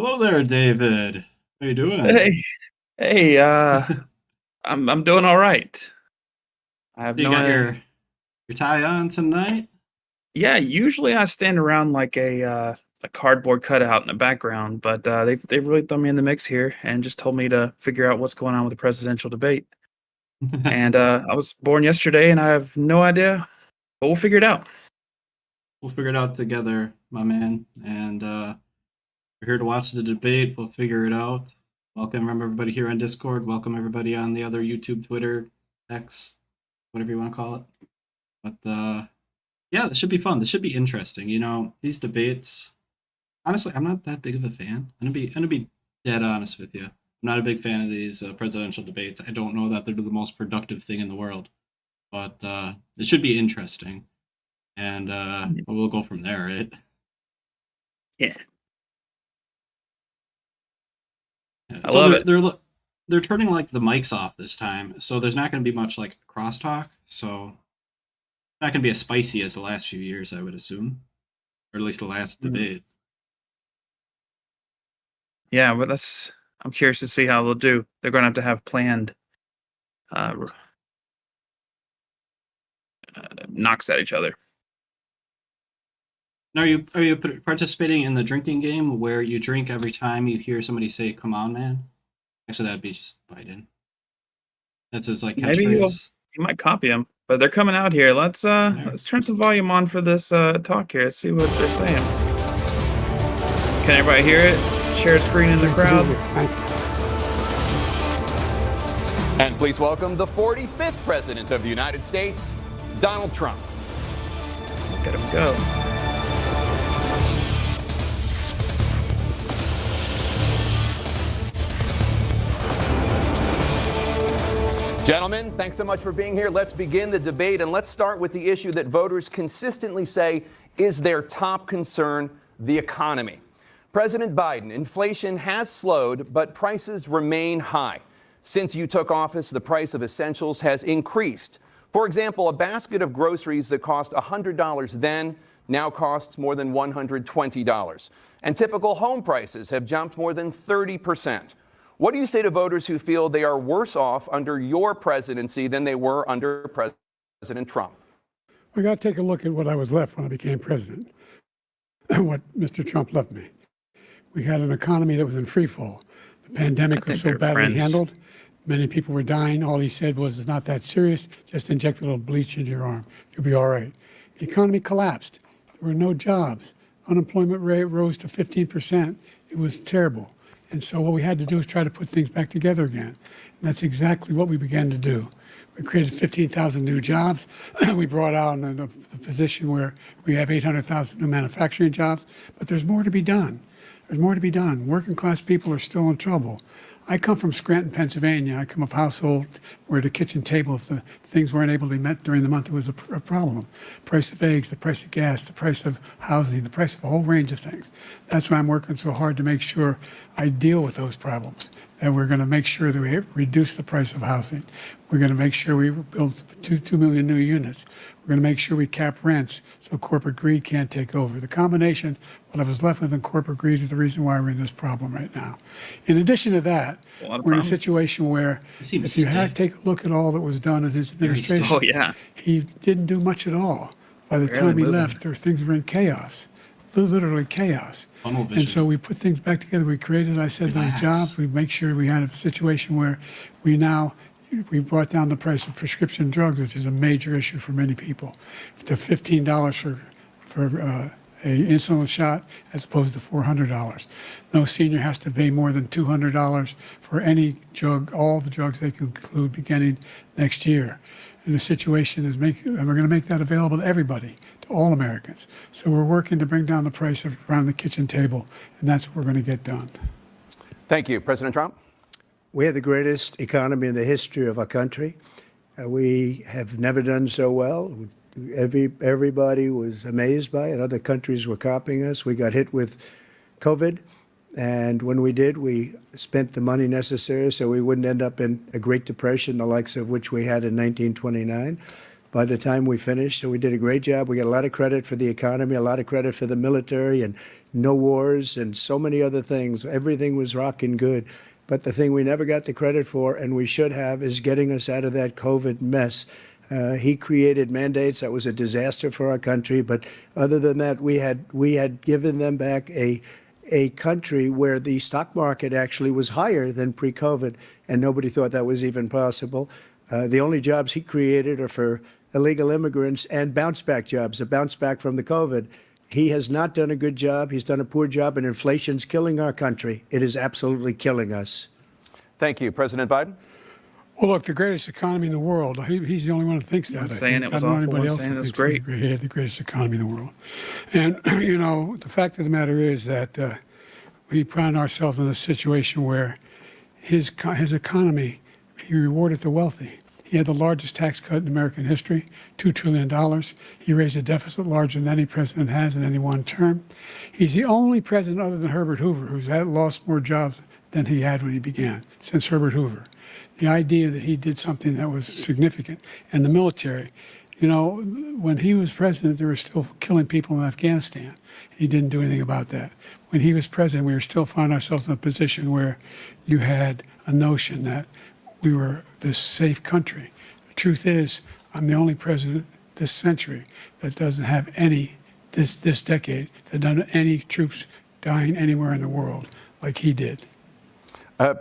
Hello there, David. How you doing? Hey, hey, I'm doing all right. I have You no, got your tie on tonight? yeah, usually I stand around like a cardboard cutout in the background, but they've really thrown me in the mix here and just told me to figure out what's going on with the presidential debate. And I was born yesterday and I have no idea, but we'll figure it out. We'll figure it out together, my man. And we're here to watch the debate. We'll figure it out. Welcome everybody here on Discord. Welcome everybody on the other YouTube, Twitter, X, whatever you want to call it. But yeah, this should be fun. This should be interesting. You know, these debates. Honestly, I'm not that big of a fan. I'm gonna be dead honest with you. I'm not a big fan of these presidential debates. I don't know that they're the most productive thing in the world, but it should be interesting, and we'll go from there. Right? Yeah, Yeah. I So love it. they're turning like the mics off this time, so there's not going to be much like crosstalk. So not going to be as spicy as the last few years, I would assume, or at least the last Mm. debate. Yeah, but I'm curious to see how they'll do. They're going to have planned uh, knocks at each other. Now, are you participating in the drinking game where you drink every time you hear somebody say "Come on, man"? Actually, that'd be just Biden. That's his like Maybe catchphrase. you might copy them, but they're coming out here. There. Let's turn some volume on for this talk here. Let's see what they're saying. Can everybody hear it? Share screen in the crowd. And please welcome the 45th President of the United States, Donald Trump. Look at him go. Gentlemen, thanks so much for being here. Let's begin the debate, and let's start with the issue that voters consistently say is their top concern, the economy. President Biden, inflation has slowed, but prices remain high. Since you took office, the price of essentials has increased. For example, a basket of groceries that cost $100 then now costs more than $120. And typical home prices have jumped more than 30%. What do you say to voters who feel they are worse off under your presidency than they were under President Trump? We got to take a look at what I was left when I became president, what Mr. Trump left me. We had an economy that was in free fall. The pandemic was so badly handled. Many people were dying. All he said was, it's not that serious. Just inject a little bleach into your arm. You'll be all right. The economy collapsed. There were no jobs. Unemployment rate rose to 15%. It was terrible. And so what we had to do is try to put things back together again. And that's exactly what we began to do. We created 15,000 new jobs. We brought out the position where we have 800,000 new manufacturing jobs. But there's more to be done. There's more to be done. Working class people are still in trouble. I come from Scranton, Pennsylvania. I come of a household where the kitchen table, if the things weren't able to be met during the month, it was a problem. Price of eggs, the price of gas, the price of housing, the price of a whole range of things. That's why I'm working so hard to make sure I deal with those problems. And we're going to make sure that we reduce the price of housing. We're going to make sure we build 2 million new units. We're going to make sure we cap rents so corporate greed can't take over. The combination, what I was left with in corporate greed, is the reason why we're in this problem right now. In addition to that, we're in a situation where if you take a look at all that was done in his administration, he didn't do much at all. By the time he left, things were in chaos, literally chaos. And so we put things back together. We created, I said, those jobs. We make sure we had a situation where we brought down the price of prescription drugs, which is a major issue for many people, to $15 for a insulin shot as opposed to $400. No senior has to pay more than $200 for any drug, all the drugs they can include beginning next year. And the situation is and we're going to make that available to everybody, to all Americans. So we're working to bring down the price around the kitchen table, and that's what we're going to get done. Thank you. President Trump? We have the greatest economy in the history of our country. We have never done so well. Everybody was amazed by it. Other countries were copying us. We got hit with COVID. And when we did, we spent the money necessary so we wouldn't end up in a Great Depression, the likes of which we had in 1929. by the time we finished. So we did a great job. We got a lot of credit for the economy, a lot of credit for the military, and no wars and so many other things. Everything was rocking good. But the thing we never got the credit for, and we should have, is getting us out of that COVID mess. He created mandates that was a disaster for our country. But other than that, we had given them back a country where the stock market actually was higher than pre-COVID, and nobody thought that was even possible. The only jobs he created are for illegal immigrants and bounce-back jobs, a bounce-back from the COVID. He has not done a good job. He's done a poor job, and inflation's killing our country. It is absolutely killing us. Thank you. President Biden? Well, look, the greatest economy in the world. He's the only one that thinks that. I'm saying it was awful. I'm saying it's great. He had the greatest economy in the world. And, you know, the fact of the matter is that we found ourselves in a situation where his economy, he rewarded the wealthy. He had the largest tax cut in American history, $2 trillion. He raised a deficit larger than any president has in any one term. He's the only president other than Herbert Hoover who's lost more jobs than he had when he began, since Herbert Hoover. The idea that he did something that was significant. And the military, you know, when he was president, they were still killing people in Afghanistan. He didn't do anything about that. When he was president, we were still finding ourselves in a position where you had a notion that we were this safe country. The truth is, I'm the only president this century that doesn't have this decade, that doesn't have any troops dying anywhere in the world like he did.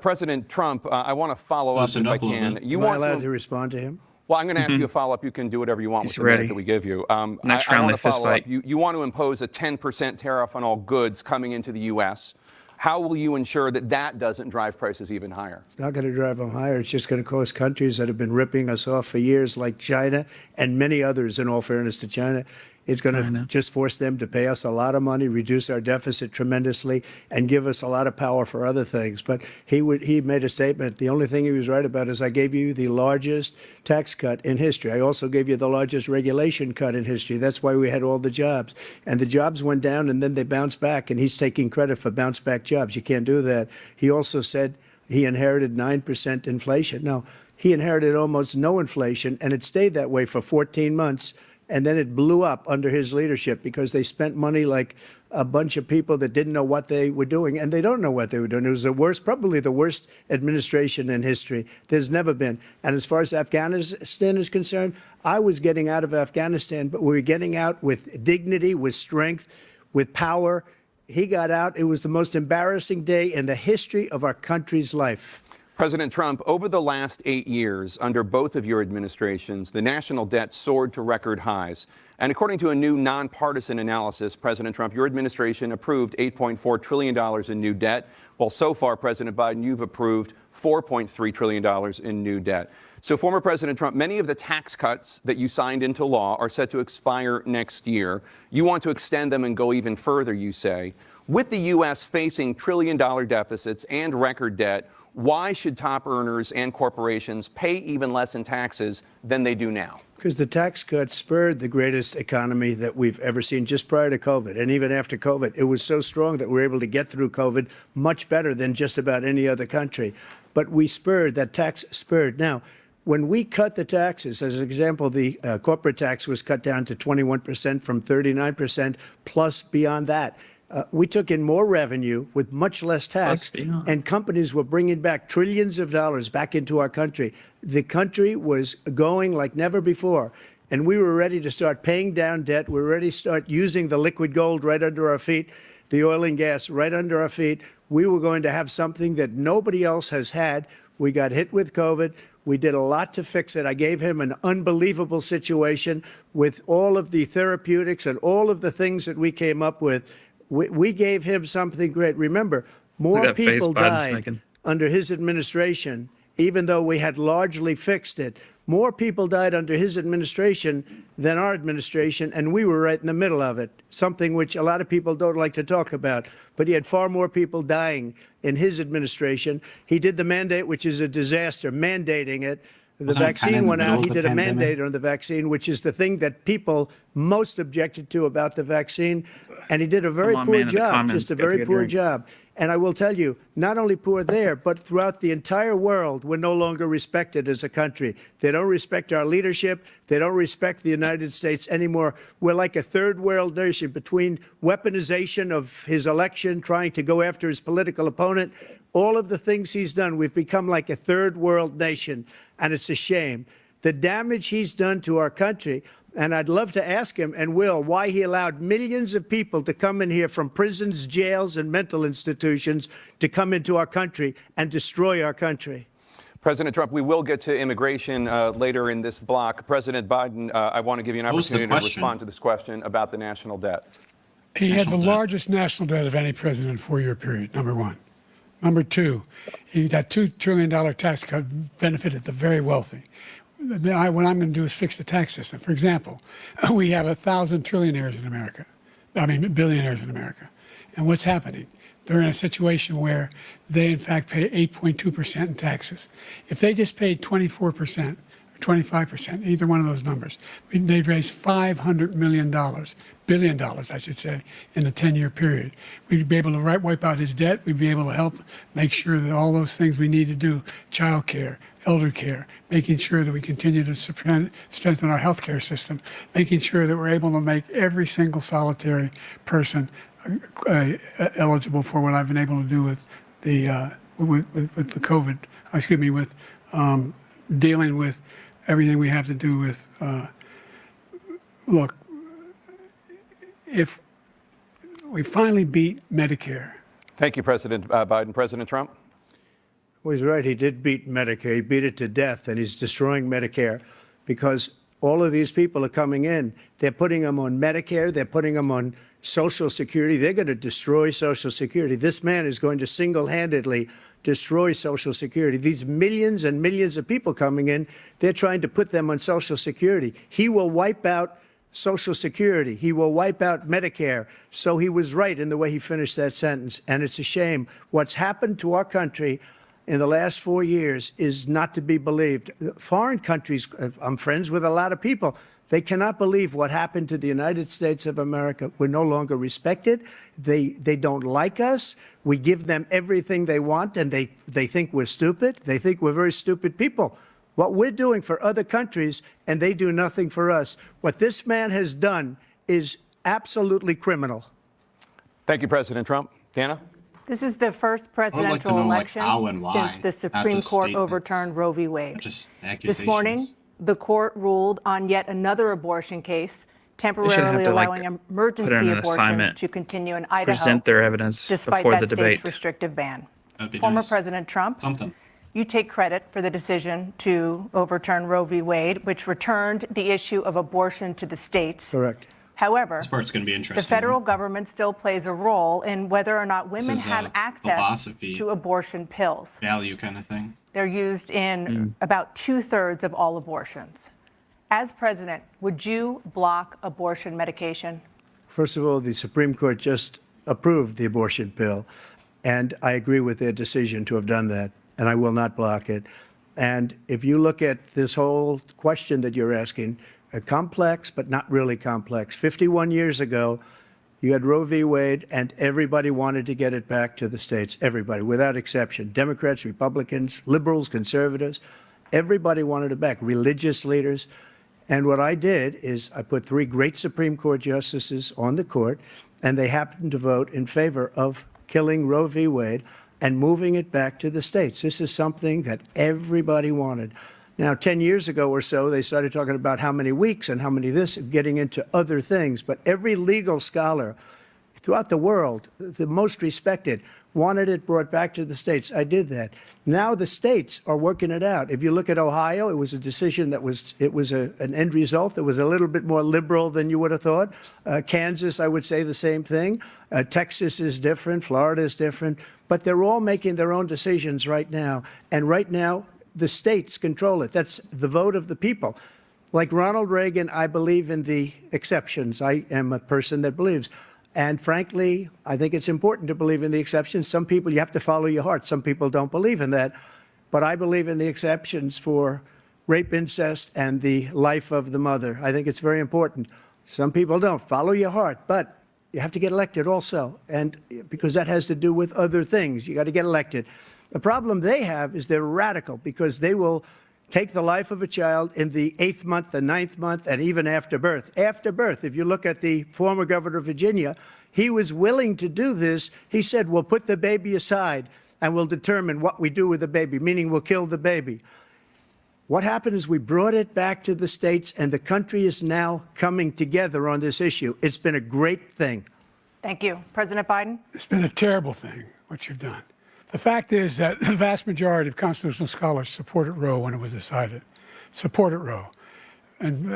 President Trump, I want to follow up if I can. Am I allowed to respond to him? Well, I'm going to ask you a follow-up. You can do whatever you want with the minute that we give you. Next I round, want to follow fight. up. You want to impose a 10% tariff on all goods coming into the U.S. How will you ensure that that doesn't drive prices even higher? It's not going to drive them higher. It's just going to cost countries that have been ripping us off for years, like China and many others, in all fairness to China. It's going to just force them to pay us a lot of money, reduce our deficit tremendously, and give us a lot of power for other things. But he made a statement. The only thing he was right about is I gave you the largest tax cut in history. I also gave you the largest regulation cut in history. That's why we had all the jobs. And the jobs went down, and then they bounced back, and he's taking credit for bounce-back jobs. You can't do that. He also said he inherited 9% inflation. No, he inherited almost no inflation, and it stayed that way for 14 months. And then it blew up under his leadership because they spent money like a bunch of people that didn't know what they were doing. And they don't know what they were doing. It was the worst, probably the worst administration in history. There's never been. And as far as Afghanistan is concerned, I was getting out of Afghanistan, but we were getting out with dignity, with strength, with power. He got out. It was the most embarrassing day in the history of our country's life. President Trump, over the last 8 years, under both of your administrations, the national debt soared to record highs. And according to a new nonpartisan analysis, President Trump, your administration approved $8.4 trillion in new debt, while so far, President Biden, you've approved $4.3 trillion in new debt. So, former President Trump, many of the tax cuts that you signed into law are set to expire next year. You want to extend them and go even further, you say. With the U.S. facing trillion-dollar deficits and record debt, why should top earners and corporations pay even less in taxes than they do now? Because the tax cuts spurred the greatest economy that we've ever seen just prior to COVID. And even after COVID, it was so strong that we were able to get through COVID much better than just about any other country. But we spurred, that tax spurred. Now, when we cut the taxes, as an example, the corporate tax was cut down to 21% from 39%, plus beyond that. We took in more revenue with much less tax, and companies were bringing back trillions of dollars back into our country. The country was going like never before, and we were ready to start paying down debt. We were ready to start using the liquid gold right under our feet, the oil and gas right under our feet. We were going to have something that nobody else has had. We got hit with COVID. We did a lot to fix it. I gave him an unbelievable situation with all of the therapeutics and all of the things that we came up with. We gave him something great. Remember, more people died under his administration, even though we had largely fixed it. More people died under his administration than our administration, and we were right in the middle of it, something which a lot of people don't like to talk about. But he had far more people dying in his administration. He did the mandate, which is a disaster, mandating it. The vaccine went out. He did a mandate on the vaccine, which is the thing that people most objected to about the vaccine. And he did a very poor job, just a very poor job. And I will tell you, not only poor there, but throughout the entire world, we're no longer respected as a country. They don't respect our leadership. They don't respect the United States anymore. We're like a third world nation between weaponization of his election, trying to go after his political opponent, all of the things he's done. We've become like a third world nation, and it's a shame. The damage he's done to our country. And I'd love to ask him, and will, why he allowed millions of people to come in here from prisons, jails, and mental institutions to come into our country and destroy our country. President Trump, we will get to immigration later in this block. President Biden, I want to give you an opportunity to respond to this question about the national debt. He had the largest national debt of any president in a four-year period, number one. Number two, that $2 trillion tax cut benefited the very wealthy. What I'm going to do is fix the tax system. For example, we have 1,000 trillionaires in America. Billionaires in America. And what's happening? They're in a situation where they, in fact, pay 8.2% in taxes. If they just paid 24%, 25%, either one of those numbers, they'd raise $500 billion, I should say, in a 10-year period. We'd be able to wipe out his debt. We'd be able to help make sure that all those things we need to do, child care, elder care, making sure that we continue to strengthen our healthcare system, making sure that we're able to make every single solitary person eligible for what I've been able to do with the with the COVID, with dealing with everything we have to do with, look, if we finally beat Medicare. Thank you, President Biden. President Trump? Well, he's right. He did beat Medicare. He beat it to death, and he's destroying Medicare because all of these people are coming in. They're putting them on Medicare. They're putting them on Social Security. They're going to destroy Social Security. This man is going to single-handedly destroy Social Security. These millions and millions of people coming in, they're trying to put them on Social Security. He will wipe out Social Security. He will wipe out Medicare. So he was right in the way he finished that sentence. And it's a shame. What's happened to our country in the last 4 years is not to be believed. Foreign countries, I'm friends with a lot of people. They cannot believe what happened to the United States of America. We're no longer respected. They don't like us. We give them everything they want, and they think we're stupid. They think we're very stupid people. What we're doing for other countries, and they do nothing for us. What this man has done is absolutely criminal. Thank you, President Trump. Dana? This is the first presidential election since the Supreme Court overturned Roe v. Wade. This morning, the court ruled on yet another abortion case, temporarily allowing emergency abortions to continue in Idaho, present their evidence despite before that the state's debate. Restrictive ban. Former President Trump, you take credit for the decision to overturn Roe v. Wade, which returned the issue of abortion to the states. Correct. However, this part's going to be interesting. The federal government still plays a role in whether or not women have access to abortion pills. Value kind of thing. They're used in about 2/3 of all abortions. As president, would you block abortion medication? First of all, the Supreme Court just approved the abortion pill, and I agree with their decision to have done that, and I will not block it. And if you look at this whole question that you're asking, complex, but not really complex. 51 years ago, you had Roe v. Wade, and everybody wanted to get it back to the states. Everybody, without exception. Democrats, Republicans, liberals, conservatives. Everybody wanted it back. Religious leaders. And what I did is I put 3 great Supreme Court justices on the court, and they happened to vote in favor of killing Roe v. Wade and moving it back to the states. This is something that everybody wanted. Now, 10 years ago or so, they started talking about how many weeks and how many this, getting into other things. But every legal scholar throughout the world, the most respected, wanted it brought back to the states. I did that. Now the states are working it out. If you look at Ohio, it was a decision that was, an end result that was a little bit more liberal than you would have thought. Kansas, I would say the same thing. Texas is different. Florida is different. But they're all making their own decisions right now. And right now, the states control it. That's the vote of the people. Like Ronald Reagan, I believe in the exceptions. I am a person that believes. And frankly, I think it's important to believe in the exceptions. Some people, you have to follow your heart. Some people don't believe in that. But I believe in the exceptions for rape, incest, and the life of the mother. I think it's very important. Some people don't. Follow your heart. But You have to get elected also, and because that has to do with other things. You got to get elected. The problem they have is they're radical because they will take the life of a child in the 8th month, the 9th month, and even after birth. After birth, if you look at the former governor of Virginia, he was willing to do this. He said, we'll put the baby aside and we'll determine what we do with the baby, meaning we'll kill the baby. What happened is we brought it back to the states, and the country is now coming together on this issue. It's been a great thing. Thank you. President Biden? It's been a terrible thing, what you've done. The fact is that the vast majority of constitutional scholars supported Roe when it was decided, supported Roe. And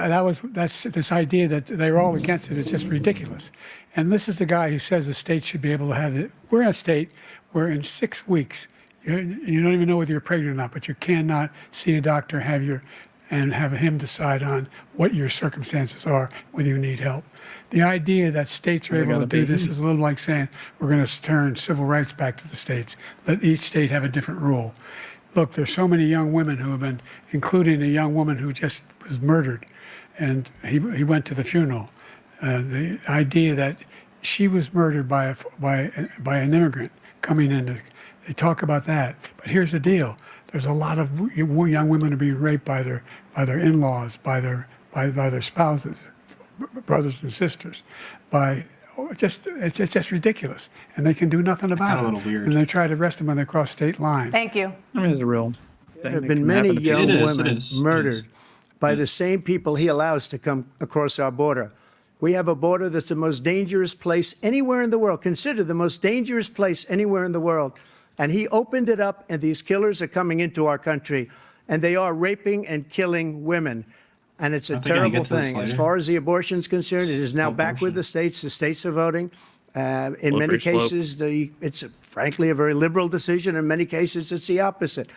that's this idea that they're all against it is just ridiculous. And this is the guy who says the state should be able to have it. We're in a state where in 6 weeks, you don't even know whether you're pregnant or not, but you cannot see a doctor, and have him decide on what your circumstances are, whether you need help. The idea that states are able to do this is a little like saying we're going to turn civil rights back to the states, let each state have a different rule. Look, there's so many young women who have been, including a young woman who just was murdered, and he went to the funeral. The idea that she was murdered by an immigrant coming in, they talk about that. But here's the deal. There's a lot of young women are being raped by their in-laws, by their spouses, brothers and sisters, it's just ridiculous, and they can do nothing about it. A little weird. And they try to arrest them when they cross state lines. Thank you. I mean, it's a real thing. There have been many young women murdered by the same people he allows to come across our border. We have a border that's the most dangerous place anywhere in the world, considered the most dangerous place anywhere in the world. And he opened it up, and these killers are coming into our country, and they are raping and killing women. And it's a terrible thing. As far as the abortion is concerned, it is now back with the states. The states are voting. In many cases, it's frankly a very liberal decision. In many cases, it's the opposite.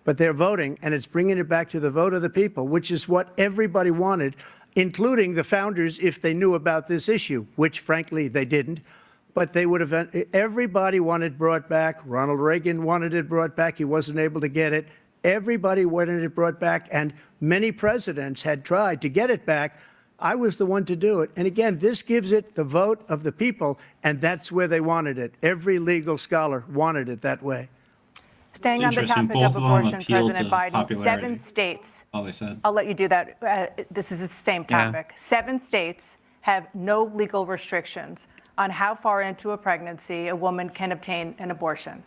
But they're voting, and it's bringing it back to the vote of the people, which is what everybody wanted, including the founders, if they knew about this issue, which frankly they didn't. But they would have, everybody wanted it brought back. Ronald Reagan wanted it brought back. He wasn't able to get it. Everybody wanted it brought back, and many presidents had tried to get it back. I was the one to do it. And again, this gives it the vote of the people, and that's where they wanted it. Every legal scholar wanted it that way. Staying on the topic of abortion, President Biden, 7 states, all they said. I'll let you do that. This is the same topic. 7 states have no legal restrictions on how far into a pregnancy a woman can obtain an abortion.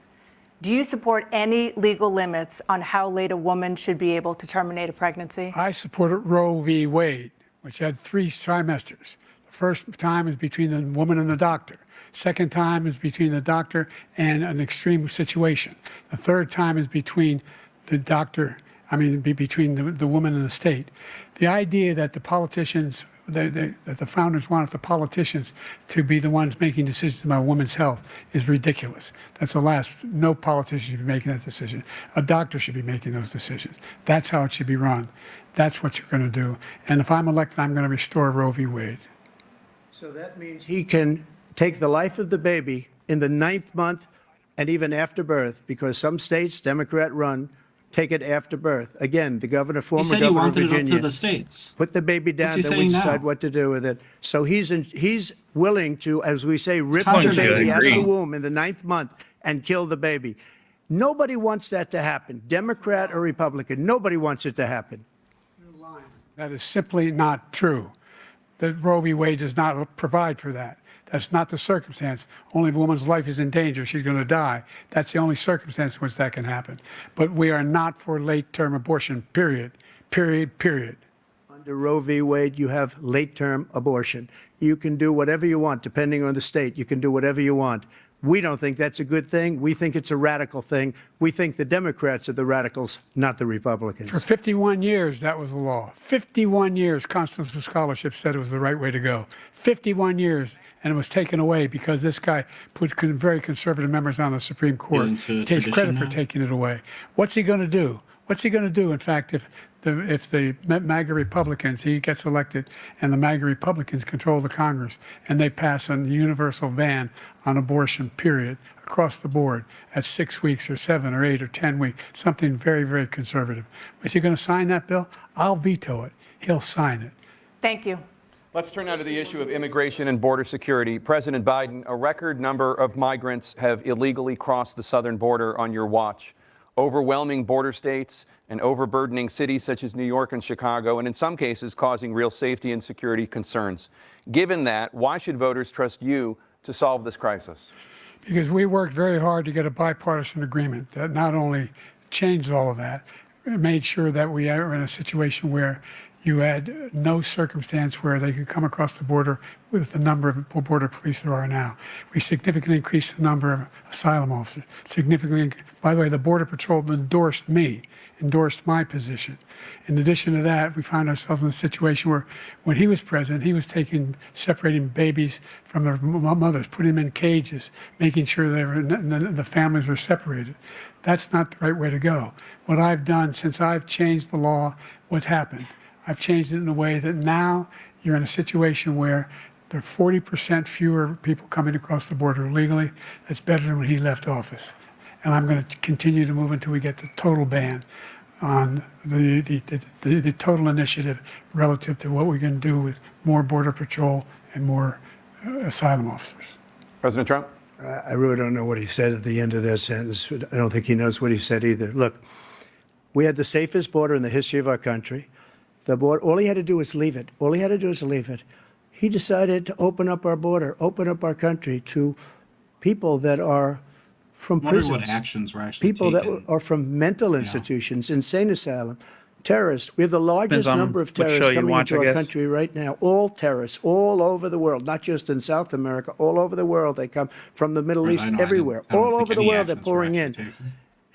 Do you support any legal limits on how late a woman should be able to terminate a pregnancy? I supported Roe v. Wade, which had 3 trimesters. The first time is between the woman and the doctor. Second time is between the doctor and an extreme situation. The third time is between the doctor, between the woman and the state. The idea that the politicians, that the founders wanted the politicians to be the ones making decisions about women's health is ridiculous. That's the last. No politician should be making that decision. A doctor should be making those decisions. That's how it should be run. That's what you're going to do. And if I'm elected, I'm going to restore Roe v. Wade. So that means he can take the life of the baby in the 9th month and even after birth, because some states, Democrat run, take it after birth. Again, the governor, former governor of Virginia, he said he wanted it up to the states. Put the baby down, then we decide what to do with it. So he's willing to, as we say, rip the baby out of the womb in the 9th month and kill the baby. Nobody wants that to happen, Democrat or Republican. Nobody wants it to happen. That is simply not true. The Roe v. Wade does not provide for that. That's not the circumstance. Only if a woman's life is in danger, she's going to die. That's the only circumstance in which that can happen. But we are not for late-term abortion, period. Period. Under Roe v. Wade, you have late-term abortion. You can do whatever you want, depending on the state. You can do whatever you want. We don't think that's a good thing. We think it's a radical thing. We think the Democrats are the radicals, not the Republicans. For 51 years, that was the law. 51 years, constitutional scholarship said it was the right way to go. 51 years, and it was taken away because this guy put very conservative members on the Supreme Court. He takes credit for taking it away. What's he going to do? What's he going to do, in fact, if the MAGA Republicans, he gets elected, and the MAGA Republicans control the Congress, and they pass a universal ban on abortion, period, across the board at 6 weeks or 7 or 8 or 10 weeks, something very, very conservative. Is he going to sign that bill? I'll veto it. He'll sign it. Thank you. Let's turn now to the issue of immigration and border security. President Biden, a record number of migrants have illegally crossed the southern border on your watch. Overwhelming border states and overburdening cities such as New York and Chicago, and in some cases causing real safety and security concerns. Given that, why should voters trust you to solve this crisis? Because we worked very hard to get a bipartisan agreement that not only changed all of that, it made sure that we are in a situation where you had no circumstance where they could come across the border with the number of border police there are now. We significantly increased the number of asylum officers. By the way, the Border Patrol endorsed my position. In addition to that, we found ourselves in a situation where when he was president, he was separating babies from their mothers, putting them in cages, making sure the families were separated. That's not the right way to go. What I've done since I've changed the law, what's happened? I've changed it in a way that now you're in a situation where there are 40% fewer people coming across the border illegally. That's better than when he left office. And I'm going to continue to move until we get the total ban on the total initiative relative to what we're going to do with more Border Patrol and more asylum officers. President Trump? I really don't know what he said at the end of that sentence. I don't think he knows what he said either. Look, we had the safest border in the history of our country. The border, all he had to do was leave it. All he had to do was leave it. He decided to open up our border, open up our country to people that are from prisons. What actions were actually people taken. That are from mental institutions, insane asylum, terrorists. We have the largest number of terrorists coming into our country right now. All terrorists, all over the world, not just in South America, all over the world. They come from the Middle East, everywhere. All over the world, they're pouring in.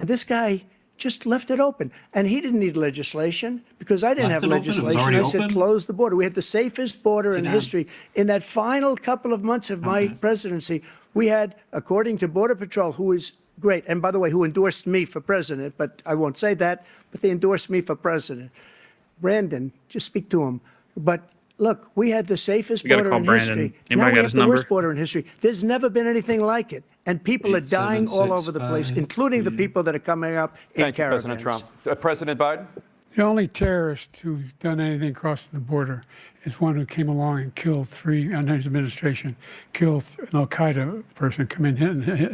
And this guy just left it open. And he didn't need legislation because I didn't have legislation. I said, close the border. We had the safest border in history. In that final couple of months of my presidency, we had, according to Border Patrol, who is great, and by the way, who endorsed me for president, but I won't say that, but they endorsed me for president. Brandon, just speak to him. But look, we had the safest border in history. Now we have the worst border in history. There's never been anything like it. And people are dying all over the place, including the people that are coming up in caravans. Thank you, President Trump. President Biden? The only terrorist who's done anything crossing the border is one who came along and killed under his administration, killed an Al-Qaeda person come in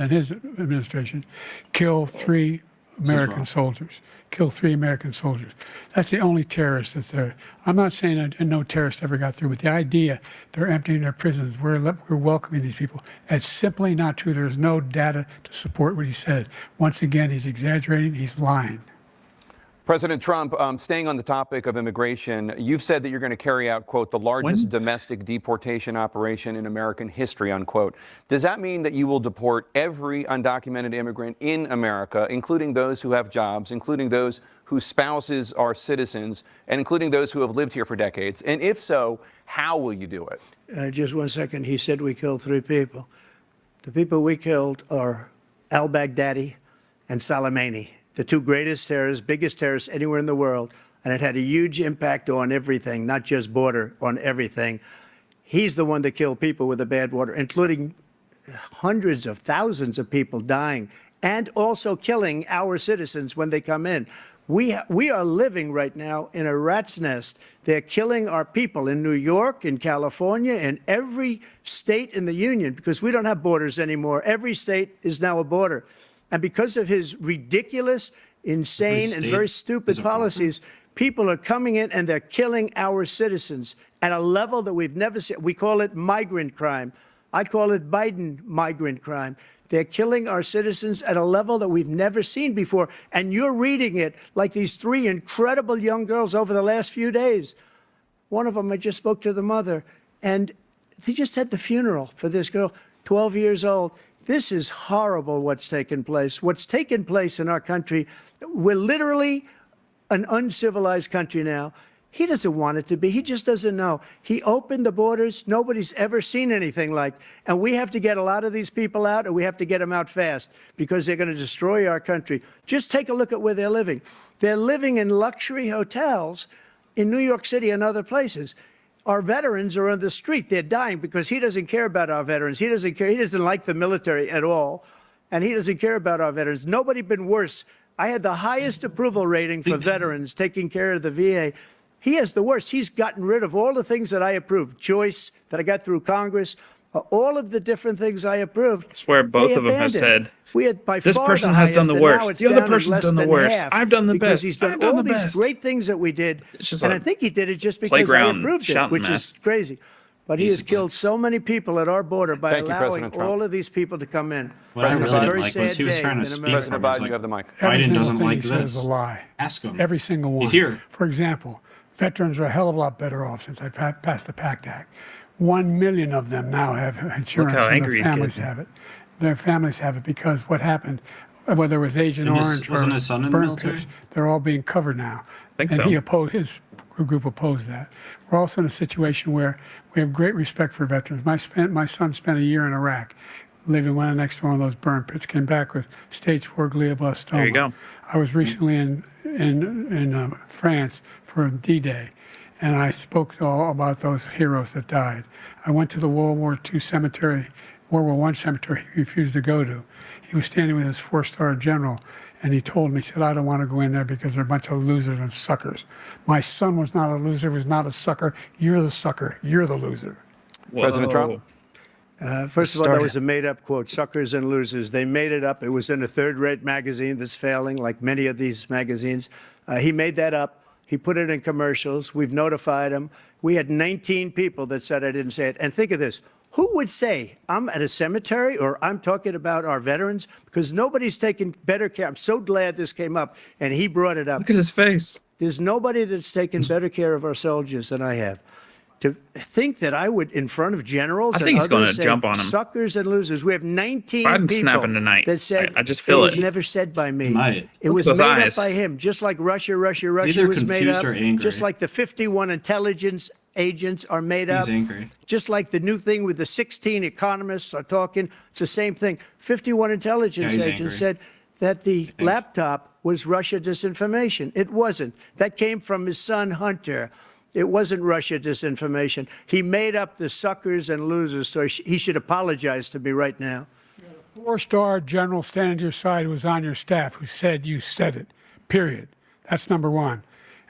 his administration, killed 3 American soldiers. Killed 3 American soldiers. That's the only terrorist that's there. I'm not saying that no terrorist ever got through, but the idea they're emptying their prisons, we're welcoming these people, that's simply not true. There's no data to support what he said. Once again, he's exaggerating, he's lying. President Trump, staying on the topic of immigration, you've said that you're going to carry out, quote, the largest domestic deportation operation in American history, unquote. Does that mean that you will deport every undocumented immigrant in America, including those who have jobs, including those whose spouses are citizens, and including those who have lived here for decades? And if so, how will you do it? Just 1 second. He said we killed 3 people. The people we killed are al-Baghdadi and Soleimani, the 2 greatest terrorists, biggest terrorists anywhere in the world. And it had a huge impact on everything, not just border, on everything. He's the one that killed people with the bad water, including hundreds of thousands of people dying and also killing our citizens when they come in. We are living right now in a rat's nest. They're killing our people in New York, in California, in every state in the union because we don't have borders anymore. Every state is now a border. And because of his ridiculous, insane, and very stupid policies, people are coming in and they're killing our citizens at a level that we've never seen. We call it migrant crime. I call it Biden migrant crime. They're killing our citizens at a level that we've never seen before. And you're reading it like these 3 incredible young girls over the last few days. One of them, I just spoke to the mother, and they just had the funeral for this girl, 12 years old. This is horrible what's taken place. What's taken place in our country, we're literally an uncivilized country now. He doesn't want it to be. He just doesn't know. He opened the borders. Nobody's ever seen anything like. And we have to get a lot of these people out, and we have to get them out fast because they're going to destroy our country. Just take a look at where they're living. They're living in luxury hotels in New York City and other places. Our veterans are on the street. They're dying because he doesn't care about our veterans. He doesn't care. He doesn't like the military at all, and he doesn't care about our veterans. Nobody been worse. I had the highest approval rating for veterans taking care of the VA. He has the worst. He's gotten rid of all the things that I approved, choice that I got through Congress, all of the different things I approved. I swear both of them have said, we had by this far person the has done highest, the and now worst. it's The other down in person's less done the than worst. half I've done the because best. he's done I've done all the these best. great things that we did, It's just and a I think he did it just because I playground approved it, shouting which match. is crazy. But he has killed so many people at our border by Thank you, allowing President Trump. all of these people to come in. What I President really Biden. didn't like was he was trying to speak for President him. He was Biden, you have the mic. Every Biden single doesn't thing like he says this. is a lie. Ask him. Every single one. He's here. For example, veterans are a hell of a lot better off since I passed the PACT Act. 1 million of them now have insurance, how and angry their he's families getting. have it. Their families have it because what happened, whether it was Agent And Orange wasn't or his son in the burn military? pits, they're all being covered now. Think and so. he opposed, his group opposed that. We're also in a situation where we have great respect for veterans. My son spent a year in Iraq, living right next to one of those burn pits, came back with stage 4 glioblastoma. There you go. I was recently in France for D-Day, and I spoke all about those heroes that died. I went to the World War II cemetery, World War I cemetery he refused to go to. He was standing with his 4-star general, and he told me, he said, I don't want to go in there because they're a bunch of losers and suckers. My son was not a loser, was not a sucker. You're the sucker. You're the loser. President Trump? First of all, that was a made-up quote, suckers and losers. They made it up. It was in a third-rate magazine that's failing, like many of these magazines. He made that up. He put it in commercials. We've notified him. We had 19 people that said I didn't say it. And think of this. Who would say I'm at a cemetery or I'm talking about our veterans? Because nobody's taken better care. I'm so glad this came up, and he brought it up. Look at his face. There's nobody that's taken better care of our soldiers than I have. To think that I would, in front of generals, I think he's and going others, to say, jump on him. Suckers and losers. We have 19 Biden's people snapping tonight. that said I just feel was it. never said by me. Might. It Look was at those made eyes. up by him, just like Russia either was made confused up. or angry. Just like the 51 intelligence agents are made up. He's angry. Just like the new thing with the 16 economists are talking. It's the same thing. 51 intelligence he's agents angry. said that the laptop was Russia disinformation. It wasn't. That came from his son, Hunter. It wasn't Russia disinformation. He made up the suckers and losers, so he should apologize to me right now. 4-star general standing to your side who was on your staff who said you said it, period. That's number one.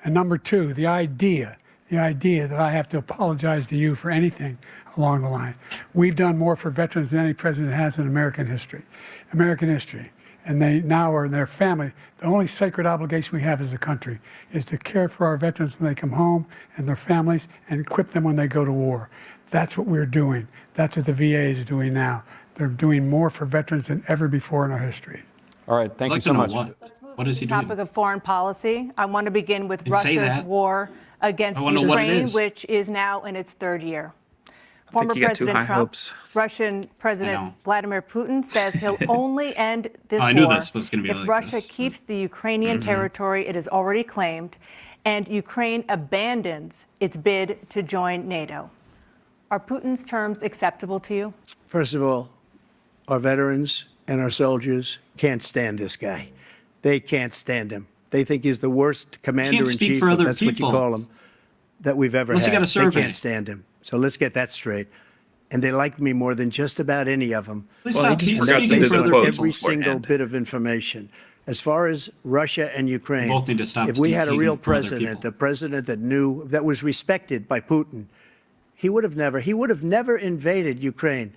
And number two, the idea that I have to apologize to you for anything along the line. We've done more for veterans than any president has in American history. And they now are in their family. The only sacred obligation we have as a country is to care for our veterans when they come home and their families and equip them when they go to war. That's what we're doing. That's what the VA is doing now. They're doing more for veterans than ever before in our history. All right, thank I'd you like so to know much. what is he Topic doing? of foreign policy. I want to begin with Didn't say Russia's that. war against I wanna know what it Ukraine, is. which is now in its third year. I Former think you got too President high Trump, hopes. Russian know. President Vladimir Putin says he'll only end this I knew war this was gonna be if like Russia this. keeps the Ukrainian territory it has already claimed and Ukraine abandons its bid to join NATO. Are Putin's terms acceptable to you? First of all, our veterans and our soldiers can't stand this guy. They can't stand him. They think he's the worst commander in speak chief, for if other that's what you people. call him, that we've ever Unless you had. got a survey. They can't stand him. So let's get that straight. And they like me more than just about any of them. Please Well, stop he just keep forgot to speaking do Based for the other on quotes people. every single beforehand. bit of information. As far as Russia and Ukraine, both need to stop if we had a speaking real for other president, people. the president that knew, that was respected by Putin, he would have never invaded Ukraine.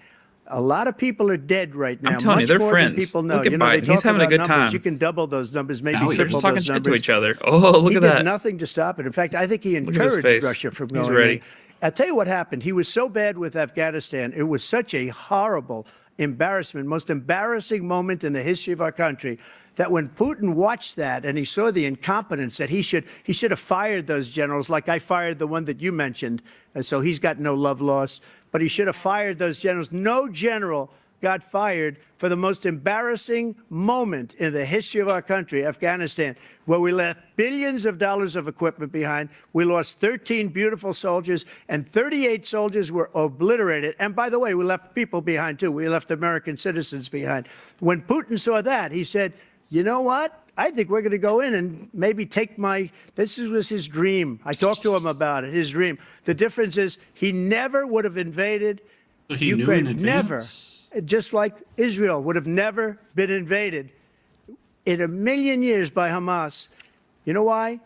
A lot of people are dead right now. I'm telling you, much they're more friends. Than people know. Look at You know, they Biden. He's talk having a about good numbers. time. You can double those numbers, maybe Now he They're is. triple just talking those shit numbers. to each other. Oh, look He at did that. nothing to stop it. In fact, I think he at his encouraged face. Russia from He's going ready. in. I'll tell you what happened. He was so bad with Afghanistan. It was such a horrible embarrassment, most embarrassing moment in the history of our country, that when Putin watched that and he saw the incompetence, that he should have fired those generals, like I fired the one that you mentioned. And so he's got no love lost, but he should have fired those generals. No general got fired for the most embarrassing moment in the history of our country, Afghanistan, where we left billions of dollars of equipment behind. We lost 13 beautiful soldiers, and 38 soldiers were obliterated. And by the way, we left people behind, too. We left American citizens behind. When Putin saw that, he said, you know what? I think we're going to go in and maybe take this was his dream. I talked to him about it, his dream. The difference is he never would have invaded So he knew Ukraine. in Never. advance? Just like Israel would have never been invaded in a million years by Hamas. You know why?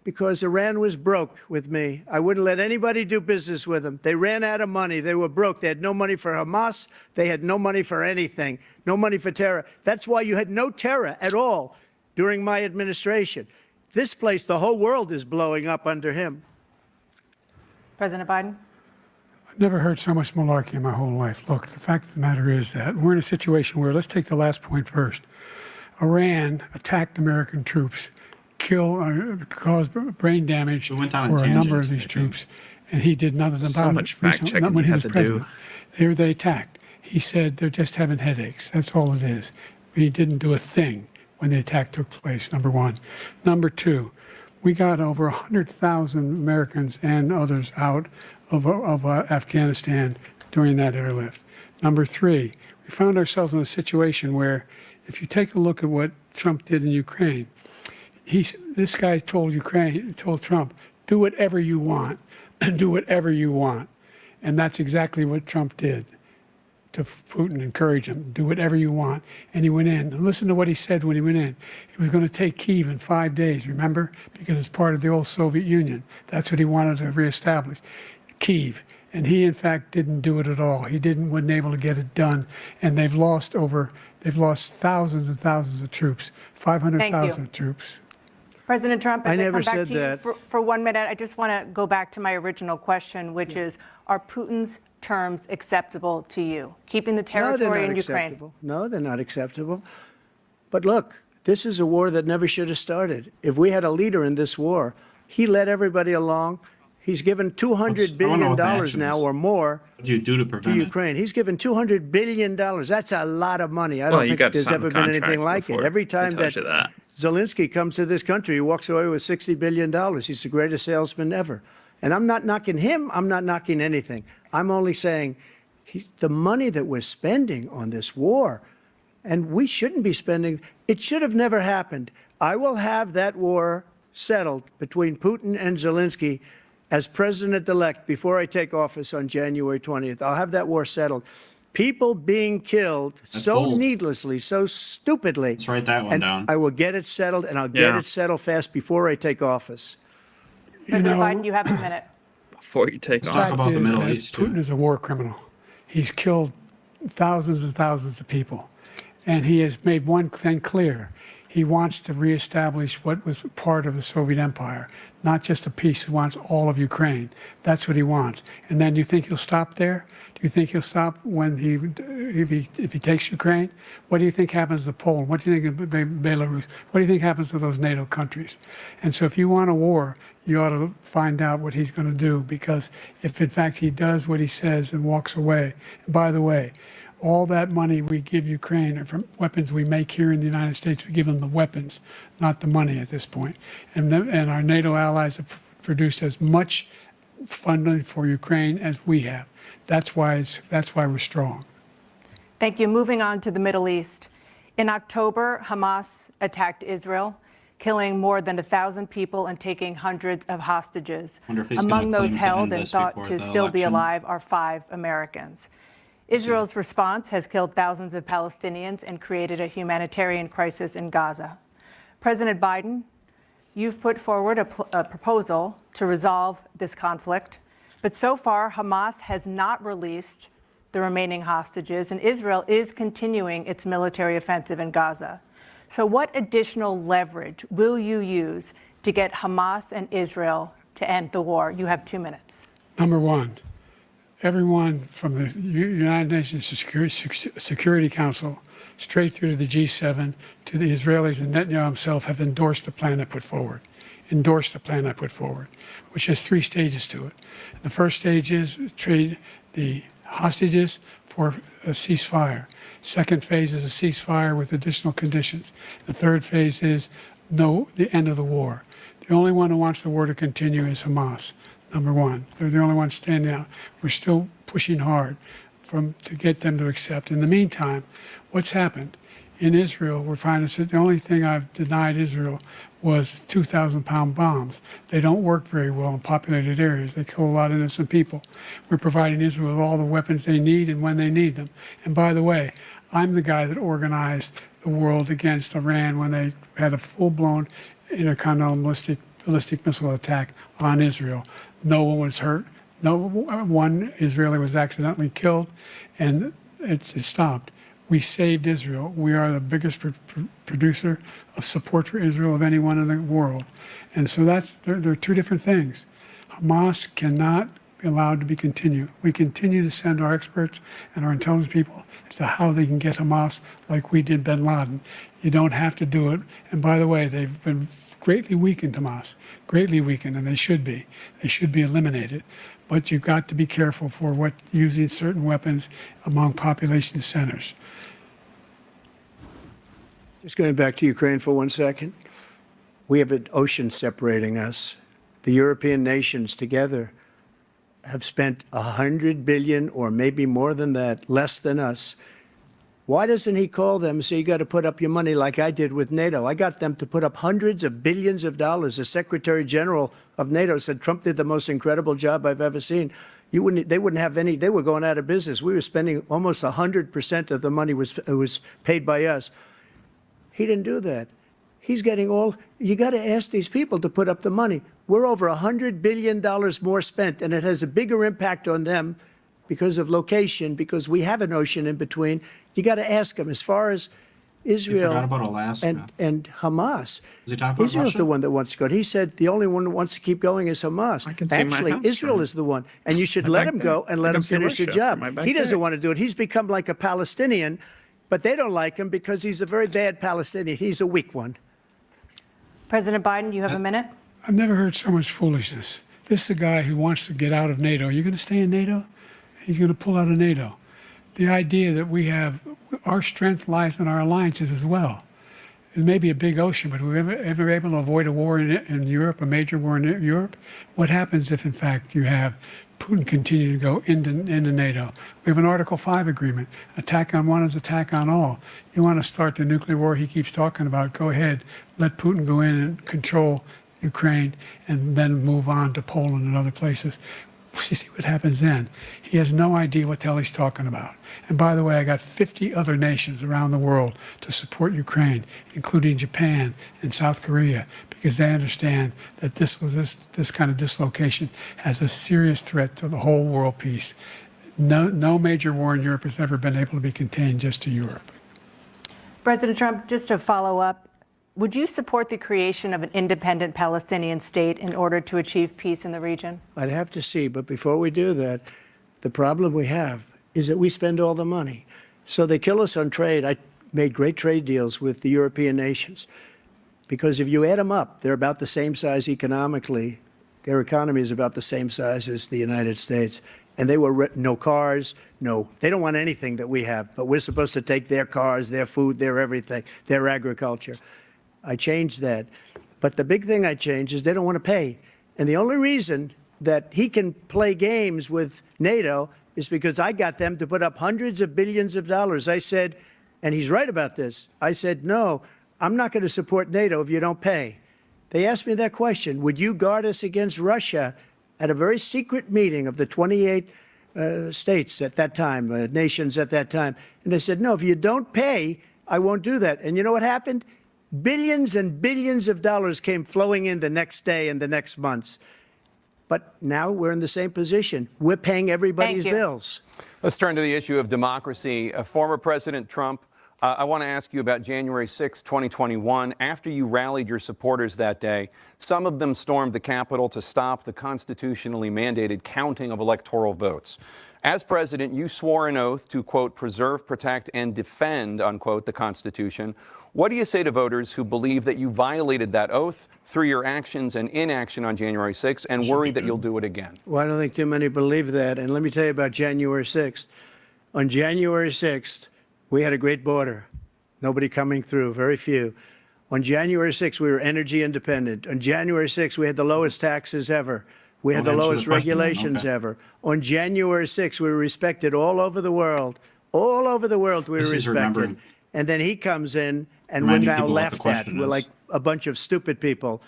because Iran was broke with me. I wouldn't let anybody do business with them. They ran out of money. They were broke. They had no money for Hamas. They had no money for anything, no money for terror. That's why you had no terror at all during my administration. This place, the whole world is blowing up under him. President Biden? I've never heard so much malarkey in my whole life. Look, the fact of the matter is that we're in a situation where, let's take the last point first. Iran attacked American troops, caused brain damage for a number of these troops, and he did nothing about it. So much fact-checking when he you was had to president. do. They attacked. He said they're just having headaches. That's all it is. He didn't do a thing when the attack took place, number one. Number 2, we got over 100,000 Americans and others out of Afghanistan during that airlift. Number 3, we found ourselves in a situation where, if you take a look at what Trump did in Ukraine, this guy told Trump, do whatever you want, and do whatever you want. And that's exactly what Trump did to Putin, encourage him, do whatever you want. And he went in. And listen to what he said when he went in. He was going to take Kyiv in 5 days, remember? Because it's part of the old Soviet Union. That's what he wanted to reestablish, Kyiv. And he, in fact, didn't do it at all. He wasn't able to get it done. And they've lost thousands and thousands of troops, 500,000 troops. President Trump, I never said that. For 1 minute, I just want to go back to my original question, which is, are Putin's terms acceptable to you? Keeping the territory in Ukraine? Acceptable. No, they're not acceptable. But look, this is a war that never should have started. If we had a leader in this war, he led everybody along. He's given $200 billion now or more what do you do to prevent Ukraine. He's given $200 billion. That's a lot of money. I don't think there's ever been anything like it. Every time that Zelensky comes to this country, he walks away with $60 billion. He's the greatest salesman ever. And I'm not knocking him. I'm not knocking anything. I'm only saying the money that we're spending on this war, and we shouldn't be spending, it should have never happened. I will have that war settled between Putin and Zelensky as president-elect before I take office on January 20th. I'll have that war settled. People being killed needlessly, so stupidly. Let's write that one down. I will get it settled, and I'll get it settled fast before I take office. President Biden, you have a minute. Before you take off. Talk about the Middle East. Putin is a war criminal. He's killed thousands and thousands of people. And he has made one thing clear. He wants to reestablish what was part of the Soviet Empire, not just a piece. He wants all of Ukraine. That's what he wants. And then you think he'll stop there? Do you think he'll stop when if he takes Ukraine? What do you think happens to Poland? What do you think of Belarus? What do you think happens to those NATO countries? And so if you want a war, you ought to find out what he's going to do, because if in fact he does what he says and walks away, and by the way, all that money we give Ukraine are from weapons we make here in the United States. We give them the weapons, not the money at this point. And our NATO allies have produced as much funding for Ukraine as we have. That's why we're strong. Thank you. Moving on to the Middle East. In October, Hamas attacked Israel, killing more than 1,000 people and taking hundreds of hostages. Among those held and thought to still be alive are 5 Americans. Israel's response has killed thousands of Palestinians and created a humanitarian crisis in Gaza. President Biden, you've put forward a proposal to resolve this conflict, but so far Hamas has not released the remaining hostages, and Israel is continuing its military offensive in Gaza. So what additional leverage will you use to get Hamas and Israel to end the war? You have 2 minutes. Number one, everyone from the United Nations Security Council straight through to the G7 to the Israelis and Netanyahu himself have endorsed the plan I put forward. Which has 3 stages to it. The first stage is trade the hostages for a ceasefire. Second phase is a ceasefire with additional conditions. The third phase is the end of the war. The only one who wants the war to continue is Hamas, number one. They're the only ones standing out. We're still pushing hard to get them to accept. In the meantime, what's happened? In Israel, we're finding that the only thing I've denied Israel was 2,000-pound bombs. They don't work very well in populated areas. They kill a lot of innocent people. We're providing Israel with all the weapons they need and when they need them. And by the way, I'm the guy that organized the world against Iran when they had a full-blown intercontinental ballistic ballistic missile attack on Israel. No one was hurt. No one Israeli was accidentally killed, and it just stopped. We saved Israel. We are the biggest producer of support for Israel of anyone in the world. And so there are two different things. Hamas cannot be allowed to be continued. We continue to send our experts and our intelligence people as to how they can get Hamas like we did bin Laden. You don't have to do it. And by the way, they've been greatly weakened, Hamas, greatly weakened, and they should be. They should be eliminated. But you've got to be careful for using certain weapons among population centers. Just going back to Ukraine for 1 second. We have an ocean separating us. The European nations together have spent $100 billion, or maybe more than that, less than us. Why doesn't he call them and say, you got to put up your money like I did with NATO? I got them to put up hundreds of billions of dollars. The Secretary General of NATO said Trump did the most incredible job I've ever seen. They wouldn't have any. They were going out of business. We were spending almost 100% of the money was paid by us. He didn't do that. He's getting all. You got to ask these people to put up the money. We're over $100 billion more spent, and it has a bigger impact on them because of location, because we have an ocean in between. You got to ask them. As far as Israel about Alaska. and Hamas, Is he talking about Israel's Russia? the one that wants to go. He said the only one that wants to keep going is Hamas. Actually, Israel is the one, and you should let him go and let him finish the job. He doesn't want to do it. He's become like a Palestinian, but they don't like him because he's a very bad Palestinian. He's a weak one. President Biden, you have a minute. I've never heard so much foolishness. This is a guy who wants to get out of NATO. You're going to stay in NATO? He's going to pull out of NATO. The idea that we have, our strength lies in our alliances as well. It may be a big ocean, but we're ever able to avoid a war in Europe, a major war in Europe? What happens if, in fact, you have Putin continue to go into NATO? We have an Article 5 agreement. Attack on one is attack on all. You want to start the nuclear war he keeps talking about, go ahead. Let Putin go in and control Ukraine and then move on to Poland and other places. You see what happens then. He has no idea what the hell he's talking about. And by the way, I got 50 other nations around the world to support Ukraine, including Japan and South Korea, because they understand that this kind of dislocation has a serious threat to the whole world peace. No major war in Europe has ever been able to be contained just to Europe. President Trump, just to follow up, would you support the creation of an independent Palestinian state in order to achieve peace in the region? I'd have to see, but before we do that, the problem we have is that we spend all the money. So they kill us on trade. I made great trade deals with the European nations because if you add them up, they're about the same size economically. Their economy is about the same size as the United States. And they were no cars, they don't want anything that we have, but we're supposed to take their cars, their food, their everything, their agriculture. I changed that. But the big thing I changed is they don't want to pay. And the only reason that he can play games with NATO is because I got them to put up hundreds of billions of dollars. I said, and he's right about this, I said, no, I'm not going to support NATO if you don't pay. They asked me that question, would you guard us against Russia at a very secret meeting of the 28 states at that time, nations at that time? And they said, no, if you don't pay, I won't do that. And you know what happened? Billions and billions of dollars came flowing in the next day and the next months. But now we're in the same position. We're paying everybody's bills. Let's turn to the issue of democracy. Former President Trump, I want to ask you about January 6, 2021. After you rallied your supporters that day, some of them stormed the Capitol to stop the constitutionally mandated counting of electoral votes. As president, you swore an oath to, quote, preserve, protect, and defend, unquote, the Constitution. What do you say to voters who believe that you violated that oath through your actions and inaction on January 6th and worry that you'll do it again? Well, I don't think too many believe that. And let me tell you about January 6th. On January 6th, we had a great border. Nobody coming through, very few. On January 6th, we were energy independent. On January 6th, we had the lowest taxes ever. We had the lowest regulations ever. On January 6th, we were respected all over the world. All over the world, we were respected. And then he comes in, and we're now laughed at. We're like a bunch of stupid people.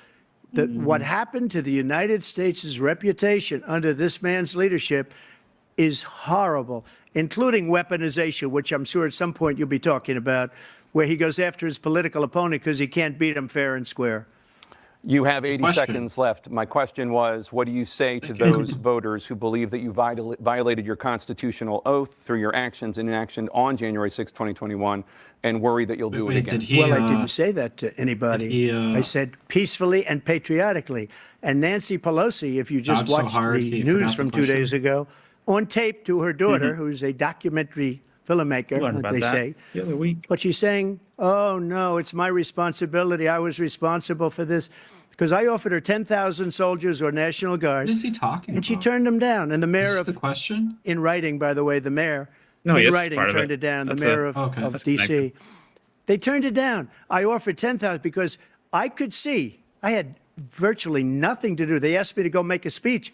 What happened to the United States' reputation under this man's leadership is horrible, including weaponization, which I'm sure at some point you'll be talking about, where he goes after his political opponent because he can't beat him fair and square. You have 80 seconds left. My question was, what do you say to those voters who believe that you violated your constitutional oath through your actions and inaction on January 6, 2021, and worry that you'll do it again? Well, I didn't say that to anybody. I said peacefully and patriotically. And Nancy Pelosi, if you just watched the news from 2 days ago, on tape to her daughter, who's a documentary filmmaker, they say. The other week. But she's saying, oh, no, it's my responsibility. I was responsible for this. Because I offered her 10,000 soldiers or National Guard. What is he talking about? And she turned them down. And the mayor of the question? In writing, by the way, the mayor in writing turned it down. The mayor of D.C. They turned it down. I offered 10,000 because I could see, I had virtually nothing to do. They asked me to go make a speech.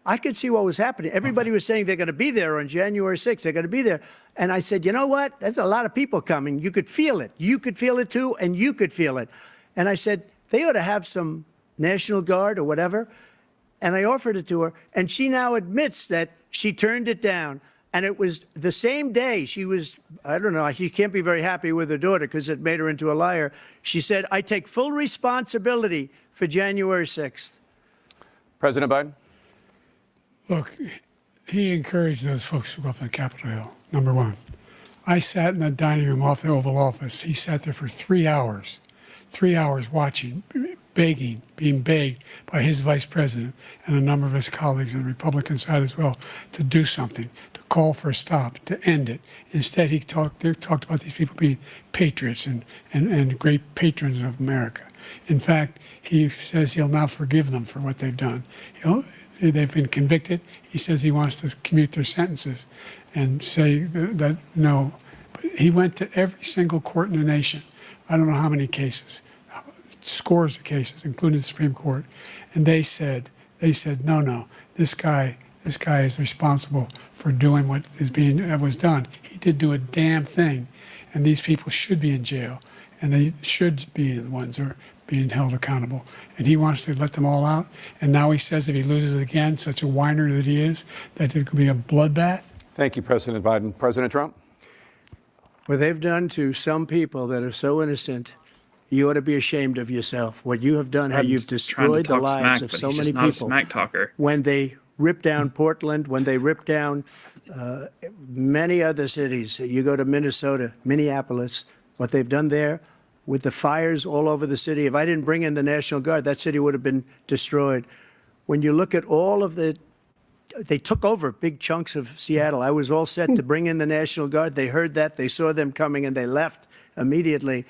I could see what was happening. Everybody was saying they're going to be there on January 6th. They're going to be there. And I said, you know what? There's a lot of people coming. You could feel it. You could feel it too, and you could feel it. And I said, they ought to have some National Guard or whatever. And I offered it to her. And she now admits that she turned it down. And it was the same day she was, I don't know, she can't be very happy with her daughter because it made her into a liar. She said, I take full responsibility for January 6th. President Biden? Look, he encouraged those folks to go up on Capitol Hill, number one. I sat in the dining room off the Oval Office. He sat there for 3 hours watching, begging, being begged by his vice president and a number of his colleagues on the Republican side as well to do something, to call for a stop, to end it. Instead, they talked about these people being patriots and great patrons of America. In fact, he says he'll now forgive them for what they've done. They've been convicted. He says he wants to commute their sentences and say that no. But he went to every single court in the nation. I don't know how many cases, scores of cases, including the Supreme Court, and they said, no, this guy is responsible for doing what was done. He did do a damn thing, and these people should be in jail, and they should be the ones who are being held accountable. And he wants to let them all out. And now he says if he loses again, such a whiner that he is, that it could be a bloodbath. Thank you, President Biden. President Trump? What they've done to some people that are so innocent, you ought to be ashamed of yourself. What you have done, how you've destroyed the lives of so many people. Smack talker. When they ripped down Portland, when they ripped down many other cities, you go to Minnesota, Minneapolis, what they've done there with the fires all over the city. If I didn't bring in the National Guard, that city would have been destroyed. When you look at all of they took over big chunks of Seattle. I was all set to bring in the National Guard. They heard that, they saw them coming, and they left immediately.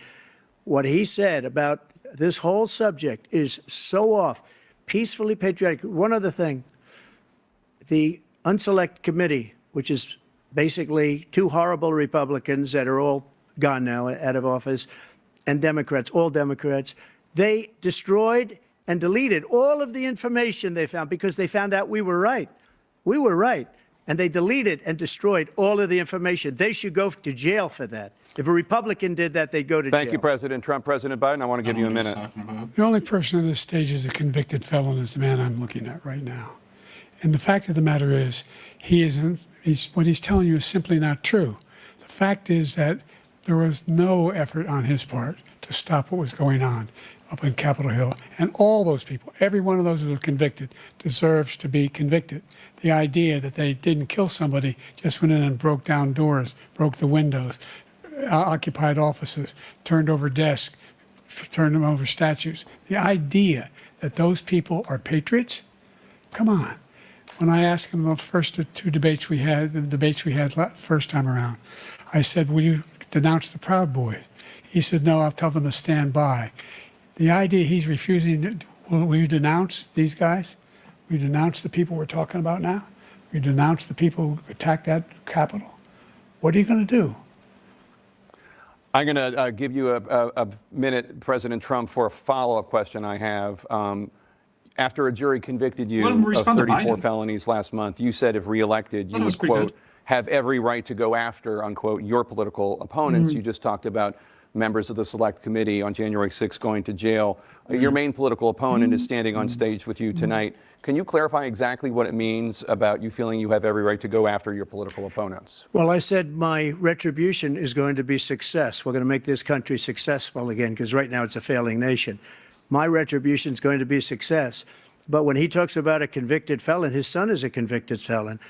What he said about this whole subject is so off. Peacefully patriotic. One other thing, the Unselect Committee, which is basically two horrible Republicans that are all gone now out of office, and Democrats, all Democrats, they destroyed and deleted all of the information they found because they found out we were right. We were right. And they deleted and destroyed all of the information. They should go to jail for that. If a Republican did that, they'd go to jail. Thank you, President Trump. President Biden, I want to give you a minute. The only person on this stage is a convicted felon is the man I'm looking at right now. And the fact of the matter is, what he's telling you is simply not true. The fact is that there was no effort on his part to stop what was going on up in Capitol Hill. And all those people, every one of those who were convicted, deserves to be convicted. The idea that they didn't kill somebody, just went in and broke down doors, broke the windows, occupied offices, turned over desks, turned them over statues. The idea that those people are patriots? Come on. When I asked him the first two debates we had, the debates we had first time around, I said, will you denounce the Proud Boys? He said, no, I'll tell them to stand by. The idea he's refusing, will you denounce these guys? Will you denounce the people we're talking about now? Will you denounce the people who attacked that Capitol? What are you going to do? I'm going to give you a minute, President Trump, for a follow-up question I have. After a jury convicted you of 34 felonies last month, you said if reelected, you would, quote, have every right to go after, unquote, your political opponents. You just talked about members of the Select Committee on January 6th going to jail. Your main political opponent is standing on stage with you tonight. Can you clarify exactly what it means about you feeling you have every right to go after your political opponents? Well, I said my retribution is going to be success. We're going to make this country successful again, because right now it's a failing nation. my retribution is going to be a success. But when he talks about a convicted felon, his son is a convicted felon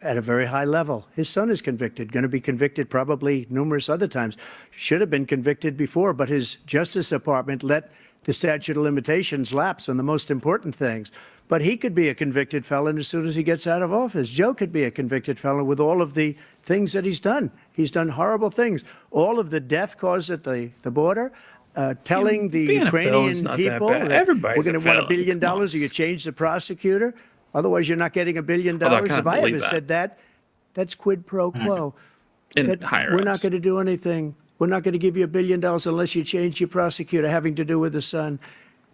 at a very high level. His son is convicted, going to be convicted probably numerous other times. Should have been convicted before, but his Justice Department let the statute of limitations lapse on the most important things. But he could be a convicted felon as soon as he gets out of office. Joe could be a convicted felon with all of the things that he's done. He's done horrible things. All of the death caused at the border, telling the Ukrainian people that we're going to want $1 billion or you change the prosecutor. Otherwise, you're not getting $1 billion. If I ever said that, that's quid pro quo. We're not going to do anything. We're not going to give you $1 billion unless you change your prosecutor having to do with the son.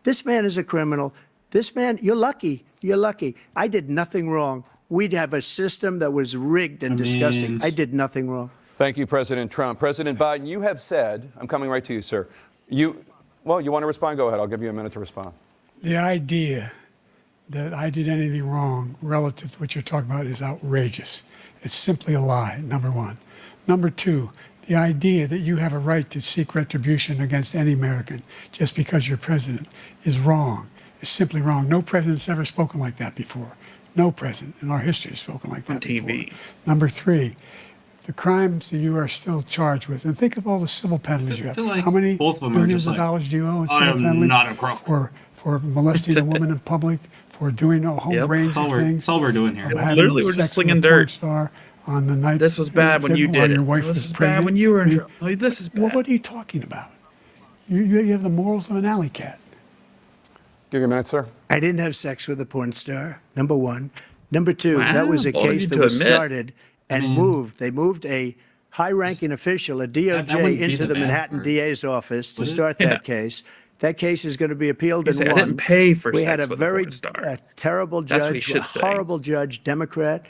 This man is a criminal. This man, you're lucky. You're lucky. I did nothing wrong. We'd have a system that was rigged and disgusting. I did nothing wrong. Thank you, President Trump. President Biden, you have said, I'm coming right to you, sir. You want to respond? Go ahead. I'll give you a minute to respond. The idea that I did anything wrong relative to what you're talking about is outrageous. It's simply a lie, number one. Number two, the idea that you have a right to seek retribution against any American just because you're president is wrong. It's simply wrong. No president's ever spoken like that before. No president in our history has spoken like that before. On TV. Number three, the crimes that you are still charged with, and think of all the civil penalties you have. Like how many billions of like, dollars do you owe in civil penalties? Not a crook. For molesting a woman in public, for doing a whole range of things. That's all we're doing here. Literally, we're just slinging dirt. Star on the night. This was bad when you did it. This is bad when you were in trouble. This is bad. Well, what are you talking about? You have the morals of an alley cat. Give you a minute, sir. I didn't have sex with a porn star, number one. Number two, that was a case that was started and moved. They moved a high-ranking official, a DOJ, into the Manhattan DA's office to start that case. That case is going to be appealed and won. I didn't pay for We sex had a with very terrible That's what judge, he should a say. horrible judge, Democrat.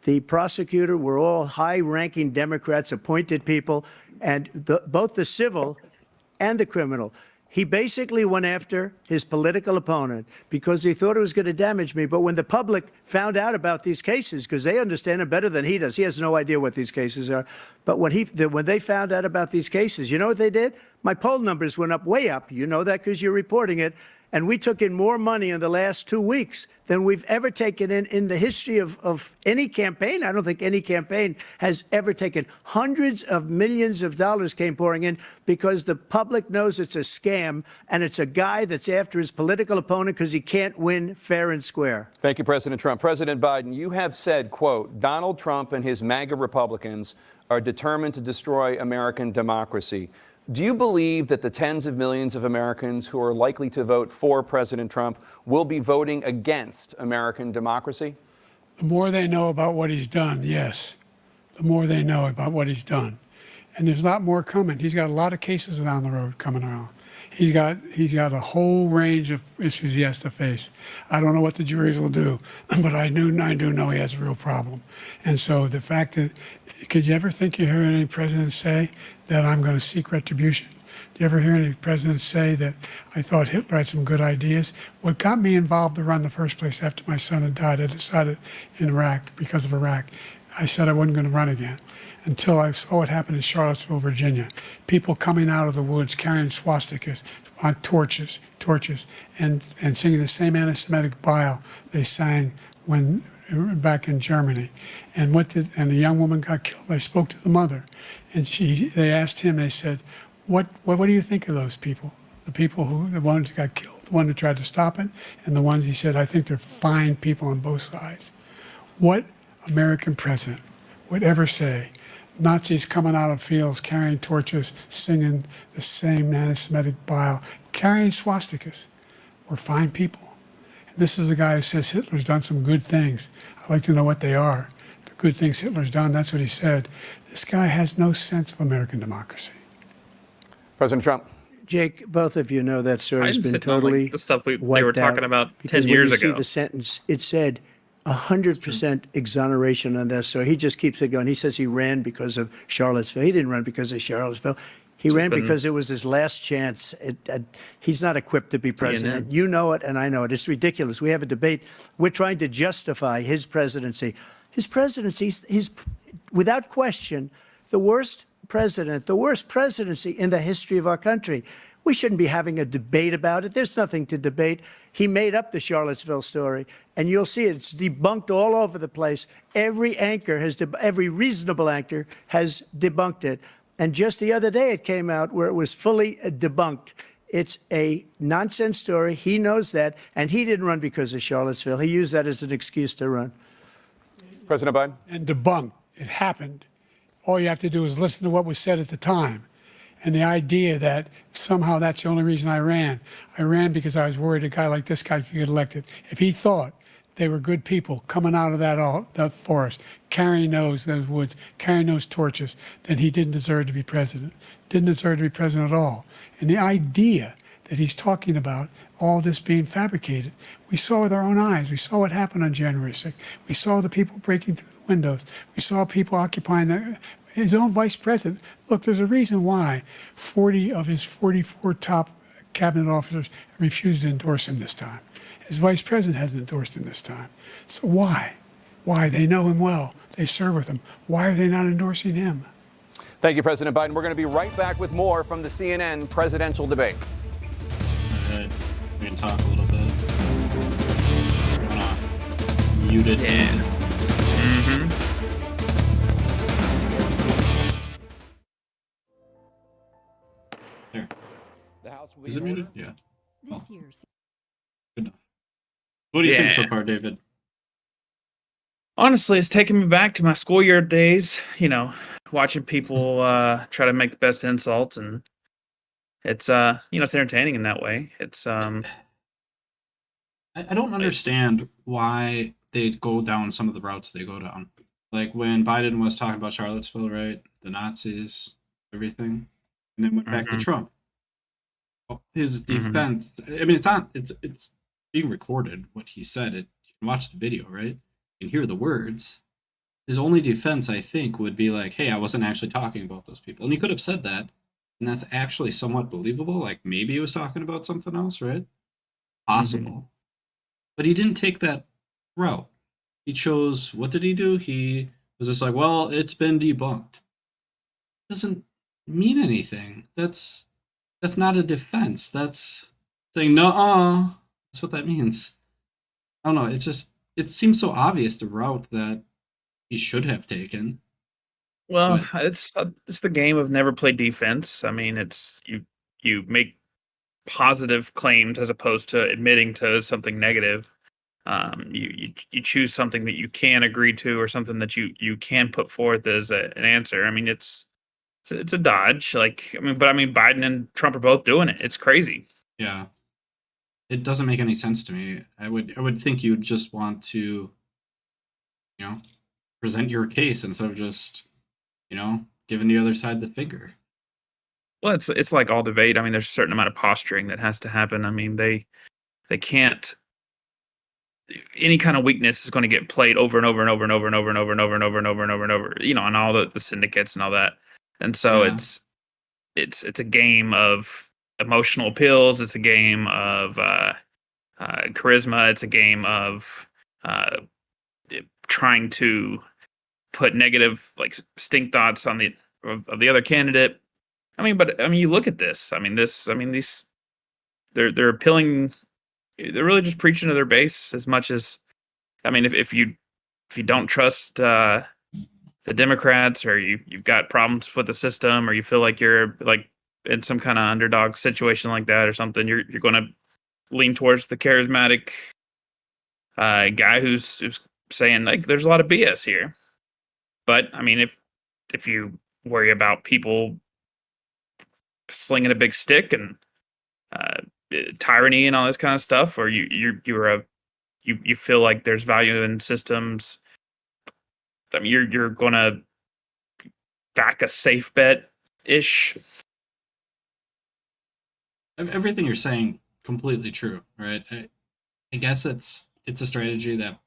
The prosecutor were all high-ranking Democrats, appointed people, and both the civil and the criminal. He basically went after his political opponent because he thought it was going to damage me. But when the public found out about these cases, because they understand it better than he does, he has no idea what these cases are. But when they found out about these cases, you know what they did? My poll numbers went up, way up. You know that because you're reporting it. And we took in more money in the last 2 weeks than we've ever taken in the history of any campaign. I don't think any campaign has ever taken. Hundreds of millions of dollars came pouring in because the public knows it's a scam and it's a guy that's after his political opponent because he can't win fair and square. Thank you, President Trump. President Biden, you have said, quote, Donald Trump and his MAGA Republicans are determined to destroy American democracy. Do you believe that the tens of millions of Americans who are likely to vote for President Trump will be voting against American democracy? The more they know about what he's done, yes. The more they know about what he's done. And there's a lot more coming. He's got a lot of cases down the road coming around. He's got a whole range of issues he has to face. I don't know what the juries will do, but I do know he has a real problem. And so the fact that, could you ever think you heard any president say that I'm going to seek retribution? Do you ever hear any president say that I thought Hitler had some good ideas? What got me involved to run in the first place after my son had died, I decided in Iraq, because of Iraq, I said I wasn't going to run again until I saw what happened in Charlottesville, Virginia. People coming out of the woods carrying swastikas on torches, and singing the same anti-Semitic bile they sang when back in Germany. And the young woman got killed. I spoke to the mother, and they asked him, they said, what do you think of those people? The ones who got killed, the one who tried to stop it, and the ones, he said, I think they're fine people on both sides. What American president would ever say, Nazis coming out of fields, carrying torches, singing the same anti-Semitic bile, carrying swastikas, were fine people? And this is the guy who says Hitler's done some good things. I'd like to know what they are. The good things Hitler's done, that's what he said. This guy has no sense of American democracy. President Trump. Jake, both of you know that story's been totally the stuff they wiped were talking out, about 10 because years when you ago. see the sentence, it said 100% exoneration on this. So he just keeps it going. He says he ran because of Charlottesville. He didn't run because of Charlottesville. He ran because it was his last chance. He's not equipped to be president. You know it, and I know it. It's ridiculous. We have a debate. We're trying to justify his presidency. His presidency, he's without question the worst president, the worst presidency in the history of our country. We shouldn't be having a debate about it. There's nothing to debate. He made up the Charlottesville story, and you'll see it's debunked all over the place. Every reasonable anchor has debunked it. And just the other day, it came out where it was fully debunked. It's a nonsense story. He knows that, and he didn't run because of Charlottesville. He used that as an excuse to run. President Biden? And debunked. It happened. All you have to do is listen to what was said at the time. And the idea that somehow that's the only reason I ran because I was worried a guy like this guy could get elected. If he thought they were good people coming out of that forest, carrying those woods, carrying those torches, then he didn't deserve to be president. Didn't deserve to be president at all. And the idea that he's talking about all this being fabricated, we saw with our own eyes. We saw what happened on January 6th. We saw the people breaking through the windows. We saw people occupying his own vice president. Look, there's a reason why 40 of his 44 top cabinet officers refused to endorse him this time. His vice president hasn't endorsed him this time. So why? Why? They know him well. They serve with him. Why are they not endorsing him? Thank you, President Biden. We're going to be right back with more from the CNN presidential debate. All right. We can talk a little bit. I'm gonna mute it. Yeah. Mm-hmm. There. The House will Is it muted? Yeah. This Oh. year's Good enough. What do you think Yeah. so far, David? Honestly, it's taking me back to my schoolyard days, watching people try to make the best insults, and it's it's entertaining in that way. It's I don't understand why they go down some of the routes they go down. Like when Biden was talking about Charlottesville, right? The Nazis, everything, and then went back to Trump. His defense. I mean, it's being recorded. What he said. You can watch the video, right? You can hear the words. His only defense, I think, would be like, "Hey, I wasn't actually talking about those people," and he could have said that, and that's actually somewhat believable. Like maybe he was talking about something else, right? Possible. But he didn't take that route. He chose, what did he do? He was just like, well, it's been debunked. Doesn't mean anything. That's not a defense. That's saying, no, that's what that means. I don't know. It seems so obvious the route that he should have taken. Well, it's the game of never play defense. I mean, it's you make positive claims as opposed to admitting to something negative. You choose something that you can agree to or something that you can put forth as an answer. I mean, it's a dodge. But Biden and Trump are both doing it. It's crazy. Yeah, it doesn't make any sense to me. I would think you'd just want to, present your case instead of just, giving the other side the finger. Well, it's like all debate. I mean, there's a certain amount of posturing that has to happen. I mean, they can't. Any kind of weakness is going to get played over and over and over and over and over and over and over and over and over and over and over. On all the syndicates and all that. And so it's a game of emotional appeals. It's a game of charisma. It's a game of trying to put negative stink thoughts on the other candidate. You look at this. These they're appealing. They're really just preaching to their base as much as, if you don't trust the Democrats, or you've got problems with the system, or you feel like you're in some kind of underdog situation like that or something, you're going to lean towards the charismatic guy who's saying there's a lot of BS here. But if you worry about people slinging a big stick and tyranny and all this kind of stuff, or you feel like there's value in systems, you're gonna back a safe bet ish. Everything you're saying completely true, right? I guess it's a strategy that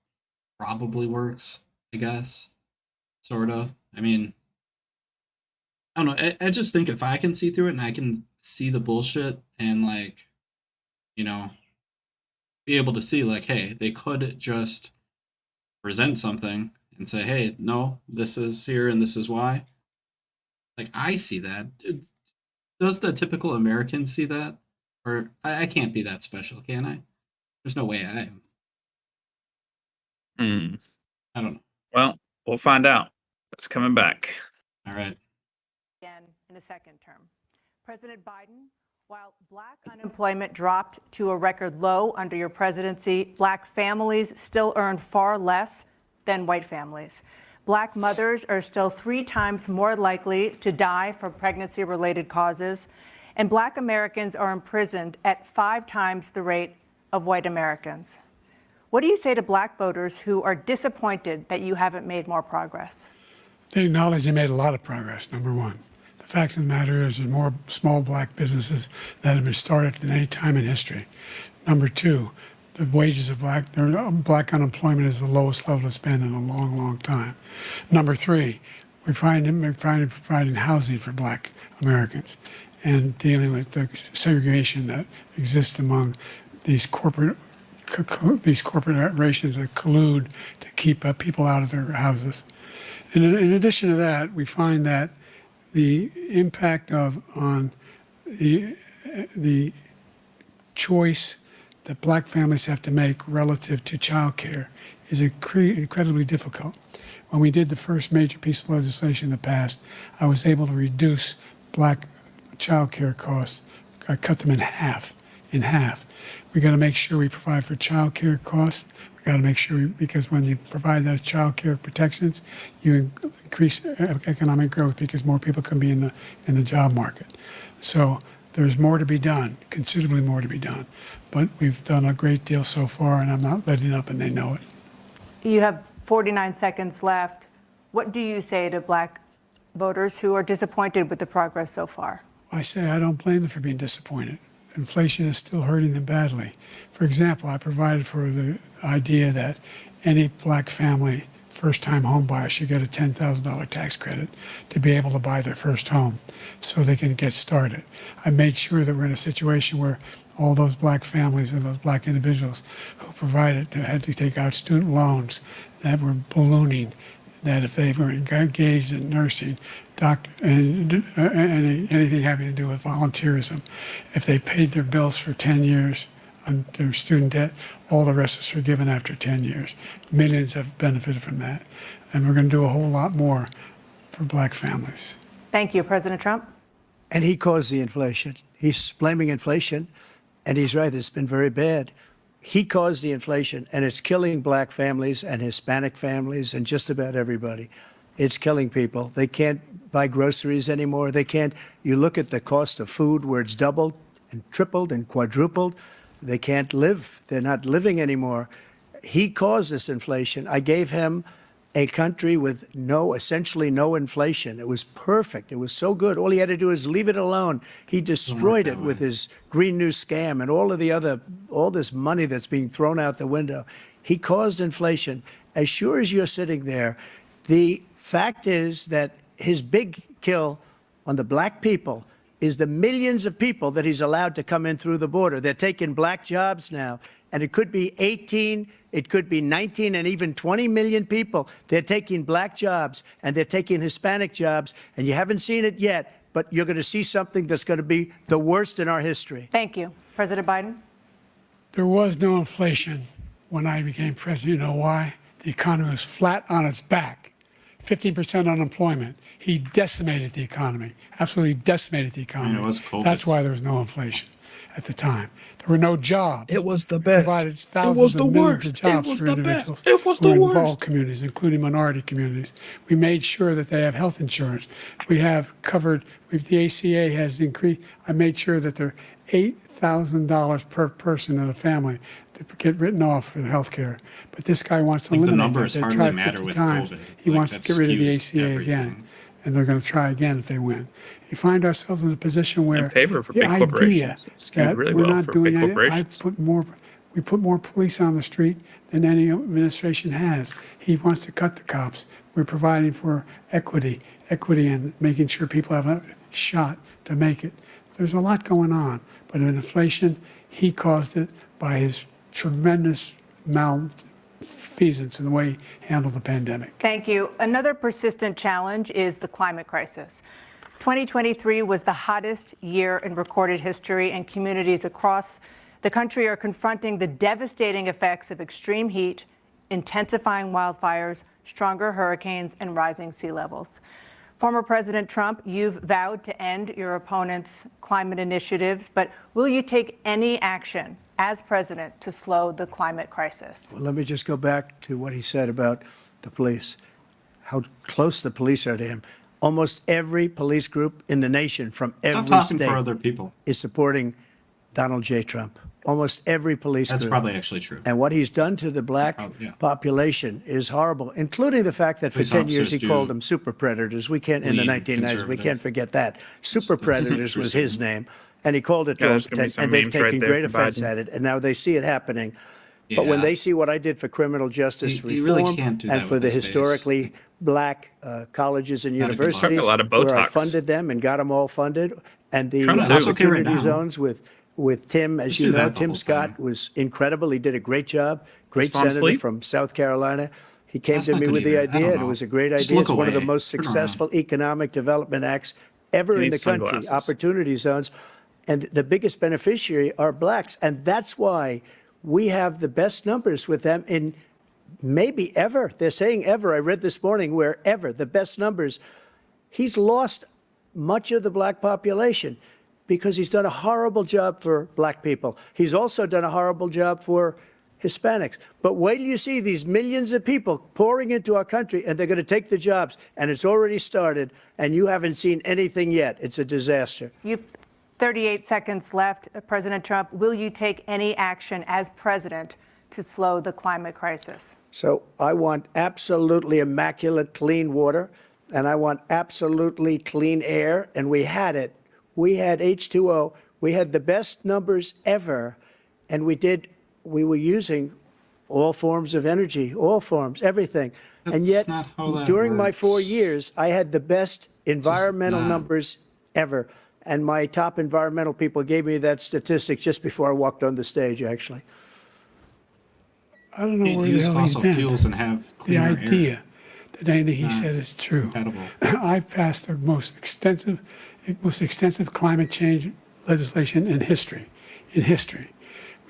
probably works. I guess, sort of. I don't know. I just think if I can see through it and I can see the bullshit and be able to see hey, they could just present something and say, hey, no, this is here and this is why. I see that. Does the typical American see that? Or I can't be that special, can I? There's no way I am. I don't know. Well, we'll find out. It's coming back. All right. Again in a second term. President Biden, while Black unemployment dropped to a record low under your presidency, Black families still earn far less than white families. Black mothers are still 3 times more likely to die from pregnancy-related causes, and Black Americans are imprisoned at 5 times the rate of white Americans. What do you say to Black voters who are disappointed that you haven't made more progress? They acknowledge they made a lot of progress, number one. The fact of the matter is there's more small Black businesses that have been started than any time in history. Number two, the wages of Black unemployment is the lowest level it's been in a long, long time. Number three, we're providing housing for Black Americans and dealing with the segregation that exists among these corporations that collude to keep people out of their houses. And in addition to that, we find that the impact on the choice that Black families have to make relative to child care is incredibly difficult. When we did the first major piece of legislation in the past, I was able to reduce Black child care costs. I cut them in half. We got to make sure we provide for child care costs. We got to make sure, because when you provide those child care protections, you increase economic growth because more people can be in the job market. So there's more to be done, considerably more to be done. But we've done a great deal so far, and I'm not letting up, and they know it. You have 49 seconds left. What do you say to Black voters who are disappointed with the progress so far? I say I don't blame them for being disappointed. Inflation is still hurting them badly. For example, I provided for the idea that any Black family first-time home buyer should get a $10,000 tax credit to be able to buy their first home so they can get started. I made sure that we're in a situation where all those Black families and those Black individuals who had to take out student loans that were ballooning, that if they were engaged in nursing, doctor, and anything having to do with volunteerism, if they paid their bills for 10 years on their student debt, all the rest is forgiven after 10 years. Millions have benefited from that. And we're going to do a whole lot more for Black families. Thank you, President Trump. And he caused the inflation. He's blaming inflation, and he's right, it's been very bad. He caused the inflation, and it's killing Black families and Hispanic families and just about everybody. It's killing people. They can't buy groceries anymore. They can't. You look at the cost of food where it's doubled and tripled and quadrupled. They can't live. They're not living anymore. He caused this inflation. I gave him a country with essentially no inflation. It was perfect. It was so good. All he had to do is leave it alone. He destroyed it with his Green New scam and all this money that's being thrown out the window. He caused inflation. As sure as you're sitting there, the fact is that his big kill on the Black people is the millions of people that he's allowed to come in through the border. They're taking Black jobs now, and it could be 18, it could be 19, and even 20 million people. They're taking Black jobs, and they're taking Hispanic jobs, and you haven't seen it yet, but you're going to see something that's going to be the worst in our history. Thank you. President Biden? There was no inflation when I became president. You know why? The economy was flat on its back. 15% unemployment. He decimated the economy, absolutely decimated the economy. It was COVID. That's why there was no inflation at the time. There were no jobs. It was the best. Provided thousands of millions of jobs for individuals who were in all communities, including minority communities. We made sure that they have health insurance. We have covered, the ACA has increased. I made sure that they're $8,000 per person in a family to get written off for the health care. But this guy wants to eliminate the numbers that. They hardly tried matter 50 with times. COVID. He Like, wants to that get rid of the skews ACA everything. again. And they're going to try again if they win. You find ourselves in a position where In favor for the big idea corporations. It's skewed that really we're well not for doing big anything. corporations. We put more police on the street than any administration has. He wants to cut the cops. We're providing for equity and making sure people have a shot to make it. There's a lot going on, but in inflation, he caused it by his tremendous malfeasance in the way he handled the pandemic. Thank you. Another persistent challenge is the climate crisis. 2023 was the hottest year in recorded history, and communities across the country are confronting the devastating effects of extreme heat, intensifying wildfires, stronger hurricanes, and rising sea levels. Former President Trump, you've vowed to end your opponent's climate initiatives, but will you take any action as president to slow the climate crisis? Well, let me just go back to what he said about the police, how close the police are to him. Almost every police group in the nation from every state for other people. is supporting Donald J. Trump. Almost every police That's group. probably actually true. And what he's done to the black population is horrible, including the fact that for 10 years he called them super predators. We can't, in the 1990s, we can't forget that. Super predators was his name. And he called it, and they've taken great offense at it. And now they see it happening. But when they see what I did for criminal justice reform really can't do that and for with the his historically black colleges and Got universities, a lot of where I Botox. funded them and got them all funded, and the Trump does okay right opportunity now. zones with Tim, as Just you do know, that the Tim whole Scott time. was incredible. He did a great job. Great Fall senator asleep? from South Carolina. He came That's to not me good with the either. I idea, don't and it know. was a great Just idea. look It's one of the away. most Turn around. successful economic development acts ever You in need the country. sunglasses. Opportunity zones. And the biggest beneficiary are blacks. And that's why we have the best numbers with them in maybe ever. They're saying ever. I read this morning where ever, the best numbers. He's lost much of the black population because he's done a horrible job for black people. He's also done a horrible job for Hispanics. But wait till you see these millions of people pouring into our country, and they're going to take the jobs. And it's already started, and you haven't seen anything yet. It's a disaster. You 38 seconds left. President Trump, will you take any action as president to slow the climate crisis? So I want absolutely immaculate clean water, and I want absolutely clean air, and we had it. We had H2O. We had the best numbers ever, and we were using all forms of energy, all forms, everything. And That's yet, not how that during my works. 4 years, I had the best environmental not. numbers ever. And my top environmental people gave me that statistic just before I walked on the stage, actually. I don't know Can't where the use hell he's fossil been. fuels and have The cleaner idea air. that anything he said is true. Compatible. I've passed the most extensive climate change legislation in history. In history,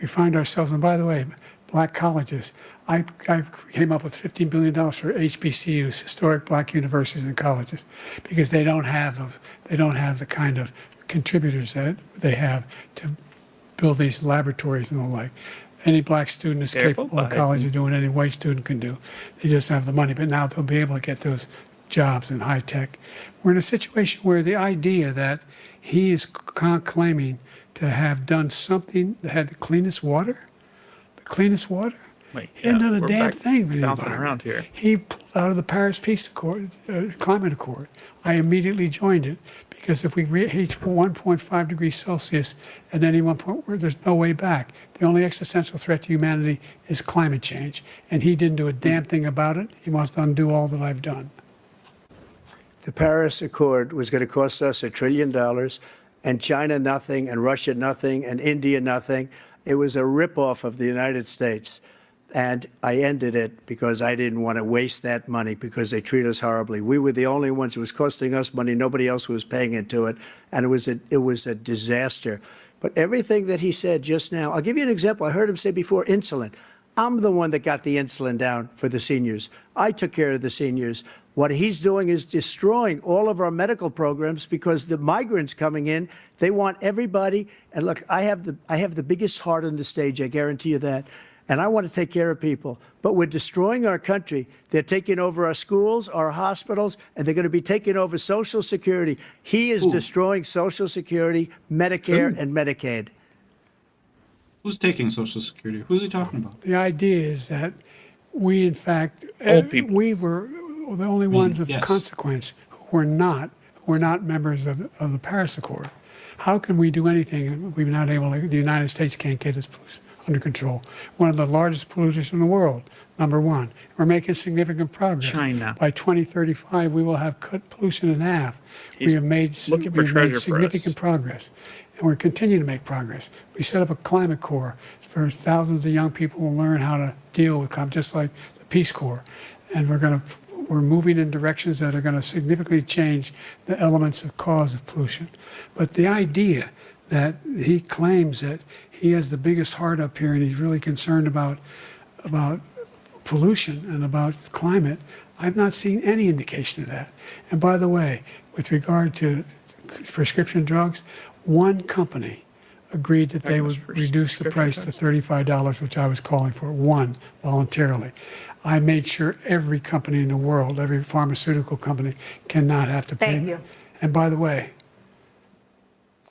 we find ourselves, and by the way, black colleges. I came up with $15 billion for HBCUs, historic black universities and colleges, because they don't have the kind of contributors that they have to build these laboratories and the like. Any black student is capable of college of doing any white student can do. They just have the money. But now they'll be able to get those jobs in high tech. We're in a situation where the idea that he is claiming to have done something that had the cleanest water, Wait, he hadn't done a we're damn back thing. with the bouncing environment. around here. He pulled out of the Paris Peace Accord, Climate Accord. I immediately joined it because if we reach 1.5 degrees Celsius at any one point, where there's no way back. The only existential threat to humanity is climate change, and he didn't do a damn thing about it. He wants to undo all that I've done. The Paris Accord was going to cost us $1 trillion, and China nothing, and Russia nothing, and India nothing. It was a ripoff of the United States. And I ended it because I didn't want to waste that money because they treat us horribly. We were the only ones. It was costing us money. Nobody else was paying into it. And it was a disaster. But everything that he said just now, I'll give you an example. I heard him say before insulin. I'm the one that got the insulin down for the seniors. I took care of the seniors. What he's doing is destroying all of our medical programs because the migrants coming in, they want everybody. And look, I have the biggest heart on the stage. I guarantee you that. And I want to take care of people. But we're destroying our country. They're taking over our schools, our hospitals, and they're going to be taking over Social Security. He is destroying Social Security, Medicare, and Medicaid. Who's taking Social Security? Who's he talking about? The idea is that we, in fact, Old people. we were the only ones of yes. consequence who were not members of the Paris Accord. How can we do anything? We're not able to, the United States can't get its pollution under control. One of the largest polluters in the world, number one. We're making significant progress. China. By 2035, we will have cut pollution in half. He's we have made, looking for we've made treasure for us. significant progress. And we're continuing to make progress. We set up a climate corps for thousands of young people who will learn how to deal with climate, just like the Peace Corps. And we're going to we're moving in directions that are going to significantly change the elements of cause of pollution. But the idea that he claims that he has the biggest heart up here and he's really concerned about pollution and about climate, I've not seen any indication of that. And by the way, with regard to prescription drugs, one company agreed that they would reduce the price to $35, which I was calling for, one, voluntarily. I made sure every company in the world, every pharmaceutical company, cannot have to pay. Thank you. And by the way,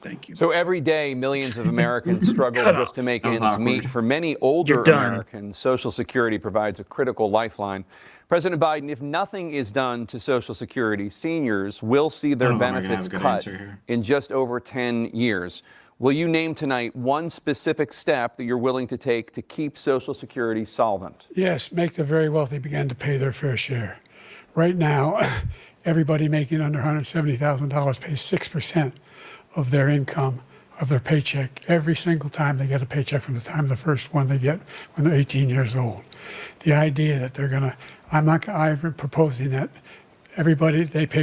thank you. So every day, millions of Americans struggle just to make ends meet. For many older Americans, Social Security provides a critical lifeline. President Biden, if nothing is done to Social Security, seniors will see their benefits cut in just over 10 years. Will you name tonight one specific step that you're willing to take to keep Social Security solvent? Yes, make the very wealthy begin to pay their fair share. Right now, everybody making under $170,000 pays 6% of their income, of their paycheck, every single time they get a paycheck from the time of the first one they get when they're 18 years old. The idea that they're gonna, I'm proposing that everybody, they pay,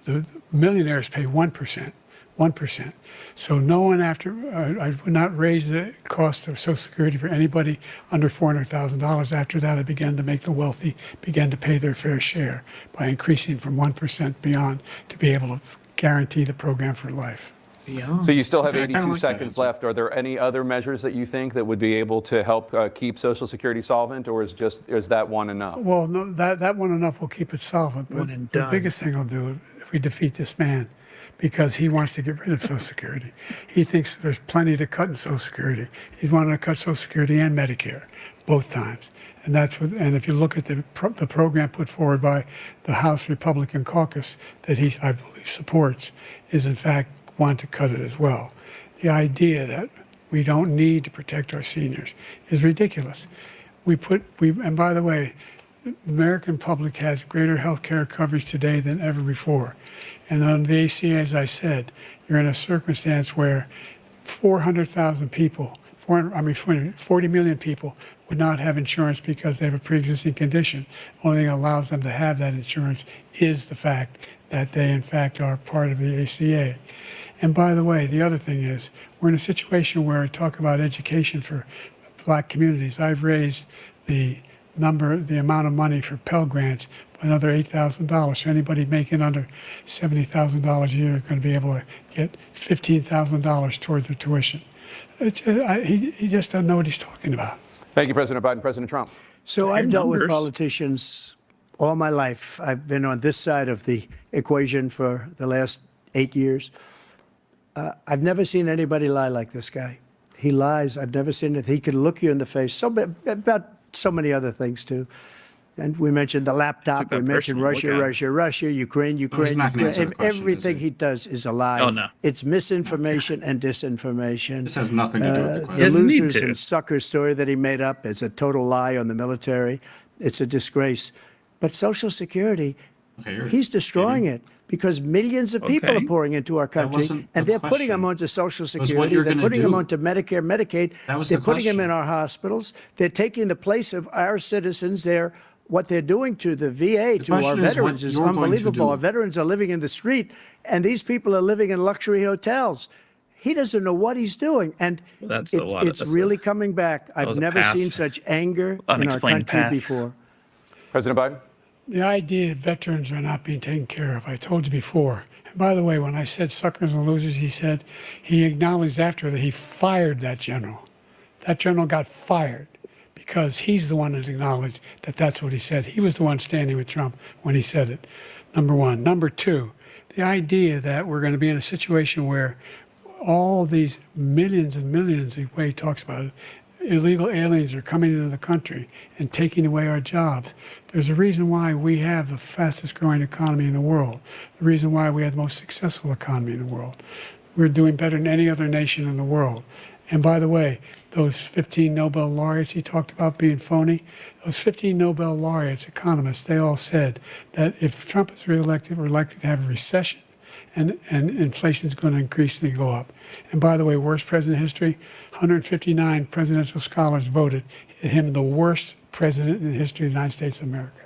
the millionaires pay 1%. 1%. So no one I would not raise the cost of Social Security for anybody under $400,000. After that, I began to make the wealthy begin to pay their fair share by increasing from 1% beyond to be able to guarantee the program for life. So you still have 82 seconds left. Are there any other measures that you think that would be able to help keep Social Security solvent, or is that one enough? Well, no, that one enough will keep it solvent. But the biggest thing I'll do if we defeat this man, because he wants to get rid of Social Security. He thinks there's plenty to cut in Social Security. He's wanting to cut Social Security and Medicare, both times. And that's what. And if you look at the program put forward by the House Republican caucus that he, I believe, supports, is in fact want to cut it as well. The idea that we don't need to protect our seniors is ridiculous. And by the way, the American public has greater health care coverage today than ever before. And on the ACA, as I said, you're in a circumstance where 400,000 people, 40 million people would not have insurance because they have a pre-existing condition. Only thing that allows them to have that insurance is the fact that they, in fact, are part of the ACA. And by the way, the other thing is, we're in a situation where I talk about education for black communities. I've raised the amount of money for Pell Grants by another $8,000. So anybody making under $70,000 a year is going to be able to get $15,000 toward their tuition. He just doesn't know what he's talking about. Thank you, President Biden. President Trump. So I've dealt with politicians all my life. I've been on this side of the equation for the last 8 years. I've never seen anybody lie like this guy. He lies. I've never seen it. He can look you in the face. About so many other things too. And we mentioned the laptop. We mentioned Russia, Ukraine. Everything he does is a lie. Oh, no. It's misinformation and disinformation. This has nothing to do with the question. The losers and suckers story that he made up is a total lie on the military. It's a disgrace. But Social Security, he's destroying it because millions of people are pouring into our country, and they're putting them onto Social Security. They're putting them onto Medicare, Medicaid. They're putting them in our hospitals. They're taking the place of our citizens. What they're doing to the VA, to our veterans, is unbelievable. Our veterans are living in the street, and these people are living in luxury hotels. He doesn't know what he's doing, and it's really coming back. I've never seen such anger in our country before. President Biden? The idea that veterans are not being taken care of, I told you before. And by the way, when I said suckers and losers, he acknowledged after that he fired that general. That general got fired because he's the one that acknowledged that that's what he said. He was the one standing with Trump when he said it, number one. Number two, the idea that we're going to be in a situation where all these millions and millions, the way he talks about it, illegal aliens are coming into the country and taking away our jobs. There's a reason why we have the fastest growing economy in the world, the reason why we have the most successful economy in the world. We're doing better than any other nation in the world. And by the way, those 15 Nobel laureates he talked about being phony, those 15 Nobel laureates, economists, they all said that if Trump is reelected, we're likely to have a recession and inflation is going to increasingly go up. And by the way, worst president in history, 159 presidential scholars voted him the worst president in the history of the United States of America.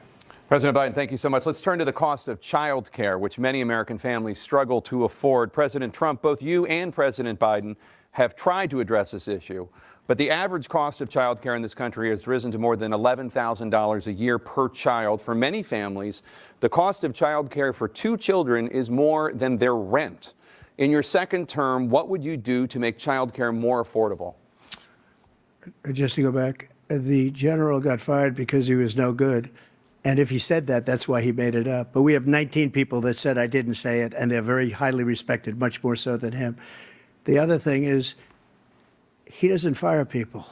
President Biden, thank you so much. Let's turn to the cost of child care, which many American families struggle to afford. President Trump, both you and President Biden have tried to address this issue, but the average cost of child care in this country has risen to more than $11,000 a year per child. For many families, the cost of child care for 2 children is more than their rent. In your second term, what would you do to make child care more affordable? Just to go back, the general got fired because he was no good. And if he said that, that's why he made it up. But we have 19 people that said I didn't say it, and they're very highly respected, much more so than him. The other thing is, he doesn't fire people.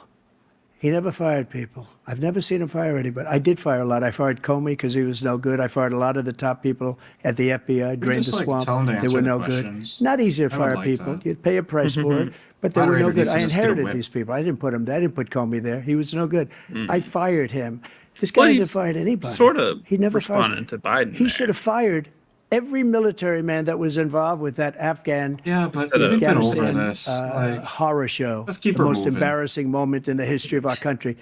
He never fired people. I've never seen him fire anybody. I did fire a lot. I fired Comey because he was no good. I fired a lot of the top people at the FBI, drained the swamp. They were no good. Not easy to fire people. You'd pay a price for it, but they were no good. I inherited these people. I didn't put them there. I didn't put Comey there. He was no good. I fired him. This guy hasn't fired anybody. Sort of he never responded to Biden. He should have fired every military man that was involved with that Afghanistan horror show. Let's keep the most moving. Embarrassing moment in the history of our country.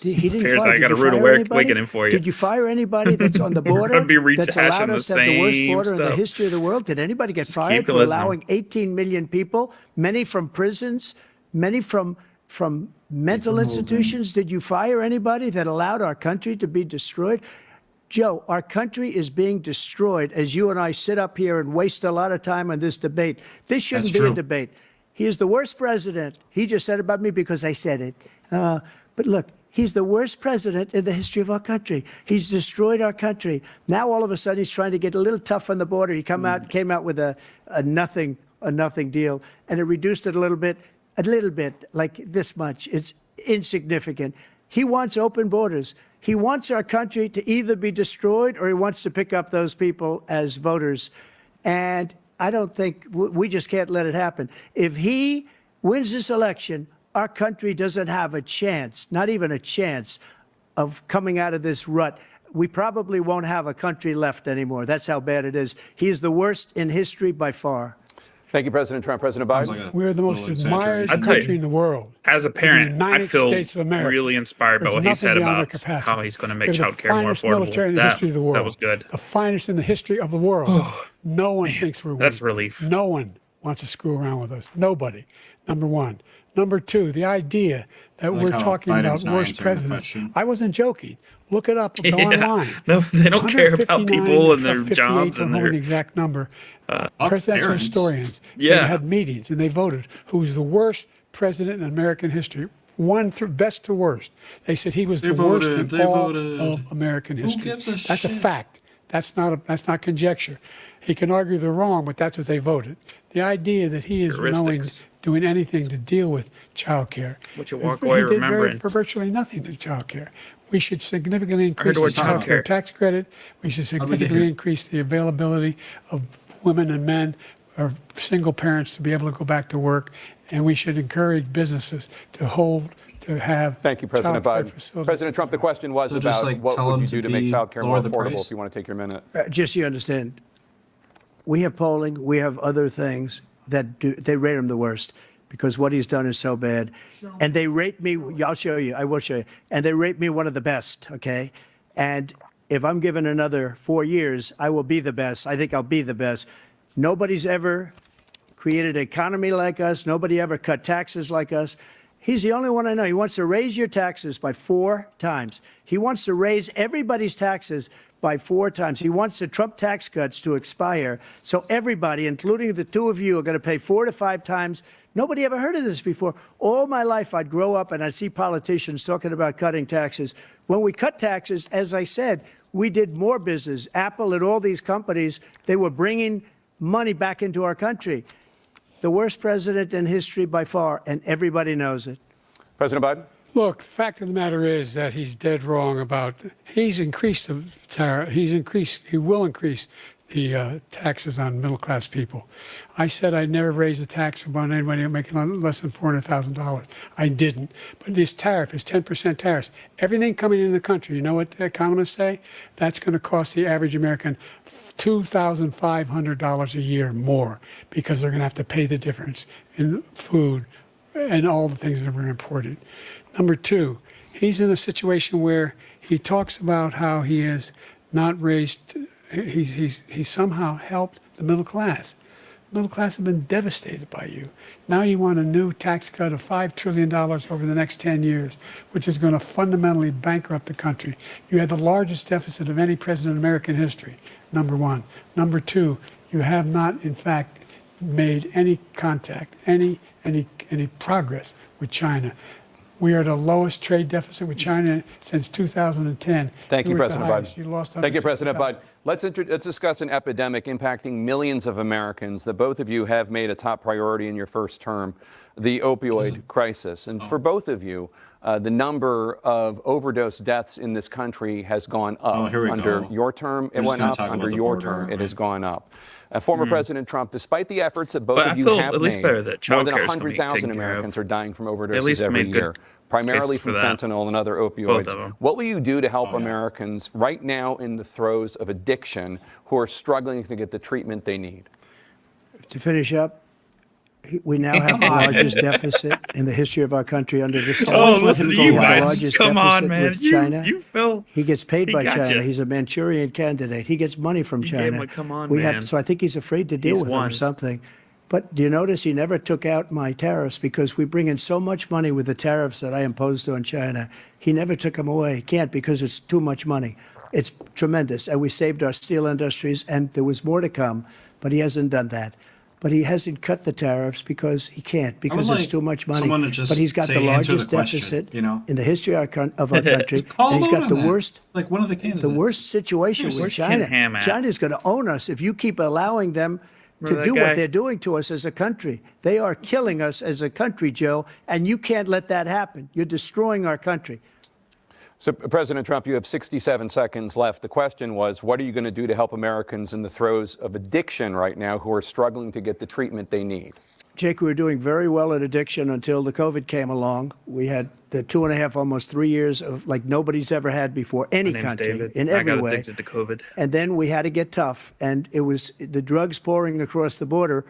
He didn't Pierce, fire. I got a rude awakening for you. Did you fire anybody that's on the border that's allowed us to have the worst border in the history of the world? Did anybody get fired for allowing 18 million people, many from prisons, many from mental institutions? Did you fire anybody that allowed our country to be destroyed? Joe, our country is being destroyed as you and I sit up here and waste a lot of time on this debate. This shouldn't be a debate. He is the worst president. He just said about me because I said it. But look, he's the worst president in the history of our country. He's destroyed our country. Now all of a sudden he's trying to get a little tough on the border. He came out with a nothing deal, and it reduced it a little bit, like this much. It's insignificant. He wants open borders. He wants our country to either be destroyed or he wants to pick up those people as voters. And I don't think we just can't let it happen. If he wins this election, our country doesn't have a chance, not even a chance, of coming out of this rut. We probably won't have a country left anymore. That's how bad it is. He is the worst in history by far. Thank you, President Trump. President Biden. We're the most admired country in the world. As a parent, I feel really inspired by what he said about capacity. how he's going to make child care more affordable. Military in the history of the world. That was good. The finest in the history of the world. No one thinks we're weak. That's relief. No one wants to screw around with us. Nobody. Number one. Number two, the idea that we're talking about worst presidents. I wasn't joking. Look it up. Go online. No, they don't care about people and their jobs and their the exact number. Presidential historians. They had meetings and they voted who's the worst president in American history. One through best to worst. They said he was the worst in all of American history. That's a fact. That's not conjecture. He can argue they're wrong, but that's what they voted. The idea that he is doing anything to deal with child care. What you walk away remembering. For virtually nothing to child care. We should significantly increase the child care tax credit. We should significantly increase the availability of women and men or single parents to be able to go back to work. And we should encourage businesses to have. Thank you, President Biden. President Trump, the question was about what would you do to make child care more affordable, if you want to take your minute. Just so you understand, we have polling, we have other things that they rate him the worst because what he's done is so bad. And they rate me, I'll show you, I will show you, and they rate me one of the best, okay? And if I'm given another 4 years, I will be the best. I think I'll be the best. Nobody's ever created an economy like us. Nobody ever cut taxes like us. He's the only one I know. He wants to raise your taxes by 4 times. He wants to raise everybody's taxes by 4 times. He wants the Trump tax cuts to expire. So everybody, including the 2 of you, are going to pay 4 to 5 times. Nobody ever heard of this before. All my life, I'd grow up and I'd see politicians talking about cutting taxes. When we cut taxes, as I said, we did more business. Apple and all these companies, they were bringing money back into our country. The worst president in history by far, and everybody knows it. President Biden? Look, the fact of the matter is that he's dead wrong about, he's increased the tariff, he will increase the taxes on middle-class people. I said I'd never raise a tax on anybody making less than $400,000. I didn't. But this tariff is 10% tariffs. Everything coming into the country, you know what the economists say? That's going to cost the average American $2,500 a year more because they're going to have to pay the difference in food and all the things that were imported. Number two, he's in a situation where he talks about how he has not raised, he somehow helped the middle class. Middle class have been devastated by you. Now you want a new tax cut of $5 trillion over the next 10 years, which is going to fundamentally bankrupt the country. You had the largest deficit of any president in American history, number one. Number two, you have not, in fact, made any contact, any progress with China. We are at the lowest trade deficit with China since 2010. Thank you, President Biden. You lost Thank you, President Biden. Let's discuss an epidemic impacting millions of Americans that both of you have made a top priority in your first term, the opioid crisis. And for both of you, the number of overdose deaths in this country has gone up. Under your term, it went up. Under your term, it has gone up. Former President Trump, despite the efforts that both of you have made, more than 100,000 Americans are dying from overdoses every year, primarily from fentanyl and other opioids. What will you do to help Americans right now in the throes of addiction who are struggling to get the treatment they need? To finish up, we now have the largest deficit in the history of our country under this. Oh, listen to you, Biden. Come on, man. With China. Phil. He gets paid by China. He's a Manchurian candidate. He gets money from China. Come on, man. So I think he's afraid to deal with him or something. But do you notice he never took out my tariffs because we bring in so much money with the tariffs that I imposed on China. He never took them away. He can't because it's too much money. It's tremendous. And we saved our steel industries, and there was more to come, but he hasn't done that. But he hasn't cut the tariffs because he can't, because it's too much money. But he's got the largest deficit in the history of our country. And he's got the worst, like one of the candidates. The worst situation with China. China's going to own us if you keep allowing them to do what they're doing to us as a country. They are killing us as a country, Joe, and you can't let that happen. You're destroying our country. So, President Trump, you have 67 seconds left. The question was, what are you going to do to help Americans in the throes of addiction right now who are struggling to get the treatment they need? Jake, we were doing very well at addiction until the COVID came along. We had the 2.5, almost 3 years of like nobody's ever had before, any country, in every way. I got addicted to COVID. And then we had to get tough. And it was the drugs pouring across the border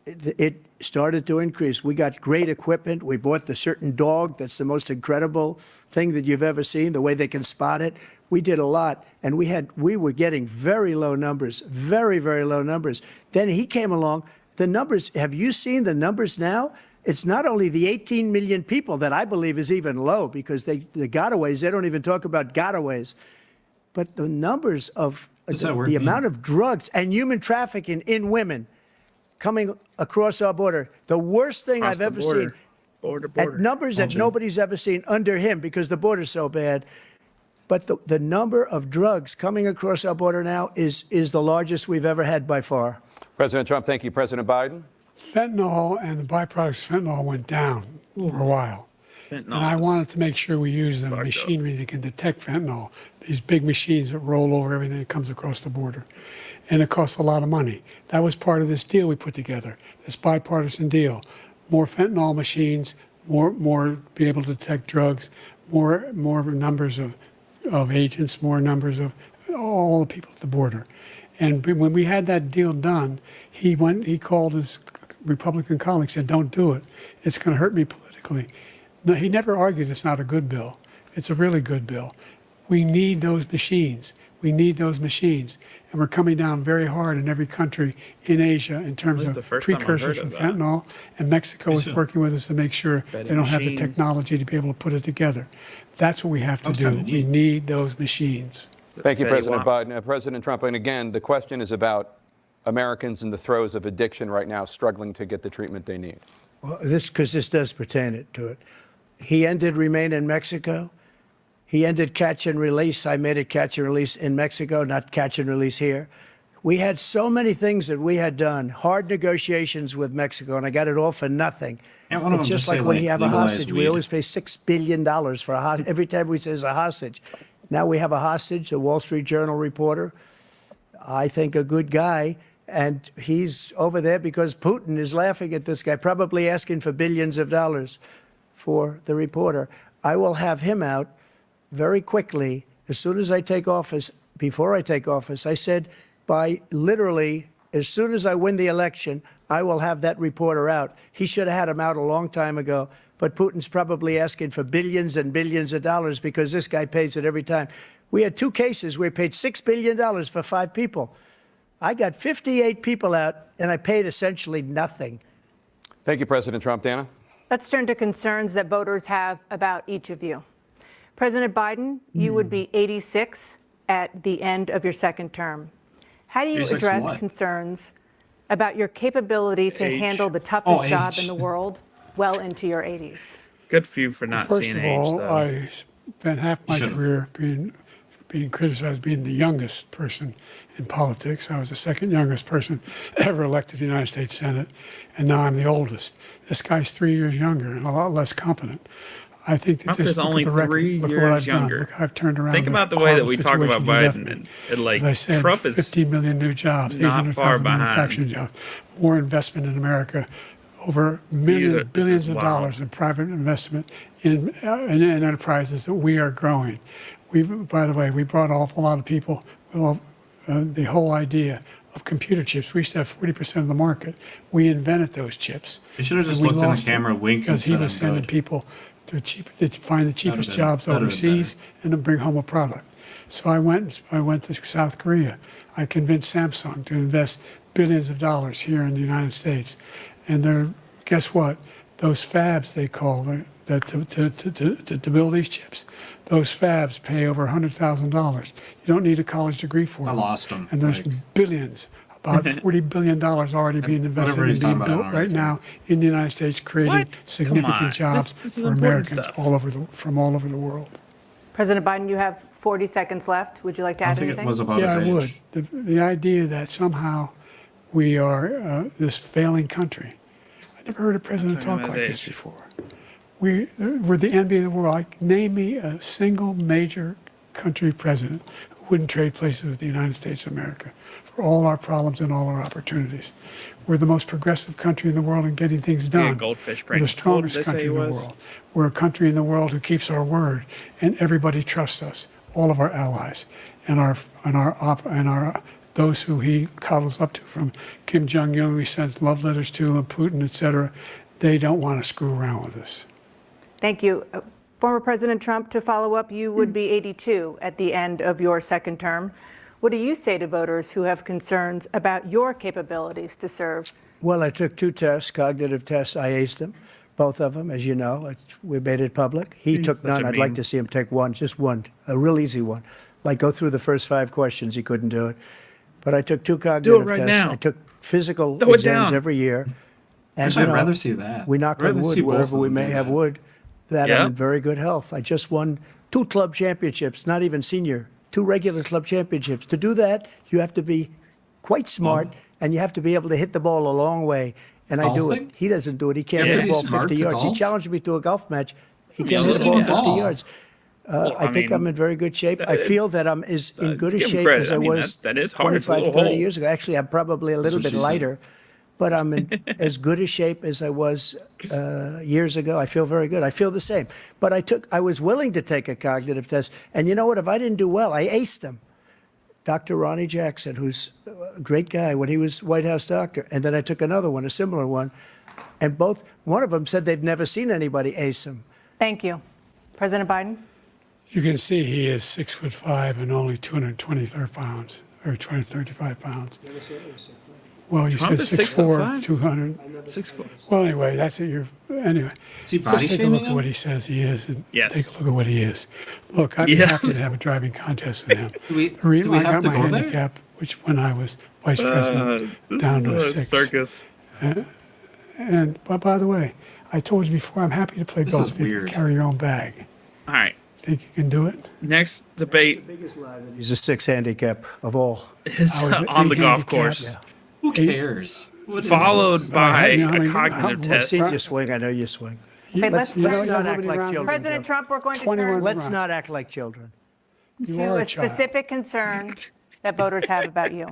it started to increase. We got great equipment. We bought the certain dog that's the most incredible thing that you've ever seen, the way they can spot it. We did a lot, and we were getting very low numbers, very, very low numbers. Then he came along. The numbers, have you seen the numbers now? It's not only the 18 million people that I believe is even low because the gotaways, they don't even talk about gotaways, but the numbers of the amount of drugs and human trafficking in women coming across our border, the worst thing I've ever seen. At numbers that nobody's ever seen under him because the border's so bad. But the number of drugs coming across our border now is the largest we've ever had by far. President Trump, thank you. President Biden? Fentanyl and the byproducts of fentanyl went down for a while. And I wanted to make sure we use the machinery that can detect fentanyl, these big machines that roll over everything that comes across the border. And it costs a lot of money. That was part of this deal we put together, this bipartisan deal. More fentanyl machines, more be able to detect drugs, more numbers of agents, more numbers of all the people at the border. And when we had that deal done, he called his Republican colleagues, said, "Don't do it. It's going to hurt me politically." No, he never argued it's not a good bill. It's a really good bill. We need those machines. We need those machines. And we're coming down very hard in every country in Asia in terms of precursors from fentanyl. And Mexico is working with us to make sure they don't have the technology to be able to put it together. That's what we have to do. We need those machines. Thank you, President Biden. President Trump, and again, the question is about Americans in the throes of addiction right now struggling to get the treatment they need. Well, this does pertain to it. He ended Remain in Mexico. He ended catch and release. I made it catch and release in Mexico, not catch and release here. We had so many things that we had done, hard negotiations with Mexico, and I got it all for nothing. It's just like when you have a hostage. We always pay $6 billion for a hostage. Every time we say it's a hostage. Now we have a hostage, a Wall Street Journal reporter, I think a good guy, and he's over there because Putin is laughing at this guy, probably asking for billions of dollars for the reporter. I will have him out very quickly, as soon as I take office. Before I take office, I said by literally as soon as I win the election, I will have that reporter out. He should have had him out a long time ago, but Putin's probably asking for billions and billions of dollars because this guy pays it every time. We had 2 cases. We paid $6 billion for 5 people. I got 58 people out, and I paid essentially nothing. Thank you, President Trump. Dana? Let's turn to concerns that voters have about each of you. President Biden, you would be 86 at the end of your second term. How do you address concerns about your capability to handle the toughest job in the world well into your 80s? Good for you for not seeing age, though. First of all, I spent half my career being criticized as being the youngest person in politics. I was the second youngest person ever elected to the United States Senate, and now I'm the oldest. This guy's 3 years younger and a lot less competent. I think that Trump this is only 3 years younger. Look, I've turned around. Think about the way that we talk about Biden. As I said, Trump is 15 million new jobs, not far 800,000 manufacturing jobs, more investment in America, over billions of dollars in private investment in enterprises that we are growing. By the way, we brought an awful lot of people. The whole idea of computer chips. We used to have 40% of the market. We invented those chips. You should have just looked in the camera, winked, because he was sending people to find the cheapest jobs overseas and then bring home a product. So I went to South Korea. I convinced Samsung to invest billions of dollars here in the United States. And guess what? Those fabs, they call to build these chips, those fabs pay over $100,000. You don't need a college degree for them. I lost them. And there's billions, about $40 billion already being invested and being built right now in the United States, creating significant jobs for Americans from all over the world. President Biden, you have 40 seconds left. Would you like to add anything? It was about his age. I would. The idea that somehow we are this failing country. I never heard a president talk like this before. We're the envy of the world. Name me a single major country president who wouldn't trade places with the United States of America for all our problems and all our opportunities. We're the most progressive country in the world in getting things done. Goldfish We're the strongest country in the world. We're a country in the world who keeps our word, and everybody trusts us. All of our allies and those who he coddles up to, from Kim Jong-un, we sent love letters to, and Putin, etc. They don't want to screw around with us. Thank you. Former President Trump, to follow up, you would be 82 at the end of your second term. What do you say to voters who have concerns about your capabilities to serve? Well, I took 2 tests, cognitive tests. I aced them, both of them, as you know. We made it public. He took none. I'd like to see him take one, just one, a real easy one. Like go through the first 5 questions. He couldn't do it. But I took 2 cognitive tests. Now. I took physical exams every year. And I'd rather see that. We knock on wood wherever we may have wood. That I'm in very good health. I just won 2 club championships, not even senior, 2 regular club championships. To do that, you have to be quite smart, and you have to be able to hit the ball a long way. And I do it. He doesn't do it. He can't hit the ball 50 yards. He challenged me to a golf match. He can't hit the ball 50 yards. I think I'm in very good shape. I feel that I'm as in good a shape as I was 25, 30 years ago. Actually, I'm probably a little bit lighter. But I'm in as good a shape as I was years ago. I feel very good. I feel the same. But I was willing to take a cognitive test. And you know what? If I didn't do well, I aced him. Dr. Ronnie Jackson, who's a great guy when he was White House doctor. And then I took another one, a similar one. And one of them said they've never seen anybody ace him. Thank you. President Biden? You can see he is 6'5" and only 223 pounds, or 235 pounds. Well, you Trump said 6'4", 200. 6'4". Well, anyway, that's what anyway. Is he body just take a shaming look him? at what he says he is, and Yes. take a look at what he is. Look, I'd be happy to have a driving contest with him. Do we I have got to my go there? handicap, which when I was vice president, down to a 6. Circus. But by the way, I told you before, I'm happy to play This golf. is if you weird. carry your own bag. All right. Think you can do it? Next debate Biggest lie that he's a 6 handicap of all. is I was at on the 8 golf handicap. course. Who cares? What is Followed this? by You know, I a mean, cognitive I've test. Seen you swing. I know you swing. Okay, let's you know, turn- you know how not act many like rounds- children. President Trump, we're going to 21 turn Let's not act like children. You to are a a child. specific concern that voters have about you.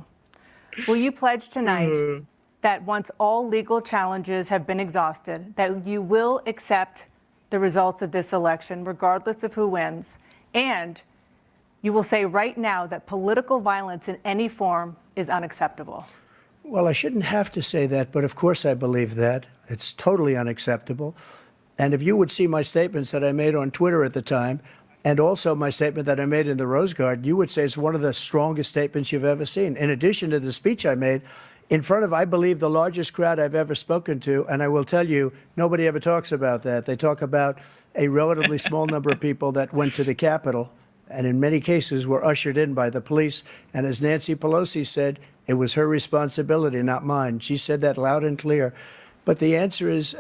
Will you pledge tonight that once all legal challenges have been exhausted, that you will accept the results of this election, regardless of who wins, and you will say right now that political violence in any form is unacceptable? Well, I shouldn't have to say that, but of course I believe that. It's totally unacceptable. And if you would see my statements that I made on Twitter at the time, And also my statement that I made in the Rose Garden, you would say is one of the strongest statements you've ever seen. In addition to the speech I made in front of, I believe, the largest crowd I've ever spoken to. And I will tell you, nobody ever talks about that. They talk about a relatively small number of people that went to the Capitol and in many cases were ushered in by the police. And as Nancy Pelosi said, it was her responsibility, not mine. She said that loud and clear. But the answer is,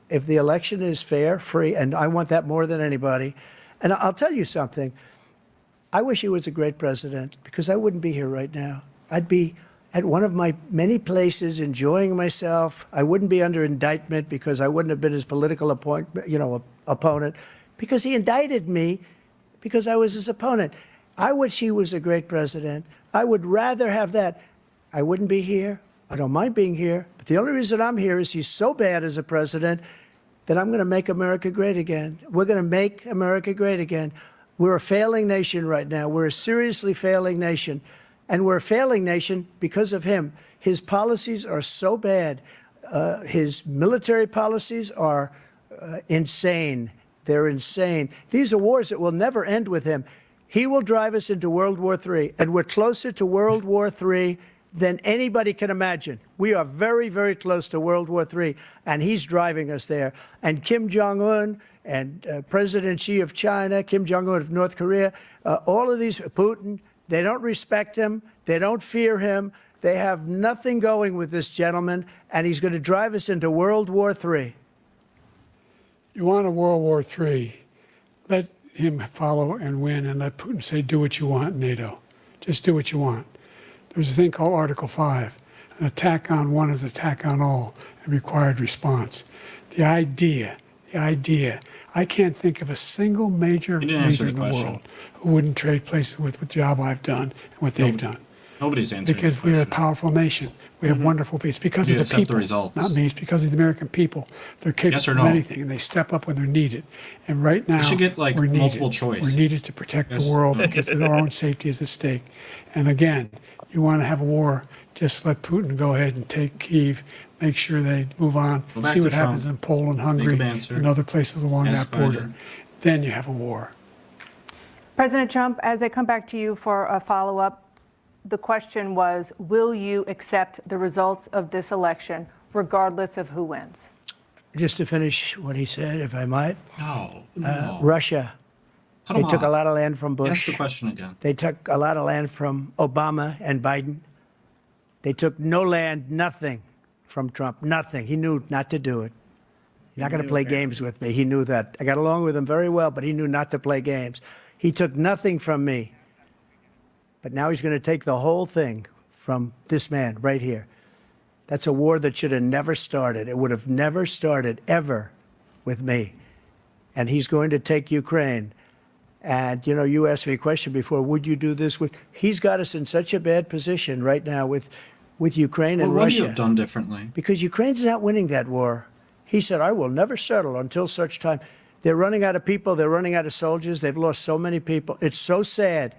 if the election is fair, free, and I want that more than anybody. And I'll tell you something. I wish he was a great president because I wouldn't be here right now. I'd be at one of my many places enjoying myself. I wouldn't be under indictment because I wouldn't have been his political opponent because he indicted me because I was his opponent. I wish he was a great president. I would rather have that. I wouldn't be here. I don't mind being here. But the only reason I'm here is he's so bad as a president that I'm going to make America great again. We're going to make America great again. We're a failing nation right now. We're a seriously failing nation. And we're a failing nation because of him. His policies are so bad. His military policies are insane. They're insane. These are wars that will never end with him. He will drive us into World War III. And we're closer to World War III than anybody can imagine. We are very, very close to World War III, and he's driving us there. And Kim Jong-un and President Xi of China, Kim Jong-un of North Korea, all of these, Putin, they don't respect him. They don't fear him. They have nothing going with this gentleman, and he's going to drive us into World War III. You want a World War III, let him follow and win, and let Putin say, do what you want, NATO. Just do what you want. There's a thing called Article 5. An attack on one is an attack on all, and required response. The idea, I can't think of a single major leader in the world who wouldn't trade places with the job I've done and what they've done. Nobody's answering because we're a powerful nation. We have wonderful peace. It's because of the people, not me. It's because of the American people. They're capable of anything, and they step up when they're needed. And right now, should get, like, we're needed. multiple choice. We're needed to protect the world because our own safety is at stake. And again, you want to have a war, just let Putin go ahead and take Kyiv, make sure they move on, see what happens in Poland, Hungary, and other places along that border. Then you have a war. President Trump, as I come back to you for a follow-up, the question was, will you accept the results of this election, regardless of who wins? Just to finish what he said, if I might. No. Russia. They took a lot of land from Bush. Ask the question again. They took a lot of land from Obama and Biden. They took no land, nothing from Trump, nothing. He knew not to do it. He's not going to play games with me. He knew that. I got along with him very well, but he knew not to play games. He took nothing from me. But now he's going to take the whole thing from this man right here. That's a war that should have never started. It would have never started ever with me. And he's going to take Ukraine. And, you know, you asked me a question before, would you do this? He's got us in such a bad position right now with Ukraine and Russia. What would you have done differently? Because Ukraine's not winning that war. He said, I will never settle until such time. They're running out of people. They're running out of soldiers. They've lost so many people. It's so sad.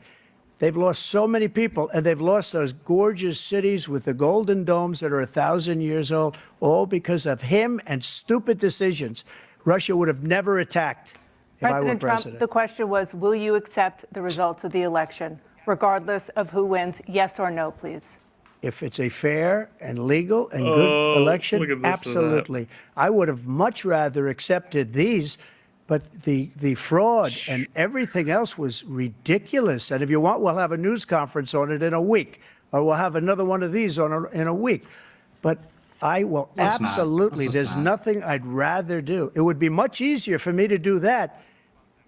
They've lost so many people, and they've lost those gorgeous cities with the golden domes that are 1,000 years old, all because of him and stupid decisions. Russia would have never attacked if I were president. President Trump, the question was, will you accept the results of the election, regardless of who wins? Yes or no, please. If it's a fair and legal and good election, absolutely. I would have much rather accepted these, but the fraud and everything else was ridiculous. And if you want, we'll have a news conference on it in a week, or we'll have another one of these in a week. But I will absolutely, there's nothing I'd rather do. It would be much easier for me to do that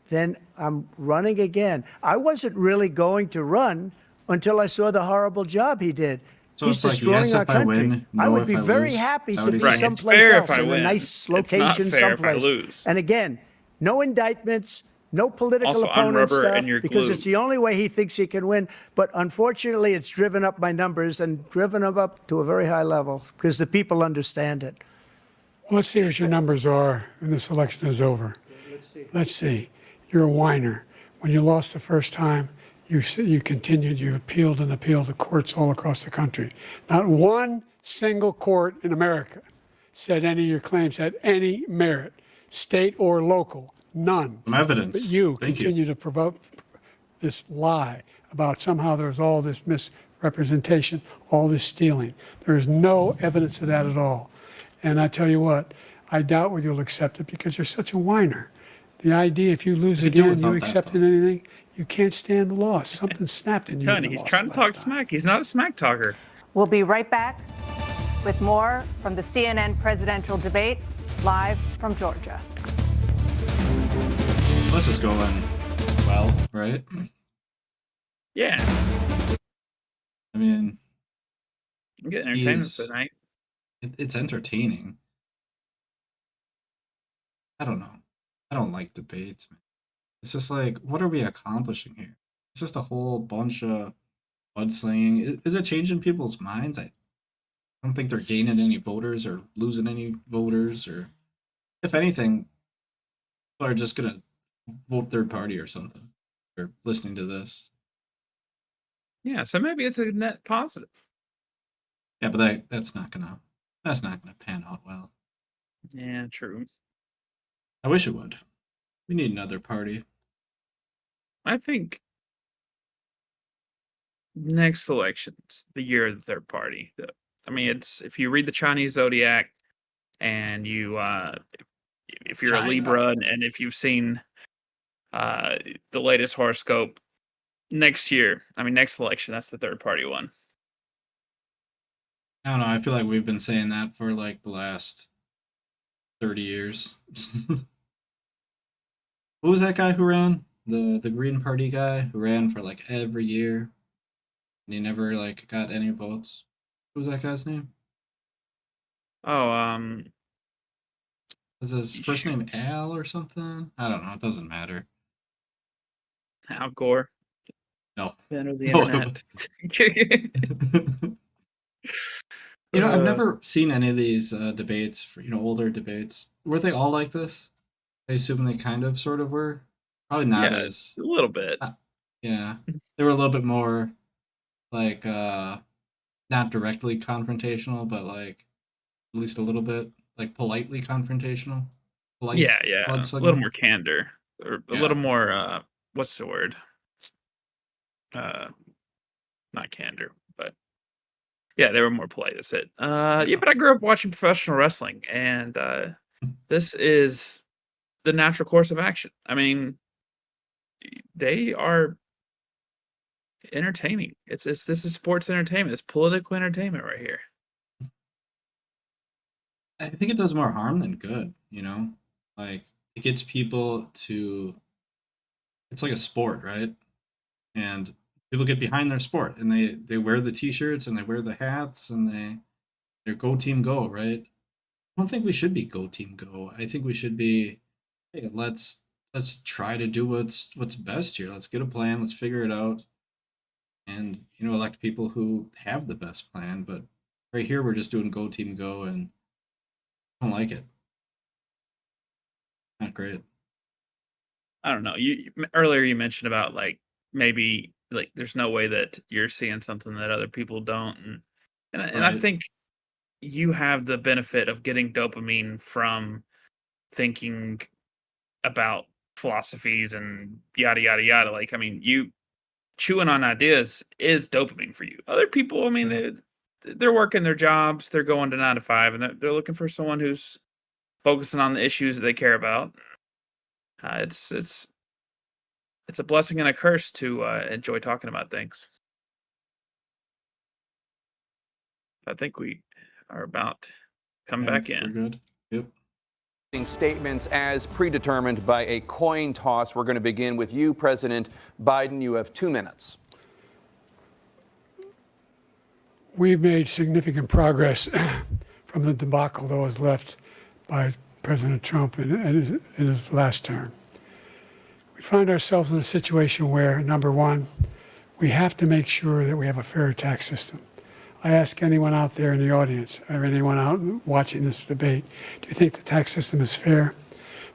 than I'm running again. I wasn't really going to run until I saw the horrible job he did. So he's destroying our country. I would be very happy to be someplace else, in a nice location someplace. And again, no indictments, no political opponent stuff, because it's the only way he thinks he can win. But unfortunately, it's driven up my numbers and driven them up to a very high level because the people understand it. Well, let's see what your numbers are when this election is over. Let's see. You're a whiner. When you lost the first time, you continued, you appealed and appealed to courts all across the country. Not one single court in America said any of your claims had any merit, state or local. None. Some evidence. But you Thank continue to provoke this lie about somehow there's all this misrepresentation, all this stealing. There is no evidence of that at all. And I tell you what, I doubt whether you'll accept it because you're such a whiner. The idea, if you lose again, you accepting anything, you can't stand the loss. Something snapped in you. Tony, he's trying to talk smack. He's not a smack talker. We'll be right back with more from the CNN presidential debate, live from Georgia. This is going well, right? Yeah. I mean, I'm getting entertainment for the night. It's entertaining. I don't know. I don't like debates, man. It's just like, what are we accomplishing here? It's just a whole bunch of mudslinging. Is it changing people's minds? I don't think they're gaining any voters or losing any voters, or if anything, people are just gonna vote third party or something. Or listening to this. Yeah, so maybe it's a net positive. Yeah, but that's not gonna pan out well. Yeah, true. I wish it would. We need another party. I think next election's the year of the third party. I mean, it's if you read the Chinese zodiac and you if you're a Libra and if you've seen the latest horoscope, next election, that's the third party one. I don't know. I feel like we've been saying that for like the last 30 years. What was that guy who ran? The Green Party guy who ran for like every year and he never like got any votes. What was that guy's name? Oh, was his first name Al or something? I don't know. It doesn't matter. Al Gore. No. Then or the internet. You know, I've never seen any of these debates, for, older debates. Were they all like this? I assume they kind of sort of were. Probably not as a little bit. Yeah. They were a little bit more like not directly confrontational, but like at least a little bit like politely confrontational. A little more candor. Or a little more what's the word? Not candor, but yeah, they were more polite. That's it. Yeah, but I grew up watching professional wrestling, and this is the natural course of action. I mean, they are entertaining. This is sports entertainment. It's political entertainment right here. I think it does more harm than good. Like it gets people to. It's like a sport, right? And people get behind their sport, and they wear the T-shirts and they wear the hats, and they're go team go, right? I don't think we should be go team go. I think we should be, hey, let's try to do what's best here. Let's get a plan. Let's figure it out, and elect people who have the best plan. But right here, we're just doing go team go, and I don't like it. Not great. I don't know. Earlier you mentioned about like maybe like there's no way that you're seeing something that other people don't, and I think you have the benefit of getting dopamine from thinking about philosophies and yada yada yada. Like, I mean, you chewing on ideas is dopamine for you. Other people, I mean, they're working their jobs, they're going to 9 to 5, and they're looking for someone who's focusing on the issues that they care about. It's a blessing and a curse to enjoy talking about things. I think we are about to come back in. We're good. Yep. Statements as predetermined by a coin toss. We're going to begin with you, President Biden. You have 2 minutes. We've made significant progress from the debacle that was left by President Trump in his last term. We find ourselves in a situation where, number one, we have to make sure that we have a fair tax system. I ask anyone out there in the audience or anyone out watching this debate, do you think the tax system is fair?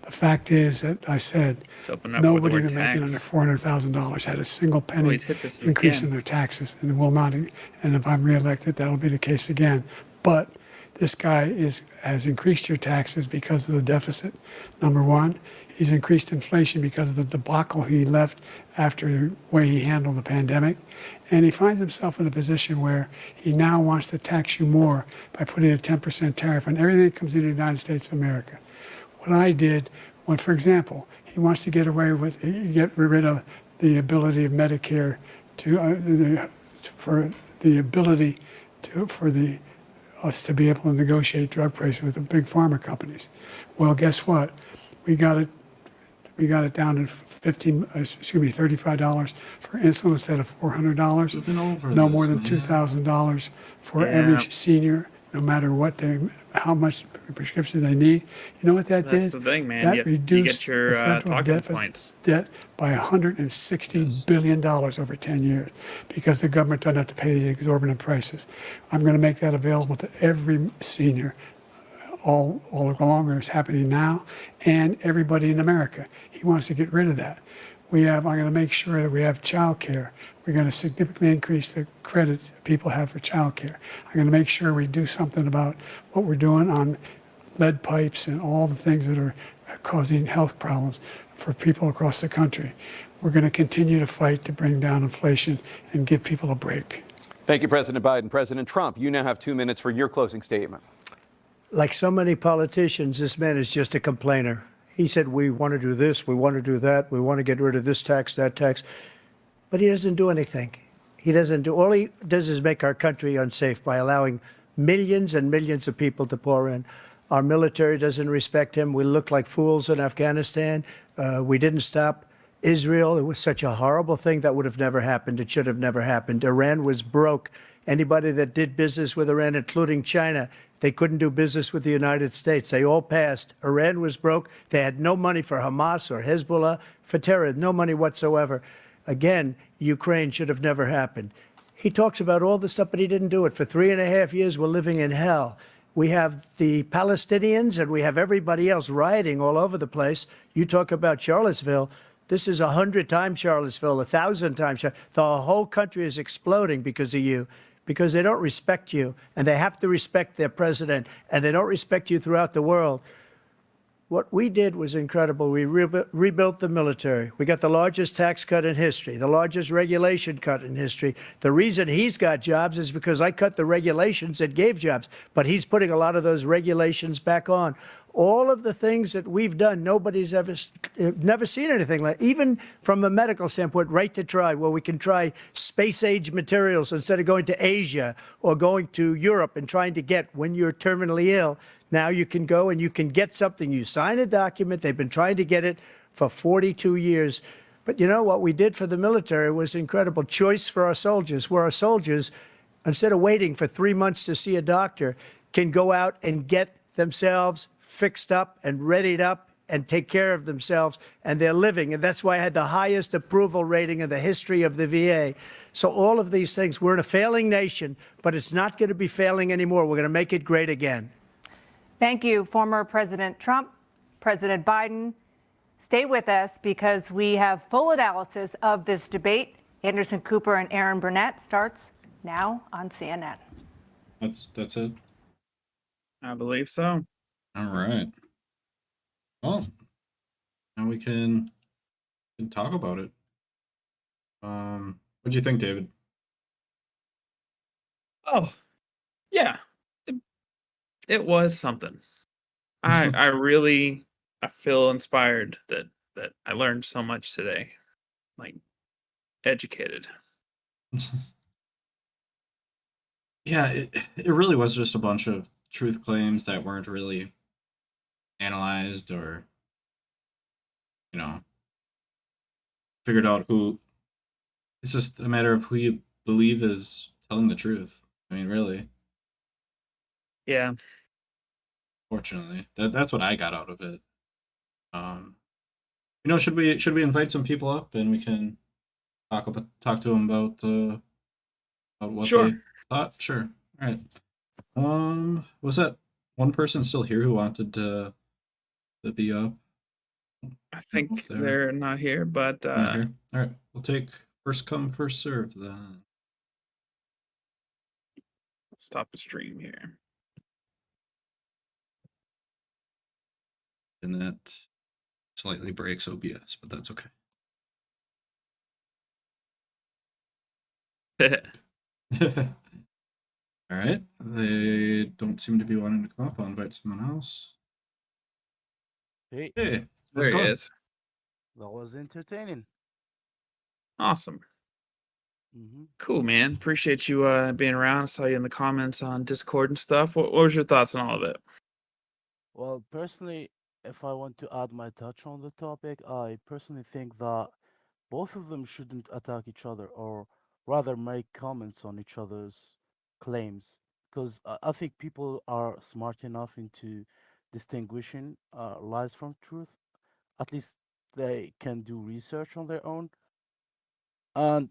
The fact is that I said nobody even making under $400,000 had a single penny increase in their taxes and will not. And if I'm reelected, that'll be the case again. But this guy has increased your taxes because of the deficit, number one. He's increased inflation because of the debacle he left after the way he handled the pandemic. And he finds himself in a position where he now wants to tax you more by putting a 10% tariff on everything that comes into the United States of America. What I did, for example, he wants to get rid of the ability of Medicare for us to be able to negotiate drug prices with the big pharma companies. Well, guess what? We got it down to $35 for insulin instead of $400. No more than $2,000 for every senior, no matter how much prescription they need. You know what that did? That's the thing, man. That you reduced get your the federal debt by $160 billion over 10 years because the government doesn't have to pay these exorbitant prices. I'm going to make that available to every senior all along. It's happening now, and everybody in America. He wants to get rid of that. I'm going to make sure that we have child care. We're going to significantly increase the credit people have for child care. I'm going to make sure we do something about what we're doing on lead pipes and all the things that are causing health problems for people across the country. We're going to continue to fight to bring down inflation and give people a break. Thank you, President Biden. President Trump, you now have 2 minutes for your closing statement. Like so many politicians, this man is just a complainer. He said, we want to do this, we want to do that, we want to get rid of this tax, that tax. But he doesn't do anything. All he does is make our country unsafe by allowing millions and millions of people to pour in. Our military doesn't respect him. We look like fools in Afghanistan. We didn't stop Israel. It was such a horrible thing that would have never happened. It should have never happened. Iran was broke. Anybody that did business with Iran, including China, they couldn't do business with the United States. They all passed. Iran was broke. They had no money for Hamas or Hezbollah, for terror, no money whatsoever. Again, Ukraine should have never happened. He talks about all this stuff, but he didn't do it. For 3.5 years, we're living in hell. We have the Palestinians and we have everybody else rioting all over the place. You talk about Charlottesville. This is 100 times Charlottesville, 1,000 times. The whole country is exploding because of you, because they don't respect you, and they have to respect their president, and they don't respect you throughout the world. What we did was incredible. We rebuilt the military. We got the largest tax cut in history, the largest regulation cut in history. The reason he's got jobs is because I cut the regulations that gave jobs, but he's putting a lot of those regulations back on. All of the things that we've done, nobody's never seen anything like, even from a medical standpoint, right to try, where we can try space-age materials instead of going to Asia or going to Europe and trying to get when you're terminally ill. Now you can go and you can get something. You sign a document. They've been trying to get it for 42 years. But you know what we did for the military was incredible. Choice for our soldiers, where our soldiers, instead of waiting for 3 months to see a doctor, can go out and get themselves fixed up and readied up and take care of themselves, and they're living. And that's why I had the highest approval rating in the history of the VA. So all of these things, we're in a failing nation, but it's not going to be failing anymore. We're going to make it great again. Thank you, former President Trump, President Biden. Stay with us because we have full analysis of this debate. Anderson Cooper and Aaron Burnett starts now on CNN. That's it? I believe so. All right. Well, now we can talk about it. What do you think, David? Oh, yeah. It was something. I feel inspired that I learned so much today. Like, educated. Yeah, it really was just a bunch of truth claims that weren't really analyzed or, figured out who. It's just a matter of who you believe is telling the truth. I mean, really. Yeah. Fortunately, that's what I got out of it. Should we invite some people up and we can talk to them about what they thought? Sure. All right. Was that one person still here who wanted to be up? I think they're not here, but not here. All right, we'll take first come, first serve then. Stop the stream here. And that slightly breaks OBS, but that's okay. All right. They don't seem to be wanting to come up. I'll invite someone else. Hey, Hey, There he is. that was entertaining. Awesome. hmm Cool, man. Appreciate you being around. I saw you in the comments on Discord and stuff. What was your thoughts on all of it? Well, personally, if I want to add my touch on the topic, I personally think that both of them shouldn't attack each other, or rather make comments on each other's claims, because I think people are smart enough into distinguishing lies from truth. At least they can do research on their own, and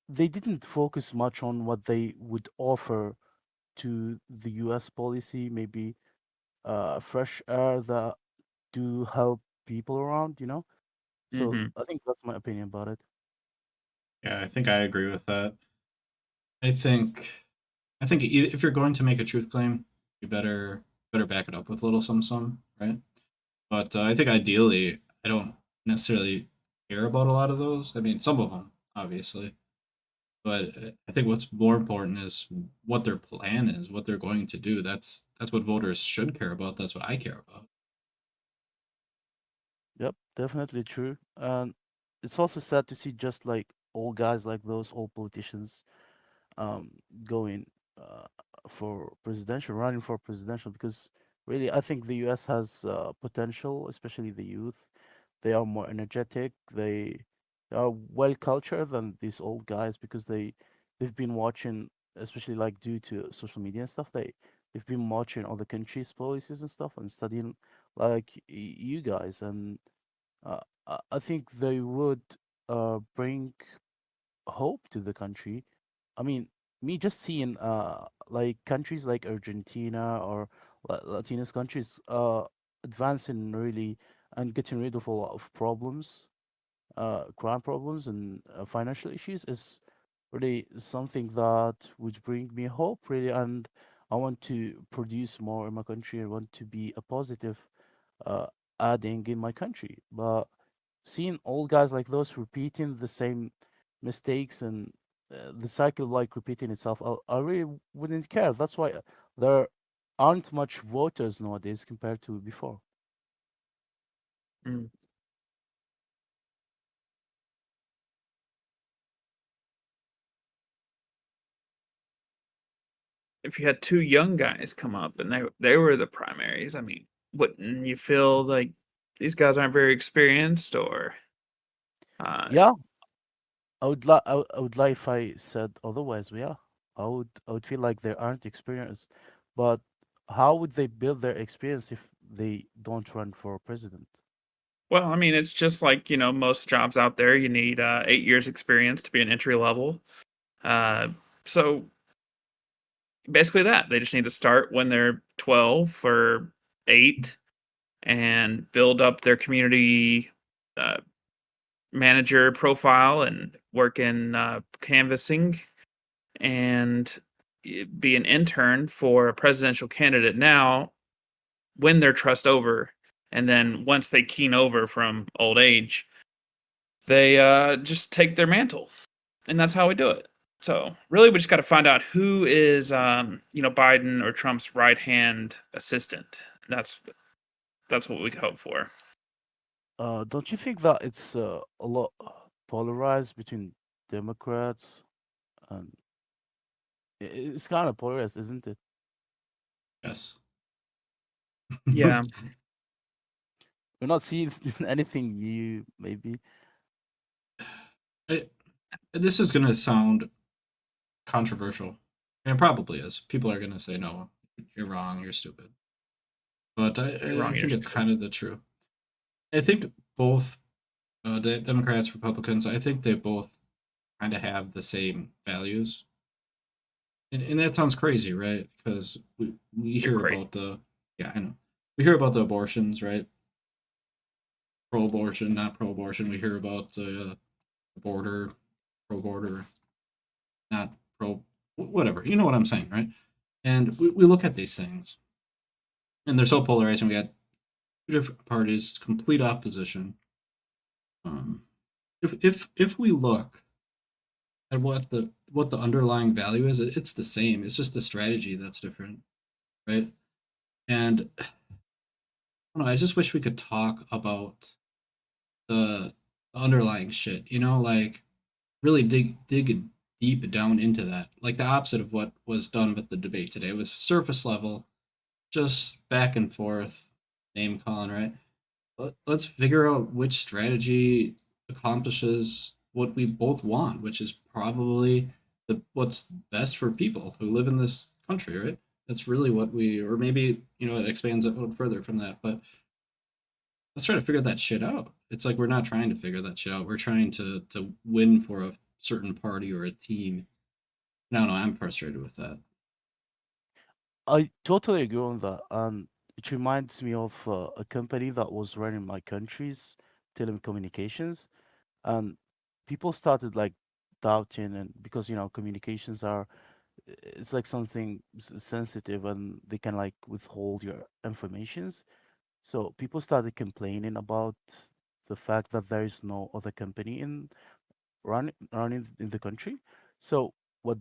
they didn't focus much on what they would offer to the U.S. policy, maybe fresh air that do help people around, you know? So Mm-hmm. I think that's my opinion about it. Yeah, I think I agree with that. I think if you're going to make a truth claim, you better back it up with a little some, right? But I think ideally, I don't necessarily care about a lot of those. I mean, some of them, obviously, but I think what's more important is what their plan is, what they're going to do. That's what voters should care about. That's what I care about. Yep, definitely true. And it's also sad to see just like old guys like those old politicians um going for presidential, running for presidential, because really I think the US has potential, especially the youth. They are more energetic. They are well cultured than these old guys because they've been watching, especially like due to social media and stuff. They've been watching other countries' policies and stuff and studying like you guys, and I think they would bring hope to the country. I mean, me just seeing like countries like Argentina or Latinous countries advancing really and getting rid of a lot of problems, crime problems and financial issues is really something that would bring me hope really, and I want to produce more in my country. I want to be a positive uh, adding in my country, but seeing old guys like those repeating the same mistakes and the cycle like repeating itself, I really wouldn't care. That's why there aren't much voters nowadays compared to before. Mm. If you had two young guys come up and they were the primaries, I mean, wouldn't you feel like these guys aren't very experienced, or Yeah, I would like if I said otherwise. Yeah, I would feel like they aren't experienced, but how would they build their experience if they don't run for president? well, I mean, it's just like, most jobs out there, you need 8 years experience to be an entry level. So basically that they just need to start when they're 12 or 8 and build up their community uh, manager profile and work in canvassing and be an intern for a presidential candidate now, win their trust over, and then once they keen over from old age, they just take their mantle, and that's how we do it. So really, we just got to find out who is, Biden or Trump's right hand assistant. That's what we hope for. Don't you think that it's a lot polarized between Democrats and it's kind of polarized, isn't it? Yes. Yeah. We're not seeing anything new, maybe. This is going to sound controversial, and it probably is. People are going to say, "No, you're wrong. You're stupid." But I think it's kind of the truth. I think both Democrats, Republicans, I think they both kind of have the same values. And that sounds crazy, right? Because we hear about I know. We hear about the abortions, right? Pro-abortion, not pro-abortion. We hear about the border, pro-border, not pro, whatever. You know what I'm saying, right? And we look at these things, and they're so polarizing. We got two different parties, complete opposition. If we look at what the underlying value is, it's the same. It's just the strategy that's different, right? And I don't know, I just wish we could talk about the underlying shit, like really dig deep down into that. Like the opposite of what was done with the debate today. It was surface level, just back and forth, name calling, right? Let's figure out which strategy accomplishes what we both want, which is probably what's best for people who live in this country, right? That's really what or maybe it expands a little further from that, but let's try to figure that shit out. It's like we're not trying to figure that shit out. We're trying to win for a certain party or a team. No, I'm frustrated with that. I totally agree on that. And it reminds me of a company that was running my country's telecommunications, and people started like doubting, and because communications are, it's like something sensitive, and they can like withhold your informations. So people started complaining about the fact that there is no other company in running in the country. So what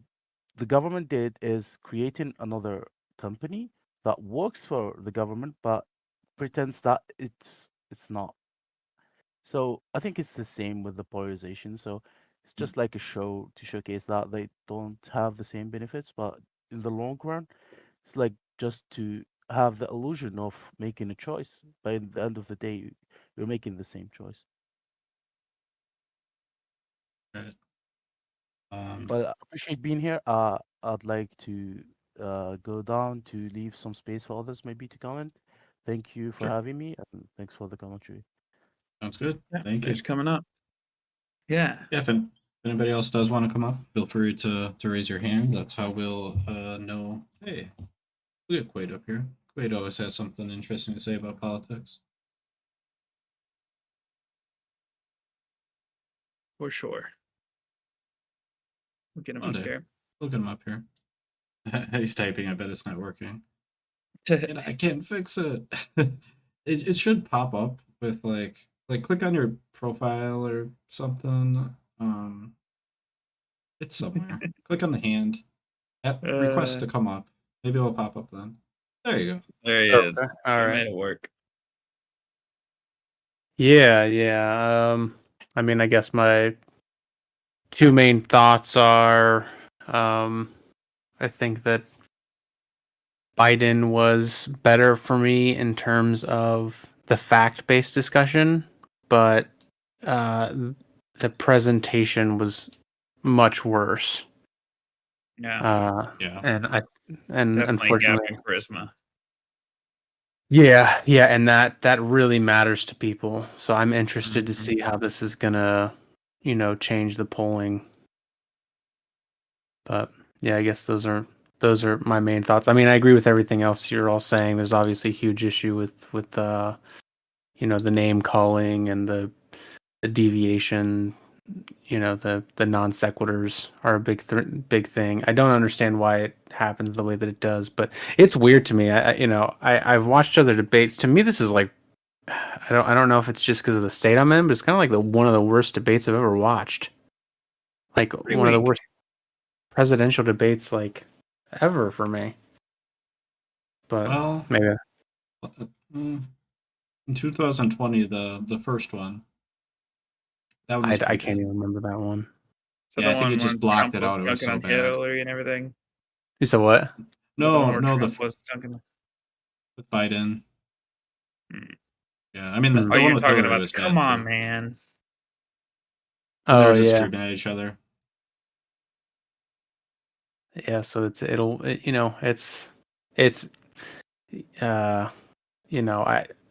the government did is creating another company that works for the government but pretends that it's not. So I think it's the same with the polarization. So it's just like a show to showcase that they don't have the same benefits, but in the long run, it's like just to have the illusion of making a choice. But at the end of the day, you're making the same choice. Right. But I appreciate being here. I'd like to go down to leave some space for others maybe to comment. Thank you for Sure. having me, and thanks for the commentary. Sounds good. Yeah, Thank you. thanks for coming up. Yeah. Yeah, if anybody else does want to come up, feel free to raise your hand. That's how we'll know. Hey, we got Quaid up here. Quaid always has something interesting to say about politics. For sure. We'll get him One up day. here. We'll get him up here. He's typing. I bet it's not working. And I can't fix it. It should pop up with like click on your profile or something. It's somewhere. Click on the hand. Request to come up. Maybe it'll pop up then. There you go. There he Okay. is. All He's right. made it work. Yeah. I mean, I guess my two main thoughts are, I think that Biden was better for me in terms of the fact-based discussion, but the presentation was much worse. Yeah. Yeah. And Definitely unfortunately, gap in charisma. yeah, and that really matters to people. So I'm interested to see how this is gonna, change the polling. But yeah, I guess those are my main thoughts. I mean, I agree with everything else you're all saying. There's obviously a huge issue with the name calling and the deviation. The non sequiturs are a big thing. I don't understand why it happens the way that it does, but it's weird to me. I've watched other debates. To me, this is like, I don't know if it's just because of the state I'm in, but it's kind of like one of the worst debates I've ever watched. Like one of the worst presidential debates like ever for me. But Well, maybe in 2020, the first one. That one was I can't even remember that one. So yeah, I think it just blocked it out. It was so bad. Hillary and everything. You said what? No, Trump was dunking. With Biden. Hmm. Yeah, I mean, Oh, the one you're with talking Hillary about? was Come bad on, too. man. And they Oh were just yeah, screaming at each other. yeah. So it's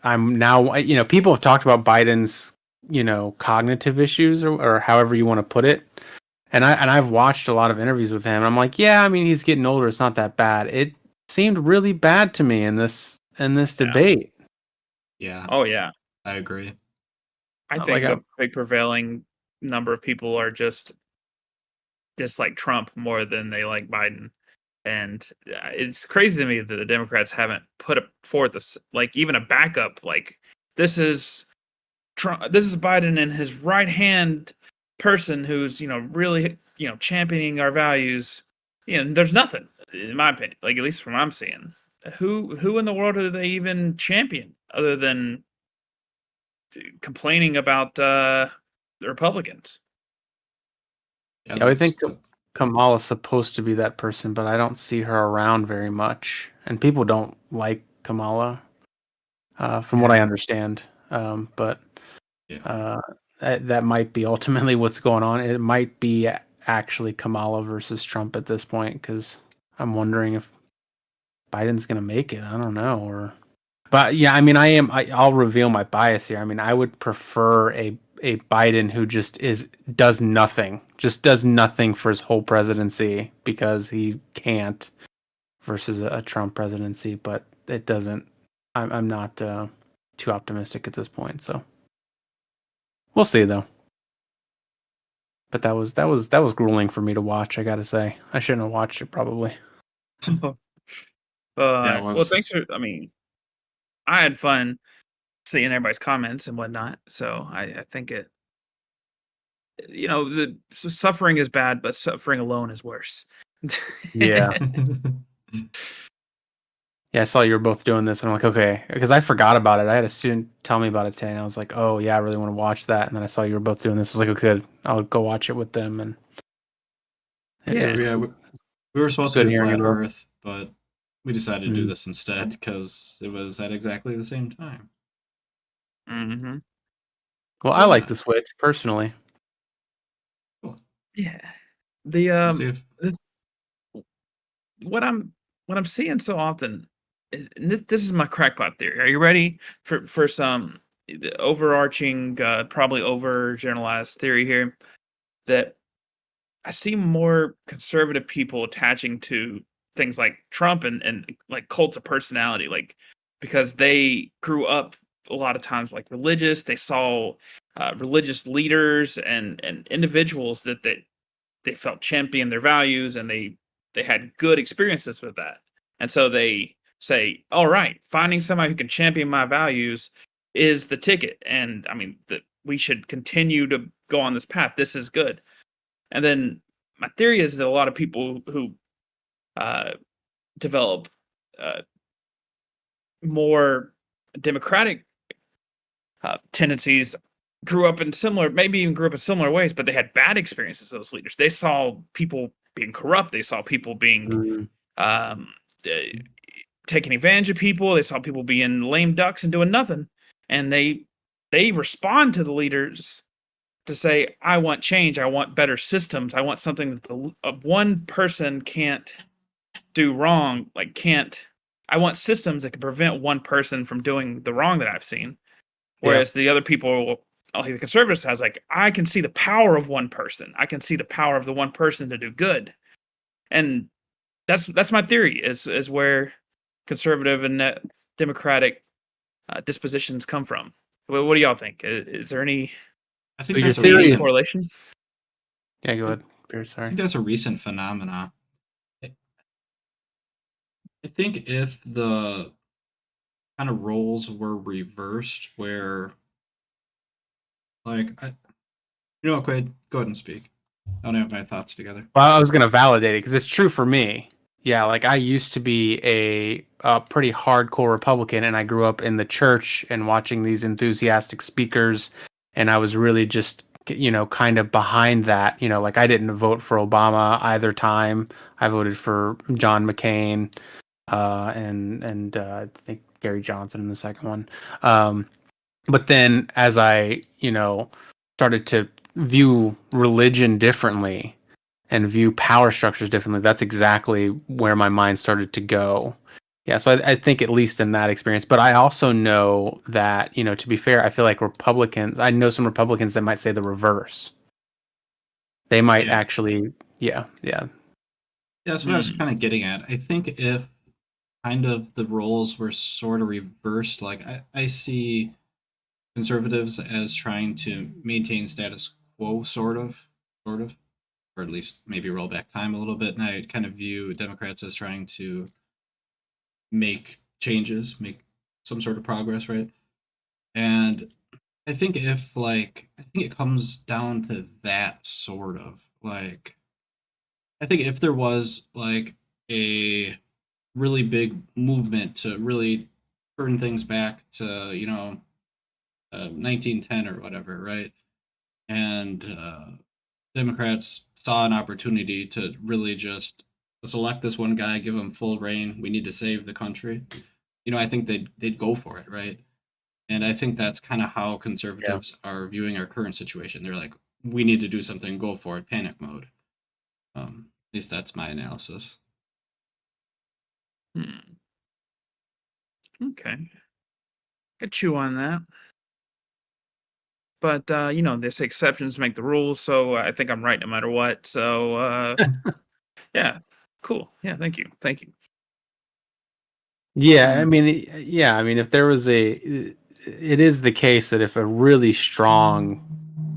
I'm now people have talked about Biden's cognitive issues or however you want to put it, and I've watched a lot of interviews with him. And I'm like, yeah, I mean he's getting older. It's not that bad. It seemed really bad to me in this debate. Yeah. Oh yeah. I agree. I think the big prevailing number of people are just dislike Trump more than they like Biden. And it's crazy to me that the Democrats haven't put forth like even a backup. Like this is Trump, this is Biden and his right hand person who's really championing our values. There's nothing in my opinion. Like at least from what I'm seeing, who in the world do they even champion other than complaining about the Republicans? Yeah, I think Kamala's supposed to be that person, but I don't see her around very much, and people don't like Kamala, from what I understand. But that might be ultimately what's going on. It might be actually Kamala versus Trump at this point, because I'm wondering if Biden's going to make it. I don't know, but yeah, I mean, I'll reveal my bias here. I mean, I would prefer a Biden who just does nothing for his whole presidency because he can't, versus a Trump presidency. But it doesn't. I'm not too optimistic at this point. So we'll see, though. But that was grueling for me to watch. I gotta say, I shouldn't have watched it probably. Well, thanks for. I mean, I had fun seeing everybody's comments and whatnot. So I think it. The suffering is bad, but suffering alone is worse. Yeah. Yeah, I saw you were both doing this, and I'm like, okay, because I forgot about it. I had a student tell me about it today, and I was like, oh yeah, I really want to watch that. And then I saw you were both doing this. I was like, okay, I'll go watch it with them. And we were supposed to do Flat Earth, but we decided to do this instead because it was at exactly the same time. Mm-hmm. Well, I like the Switch personally. Cool. Yeah. What I'm seeing so often is, and this is my crackpot theory. Are you ready for some overarching, probably overgeneralized theory here? That I see more conservative people attaching to things like Trump and like cults of personality, like because they grew up a lot of times like religious. They saw religious leaders and individuals that they felt champion their values, and they had good experiences with that. And so they say, all right, finding somebody who can champion my values is the ticket. And I mean, that we should continue to go on this path. This is good. And then my theory is that a lot of people who develop more democratic tendencies grew up in similar ways, but they had bad experiences with those leaders. They saw people being corrupt. They saw people being taking advantage of people. They saw people being lame ducks and doing nothing. And they respond to the leaders to say, I want change. I want better systems. I want something that one person can't do wrong. I want systems that can prevent one person from doing the wrong that I've seen. Whereas the other people, like the conservative side, like, I can see the power of one person. I can see the power of the one person to do good. And that's my theory, is where conservative and democratic dispositions come from. What do y'all think? Is there any I think there's a recent correlation? Yeah, go ahead. Pierce, sorry. I think that's a recent phenomena. I think if the kind of roles were reversed, where, like, go ahead and speak. I don't have my thoughts together. Well, I was going to validate it because it's true for me. Yeah, like I used to be a pretty hardcore Republican, and I grew up in the church and watching these enthusiastic speakers, and I was really just, kind of behind that. Like I didn't vote for Obama either time. I voted for John McCain, and I think Gary Johnson in the second one. But then as I, started to view religion differently and view power structures differently, that's exactly where my mind started to go. Yeah, so I think at least in that experience. But I also know that, to be fair, I feel like I know some Republicans that might say the reverse. They might actually, yeah. That's what I was kind of getting at. I think if kind of the roles were sort of reversed, like I see conservatives as trying to maintain status quo, sort of, or at least maybe roll back time a little bit. And I kind of view Democrats as trying to make changes, make some sort of progress, right? And I think it comes down to that sort of like, I think if there was like a really big movement to really turn things back to 1910 or whatever, right? And Democrats saw an opportunity to really just select this one guy, give him full reign. We need to save the country. I think they'd go for it, right? And I think that's kind of how conservatives are viewing our current situation. They're like, we need to do something, go for it, panic mode. At least that's my analysis. Okay. Could chew on that. But there's exceptions make the rules, so I think I'm right no matter what. So yeah, cool. Yeah, thank you. Yeah, I mean, if there was it is the case that if a really strong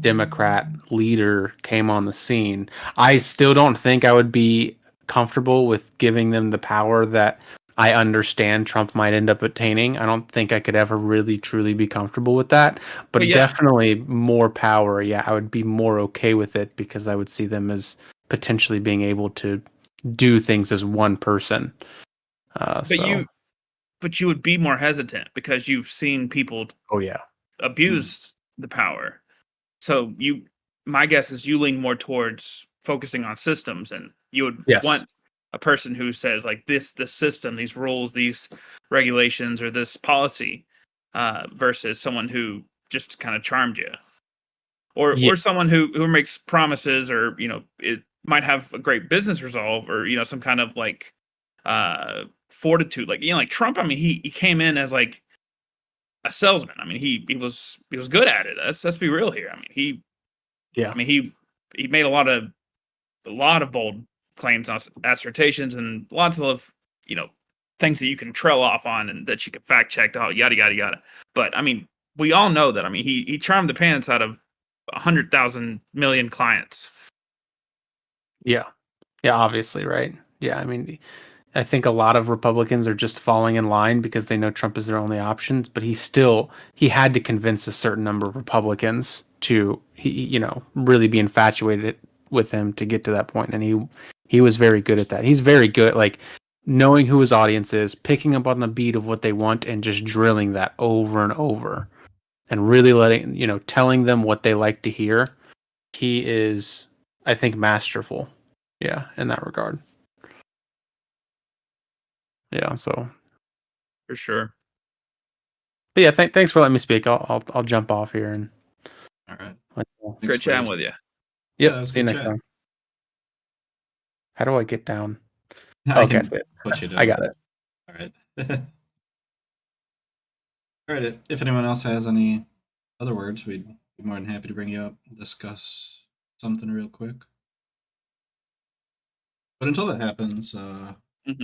Democrat leader came on the scene, I still don't think I would be comfortable with giving them the power that I understand Trump might end up attaining. I don't think I could ever really truly be comfortable with that, but definitely more power. Yeah, I would be more okay with it because I would see them as potentially being able to do things as one person. But you would be more hesitant because you've seen people abuse the power. So my guess is you lean more towards focusing on systems, and you would want a person who says like the system, these rules, these regulations, or this policy, versus someone who just kind of charmed you, or someone who makes promises, or it might have a great business resolve, or some kind of like fortitude, like Trump. I mean, he came in as like a salesman. I mean, he was good at it. Let's be real here. I mean, he made a lot of bold claims on assertions and lots of things that you can trail off on and that you can fact check out, yada yada yada. But I mean, we all know that. I mean, he charmed the pants out of 100,000 million clients. Yeah, obviously, right? Yeah, I mean, I think a lot of Republicans are just falling in line because they know Trump is their only options, but he had to convince a certain number of Republicans to really be infatuated with him to get to that point, and he was very good at that. He's very good at like knowing who his audience is, picking up on the beat of what they want, and just drilling that over and over, and really telling them what they like to hear. He is, I think, masterful. Yeah, in that regard. Yeah, so for sure. But yeah, thanks for letting me speak. I'll jump off here and. All right. Great chatting with you. Yep. See you next time. How do I get down? I can put you down. I got it. All right. All right. If anyone else has any other words, we'd be more than happy to bring you up and discuss something real quick. But until that happens,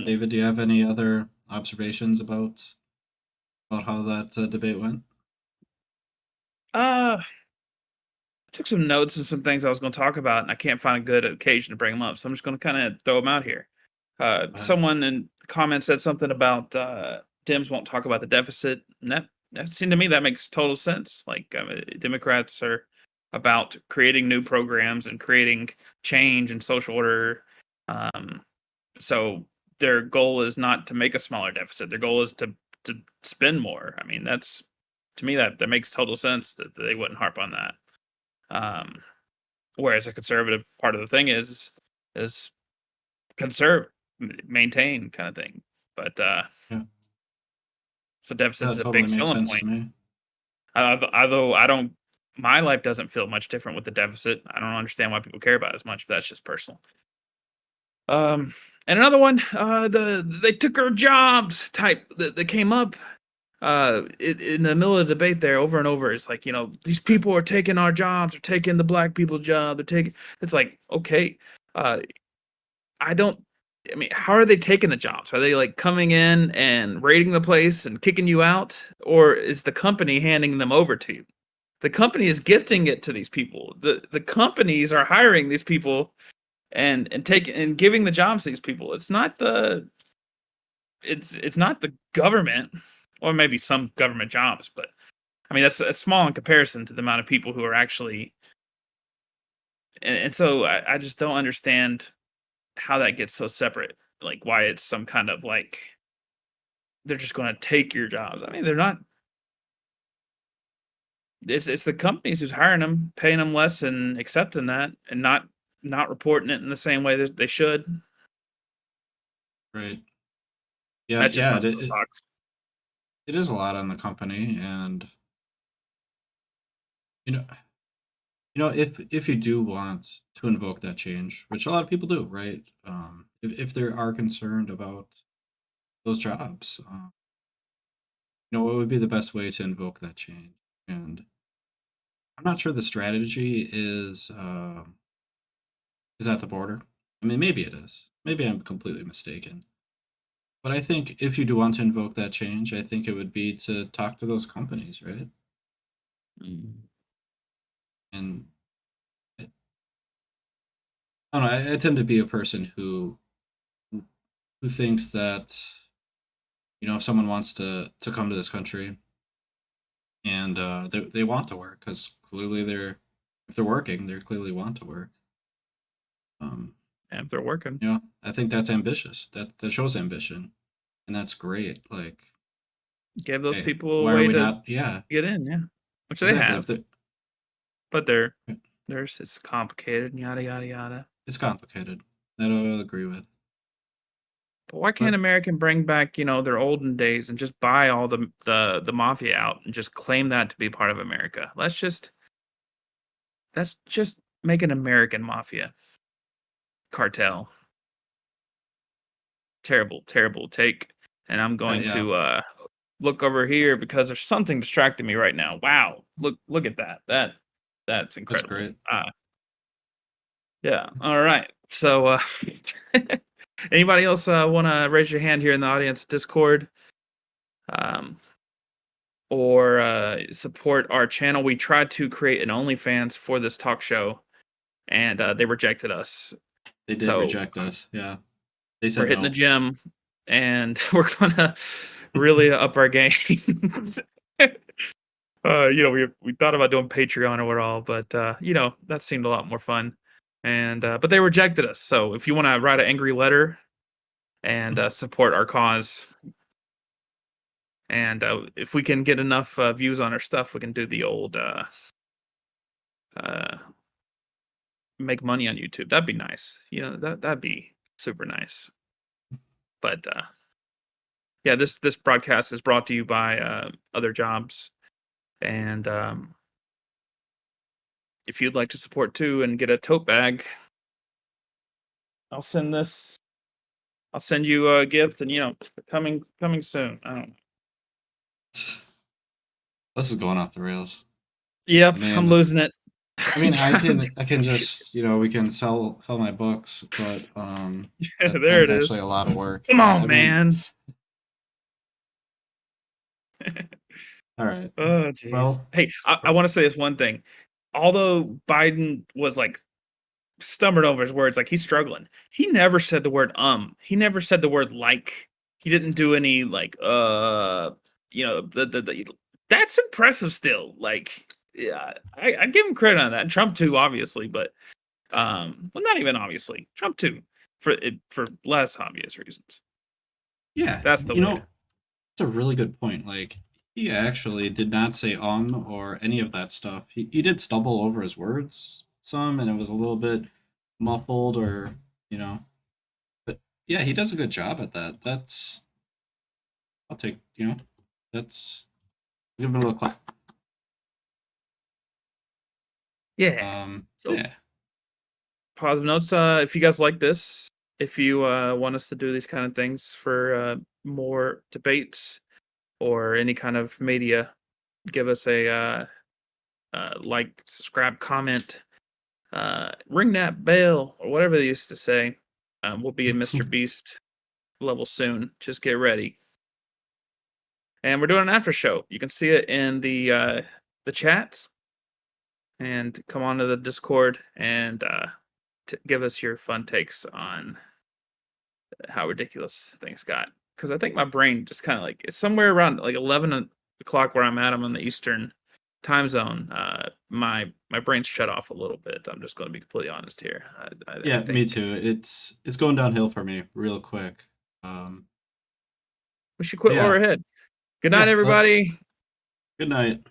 David, do you have any other observations about how that debate went? I took some notes and some things I was going to talk about, and I can't find a good occasion to bring them up, so I'm just going to kind of throw them out here. Someone in the comments said something about Dems won't talk about the deficit, and that seemed to me that makes total sense. Like Democrats are about creating new programs and creating change and social order. So their goal is not to make a smaller deficit. Their goal is to spend more. I mean, that's, to me, that makes total sense that they wouldn't harp on that. Whereas a conservative part of the thing is conserve, maintain kind of thing. But so deficit is a big selling point. Although my life doesn't feel much different with the deficit. I don't understand why people care about it as much, but that's just personal. And another one, they took our jobs type that came up in the middle of the debate there over and over. It's like, these people are taking our jobs, they're taking the black people's job, it's like, okay, how are they taking the jobs? Are they like coming in and raiding the place and kicking you out? Or is the company handing them over to you? The company is gifting it to these people. The companies are hiring these people and taking and giving the jobs to these people. It's not the government, or maybe some government jobs, but I mean that's small in comparison to the amount of people who are actually. And so I just don't understand how that gets so separate. Like why it's some kind of like they're just going to take your jobs. I mean, they're not. It's the companies who's hiring them, paying them less, and accepting that, and not reporting it in the same way that they should. Right. Yeah. That's just Yeah. It is a lot on the company, and you know, if you do want to invoke that change, which a lot of people do, right? If they are concerned about those jobs, what would be the best way to invoke that change? And I'm not sure the strategy is at the border. I mean, maybe it is. Maybe I'm completely mistaken. But I think if you do want to invoke that change, I think it would be to talk to those companies, right? And I don't know. I tend to be a person who thinks that if someone wants to come to this country and they want to work, because clearly if they're working, they clearly want to work. And if they're working, I think that's ambitious. That shows ambition, and that's great. Like, give those people why a way are we to not? Yeah, get in, which exactly. they have. But it's complicated, yada yada yada. It's complicated. That I'll agree with. But why can't American bring back, their olden days and just buy all the mafia out and just claim that to be part of America? Let's just make an American mafia cartel. Terrible, terrible take. And I'm going to look over here because there's something distracting me right now. Wow, look at that. That's incredible. That's great. Yeah. All right. So, anybody else want to raise your hand here in the audience, Discord, or support our channel? We tried to create an OnlyFans for this talk show, and they rejected us. They did reject us. Yeah. They said we're hitting the gym, and we're gonna really up our game. We thought about doing Patreon or all, but that seemed a lot more fun. And but they rejected us. So if you want to write an angry letter and support our cause, and if we can get enough views on our stuff, we can do the old make money on YouTube. That'd be nice. That'd be super nice. But yeah, this broadcast is brought to you by Other Jobs, and if you'd like to support too and get a tote bag, I'll send you a gift, and coming soon. I don't know. This is going off the rails. Yep, I'm losing it. I mean, I can just we can sell my books, but there it is. Actually a lot of work. Come on, man. All right. Oh, jeez. Well, hey, I want to say this one thing. Although Biden was like stumbling over his words, like he's struggling. He never said the word He never said the word like. He didn't do any like that's impressive still. Like, yeah, I give him credit on that. And Trump too, obviously, but well, not even obviously. Trump too, for less obvious reasons. Yeah, that's the way. That's a really good point. Like, he actually did not say or any of that stuff. He did stumble over his words some, and it was a little bit muffled, or but yeah, he does a good job at that. I'll take that's give him a little clap. Yeah. So yeah. Positive notes. If you guys like this, if you want us to do these kind of things for more debates or any kind of media, give us a like, subscribe, comment, ring that bell, or whatever they used to say. We'll be a Mr. Beast level soon. Just get ready. And we're doing an after show. You can see it in the chat, and come on to the Discord and give us your fun takes on how ridiculous things got. Because I think my brain just kind of like it's somewhere around like 11 o'clock where I'm at. I'm on the Eastern time zone. My brain's shut off a little bit. I'm just going to be completely honest here. Yeah, I think me too. It's going downhill for me real quick. We should quit while we're ahead. Good night, yeah, everybody. Good night.